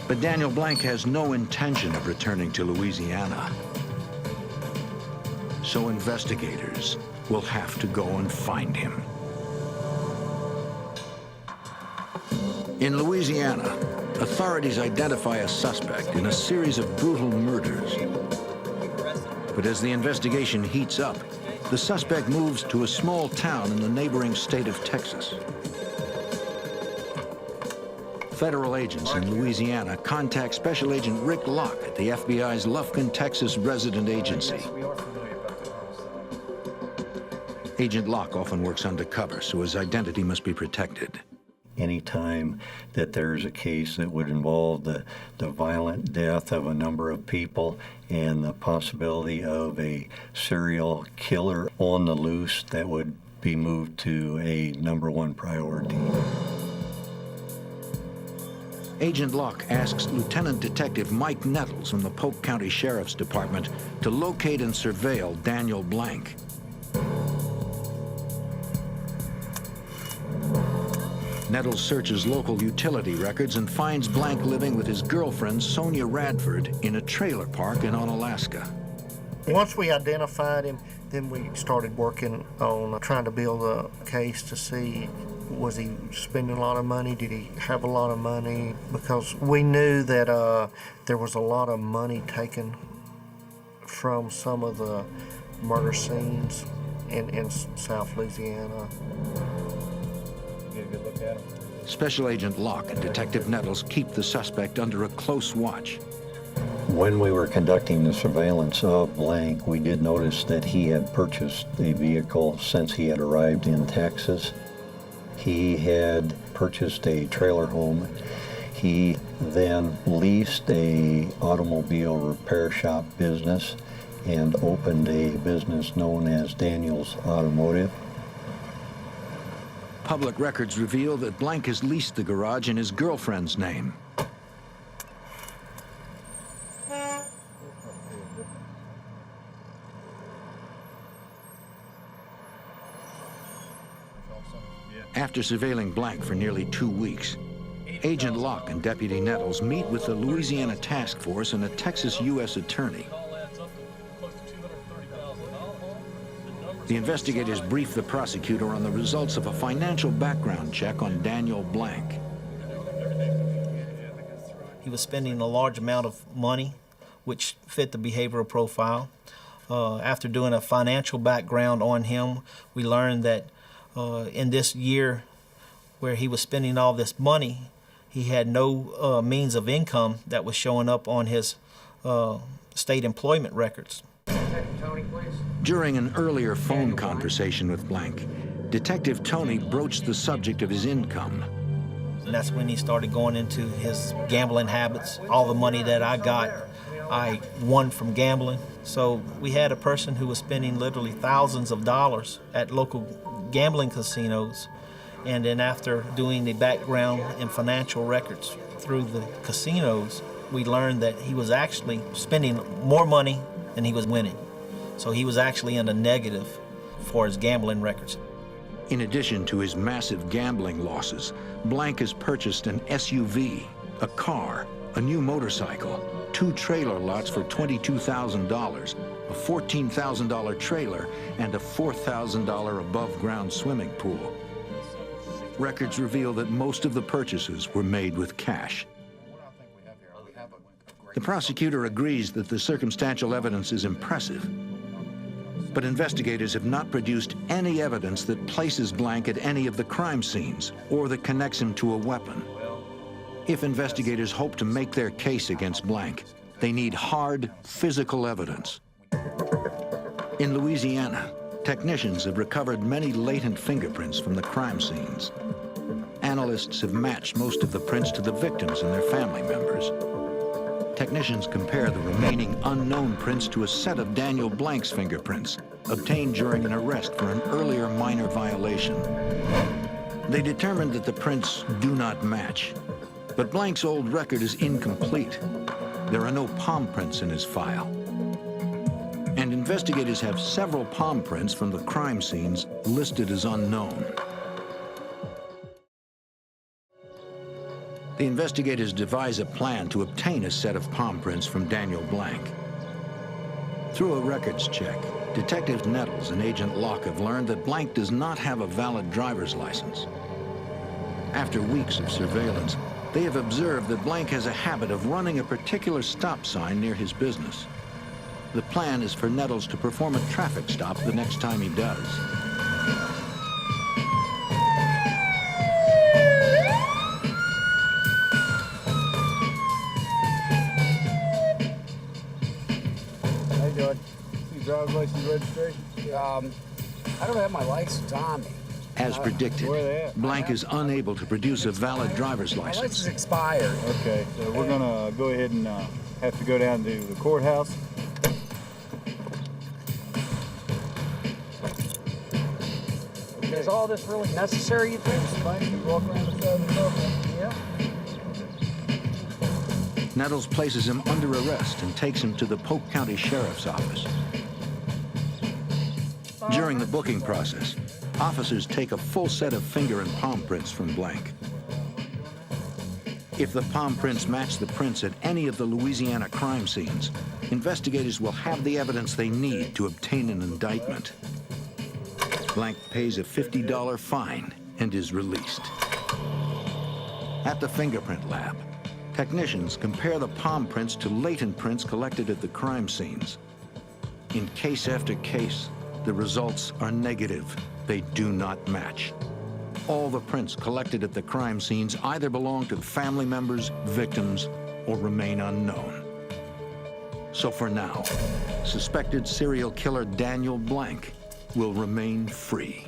But Daniel Blank has no intention of returning to Louisiana. So investigators will have to go and find him. In Louisiana, authorities identify a suspect in a series of brutal murders. But as the investigation heats up, the suspect moves to a small town in the neighboring state of Texas. Federal agents in Louisiana contact Special Agent Rick Locke at the FBI's Lufkin, Texas resident agency. Agent Locke often works undercover, so his identity must be protected. Anytime that there's a case that would involve the violent death of a number of people and the possibility of a serial killer on the loose, that would be moved to a #1 priority. Agent Locke asks Lieutenant Detective Mike Nettles from the Polk County Sheriff's Department to locate and surveil Daniel Blank. Nettles searches local utility records and finds Blank living with his girlfriend, Sonia Radford, in a trailer park in Onalaska. Once we identified him, then we started working on trying to build a case to see, was he spending a lot of money? Did he have a lot of money? Because we knew that there was a lot of money taken from some of the murder scenes in South Louisiana. Get a good look at him. Special Agent Locke and Detective Nettles keep the suspect under a close watch. When we were conducting the surveillance of Blank, we did notice that he had purchased a vehicle since he had arrived in Texas. He had purchased a trailer home. He then leased a automobile repair shop business and opened a business known as Daniel's Automotive. Public records reveal that Blank has leased the garage in his girlfriend's name. After surveilling Blank for nearly 2 weeks, Agent Locke and Deputy Nettles meet with the Louisiana Task Force and a Texas U.S. attorney. The investigators brief the prosecutor on the results of a financial background check on Daniel Blank. He was spending a large amount of money, which fit the behavioral profile. After doing a financial background on him, we learned that in this year where he was spending all this money, he had no means of income that was showing up on his state employment records. During an earlier phone conversation with Blank, Detective Tony broached the subject of his income. And that's when he started going into his gambling habits. All the money that I got, I won from gambling. So we had a person who was spending literally thousands of dollars at local gambling casinos. And then after doing the background and financial records through the casinos, we learned that he was actually spending more money than he was winning. So he was actually in the negative for his gambling records. In addition to his massive gambling losses, Blank has purchased an SUV, a car, a new motorcycle, 2 trailer lots for $22,000, a $14,000 trailer, and a $4,000 above-ground swimming pool. Records reveal that most of the purchases were made with cash. The prosecutor agrees that the circumstantial evidence is impressive, but investigators have not produced any evidence that places Blank at any of the crime scenes or that connects him to a weapon. If investigators hope to make their case against Blank, they need hard, physical evidence. In Louisiana, technicians have recovered many latent fingerprints from the crime scenes. Analysts have matched most of the prints to the victims and their family members. Technicians compare the remaining unknown prints to a set of Daniel Blank's fingerprints, obtained during an arrest for an earlier minor violation. They determined that the prints do not match, but Blank's old record is incomplete. There are no palm prints in his file. And investigators have several palm prints from the crime scenes listed as unknown. The investigators devise a plan to obtain a set of palm prints from Daniel Blank. Through a records check, Detectives Nettles and Agent Locke have learned that Blank does not have a valid driver's license. After weeks of surveillance, they have observed that Blank has a habit of running a particular stop sign near his business. The plan is for Nettles to perform a traffic stop the next time he does. How you doing? See driver's license registration? I don't have my license on me. As predicted, Blank is unable to produce a valid driver's My license. license is expired. Okay, so we're gonna go ahead and have to go down to the courthouse. Is all this really necessary, you think? Walk around the side of the car. Yeah. Nettles places him under arrest and takes him to the Polk County Sheriff's Office. During the booking process, officers take a full set of finger and palm prints from Blank. If the palm prints match the prints at any of the Louisiana crime scenes, investigators will have the evidence they need to obtain an indictment. Blank pays a $50 fine and is released. At the fingerprint lab, technicians compare the palm prints to latent prints collected at the crime scenes. In case after case, the results are negative. They do not match. All the prints collected at the crime scenes either belong to family members, victims, or remain unknown. So for now, suspected serial killer Daniel Blank will remain free.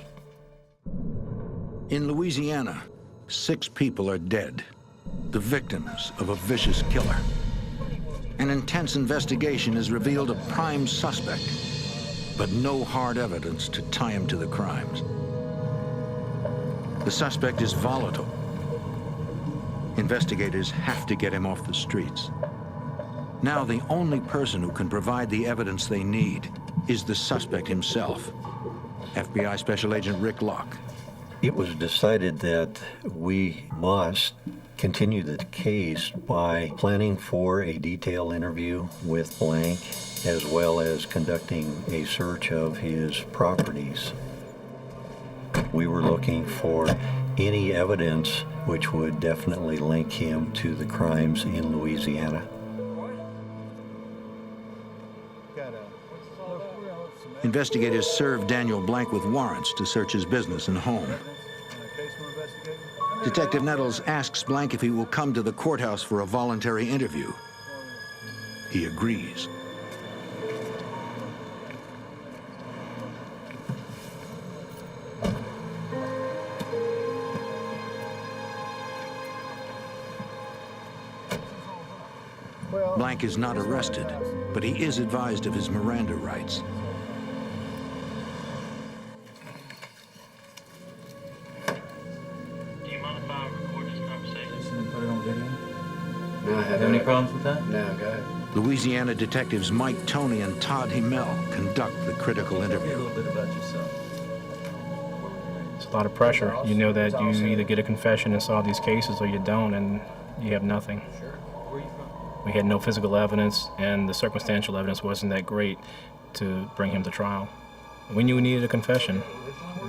In Louisiana, 6 people are dead, the victims of a vicious killer. An intense investigation has revealed a prime suspect, but no hard evidence to tie him to the crimes. The suspect is volatile. Investigators have to get him off the streets. Now the only person who can provide the evidence they need is the suspect himself, FBI Special Agent Rick Locke. It was decided that we must continue the case by planning for a detailed interview with Blank, as well as conducting a search of his properties. We were looking for any evidence which would definitely link him to the crimes in Louisiana. Investigators served Daniel Blank with warrants to search his business and home. Detective Nettles asks Blank if he will come to the courthouse for a voluntary interview. He agrees. Blank is not arrested, but he is advised of his Miranda rights. Do you mind if I record this conversation and put it on video? No, have any problems with that? No, go ahead. Louisiana detectives Mike Toney and Todd Himmel conduct the critical interview. A little bit about yourself. It's a lot of pressure. You know that you either get a confession and solve these cases or you don't, and you have nothing. We had no physical evidence, and the circumstantial evidence wasn't that great to bring him to trial. We knew we needed a confession.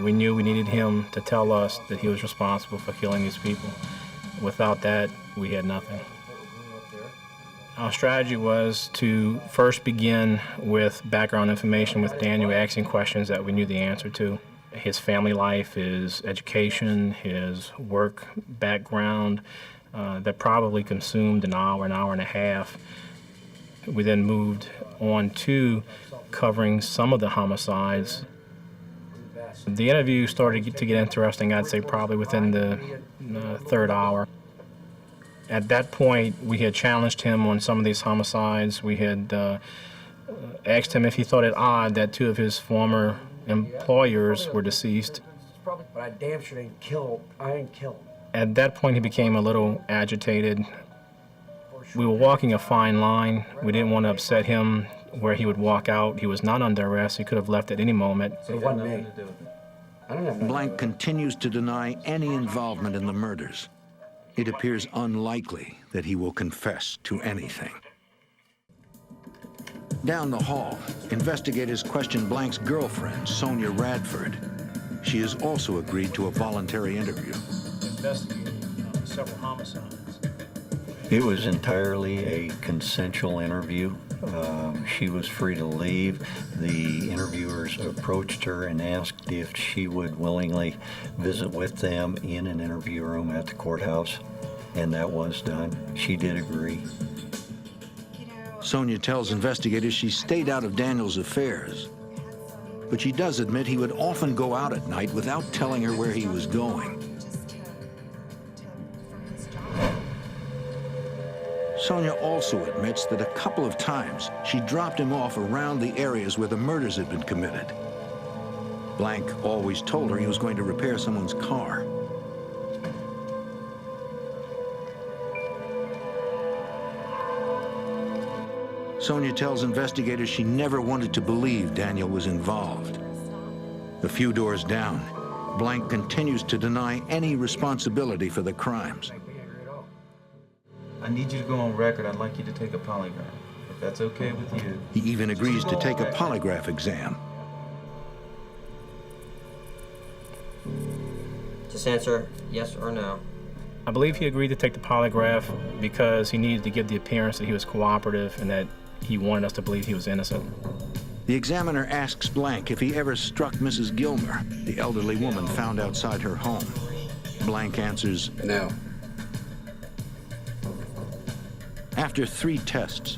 We knew we needed him to tell us that he was responsible for killing these people. Without that, we had nothing. Our strategy was to first begin with background information with Daniel, asking questions that we knew the answer to. His family life, his education, his work background, that probably consumed an hour and a half. We then moved on to covering some of the homicides. The interview started to get interesting, I'd say probably within the third hour. At that point, we had challenged him on some of these homicides. We had asked him if he thought it odd that two of his former employers were deceased. But I damn sure didn't kill him. I didn't kill him. At that point, he became a little agitated. We were walking a fine line. We didn't want to upset him where he would walk out. He was not under arrest. He could have left at any moment. It wasn't me. I don't have Blank continues to deny any involvement in the murders. It appears unlikely that he will confess to anything. Down the hall, investigators question Blank's girlfriend, Sonia Radford. She has also agreed to a voluntary interview. Investigated several homicides. It was entirely a consensual interview. She was free to leave. The interviewers approached her and asked if she would willingly visit with them in an interview room at the courthouse, and that was done. She did agree. Sonia tells investigators she stayed out of Daniel's affairs, but she does admit he would often go out at night without telling her where he was going. Sonia also admits that a couple of times she dropped him off around the areas where the murders had been committed. Blank always told her he was going to repair someone's car. Sonia tells investigators she never wanted to believe Daniel was involved. A few doors down, Blank continues to deny any responsibility for the crimes. I need you to go on record. I'd like you to take a polygraph, if that's okay with you. He even agrees to take a polygraph exam. Just answer yes or no. I believe he agreed to take the polygraph because he needed to give the appearance that he was cooperative and that he wanted us to believe he was innocent. The examiner asks Blank if he ever struck Mrs. Gilmer, the elderly woman found outside her home. Blank answers no. After 3 tests,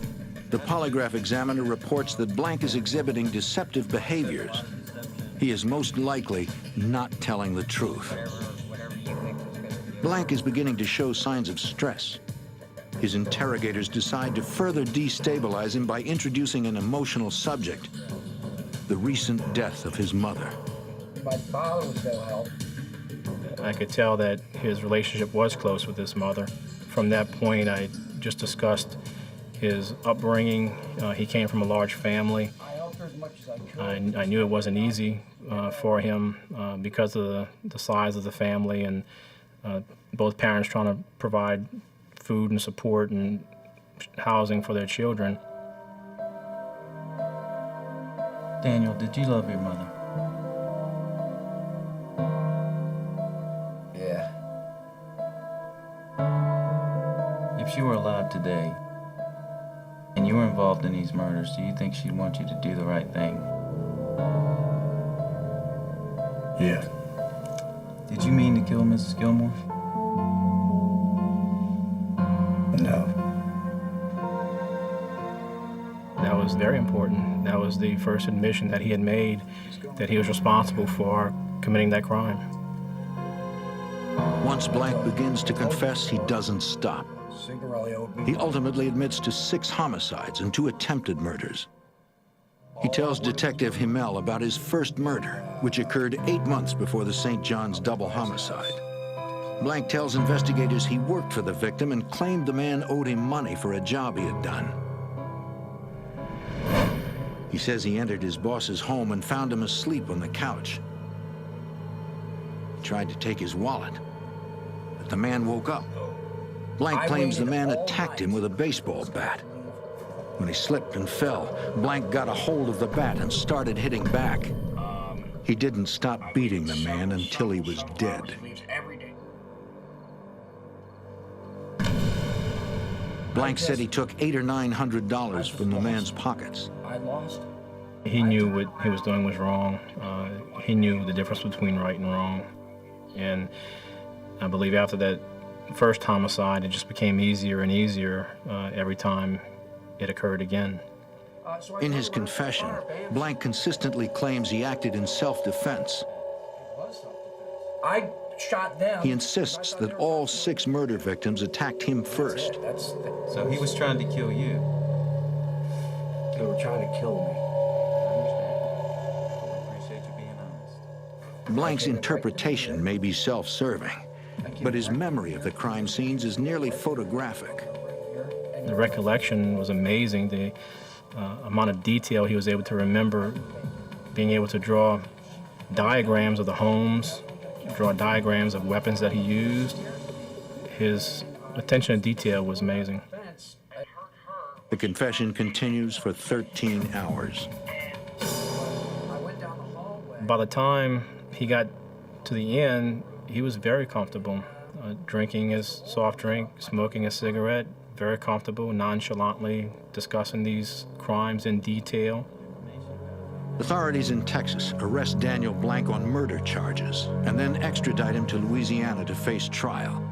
the polygraph examiner reports that Blank is exhibiting deceptive behaviors. He is most likely not telling the truth. Blank is beginning to show signs of stress. His interrogators decide to further destabilize him by introducing an emotional subject, the recent death of his mother. My father was no help. I could tell that his relationship was close with his mother. From that point, I just discussed his upbringing. He came from a large family. I knew it wasn't easy for him because of the size of the family and both parents trying to provide food and support and housing for their children. Daniel, did you love your mother? Yeah. If she were alive today, and you were involved in these murders, do you think she'd want you to do the right thing? Yeah. Did you mean to kill Mrs. Gilmore? No. That was very important. That was the first admission that he had made that he was responsible for committing that crime. Once Blank begins to confess, he doesn't stop. He ultimately admits to 6 homicides and 2 attempted murders. He tells Detective Himmel about his first murder, which occurred 8 months before the St. John's double homicide. Blank tells investigators he worked for the victim and claimed the man owed him money for a job he had done. He says he entered his boss's home and found him asleep on the couch. He tried to take his wallet, but the man woke up. Blank claims the man attacked him with a baseball bat. When he slipped and fell, Blank got a hold of the bat and started hitting back. He didn't stop beating the man until he was dead. Blank said he took $800 or $900 from the man's pockets. He knew what he was doing was wrong. He knew the difference between right and wrong. And I believe after that first homicide, it just became easier and easier every time it occurred again. In his confession, Blank consistently claims he acted in self-defense. I shot them. He insists that all 6 murder victims attacked him first. So he was trying to kill you? They were trying to kill me. I appreciate you being honest. Blank's interpretation may be self-serving, but his memory of the crime scenes is nearly photographic. The recollection was amazing. The amount of detail he was able to remember, being able to draw diagrams of the homes, draw diagrams of weapons that he used. His attention to detail was amazing. The confession continues for 13 hours. By the time he got to the end, he was very comfortable, drinking his soft drink, smoking a cigarette, very comfortable, nonchalantly discussing these crimes in detail. Authorities in Texas arrest Daniel Blank on murder charges and then extradite him to Louisiana to face trial.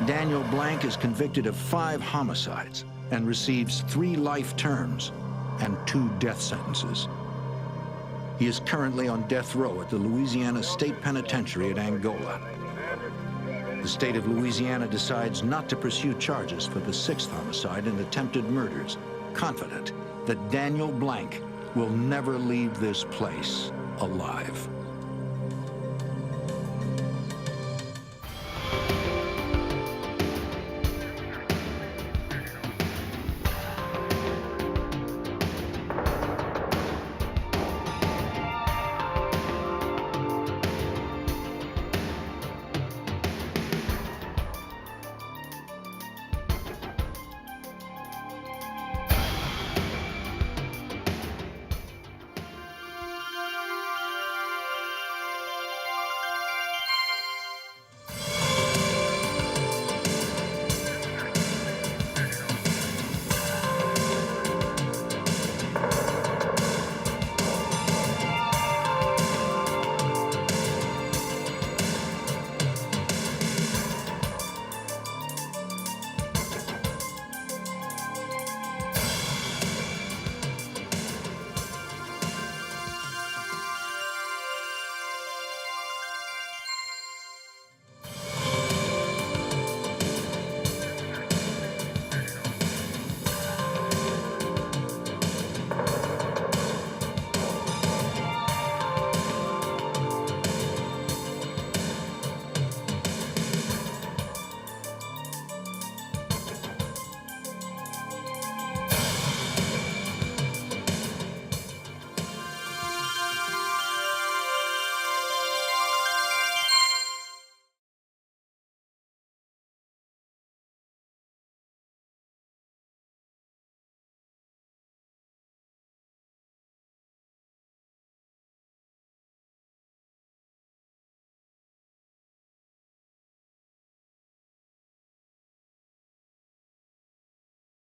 Daniel Blank is convicted of 5 homicides and receives 3 life terms and 2 death sentences. He is currently on death row at the Louisiana State Penitentiary at Angola. The state of Louisiana decides not to pursue charges for the 6th homicide and attempted murders, confident that Daniel Blank will never leave this place alive.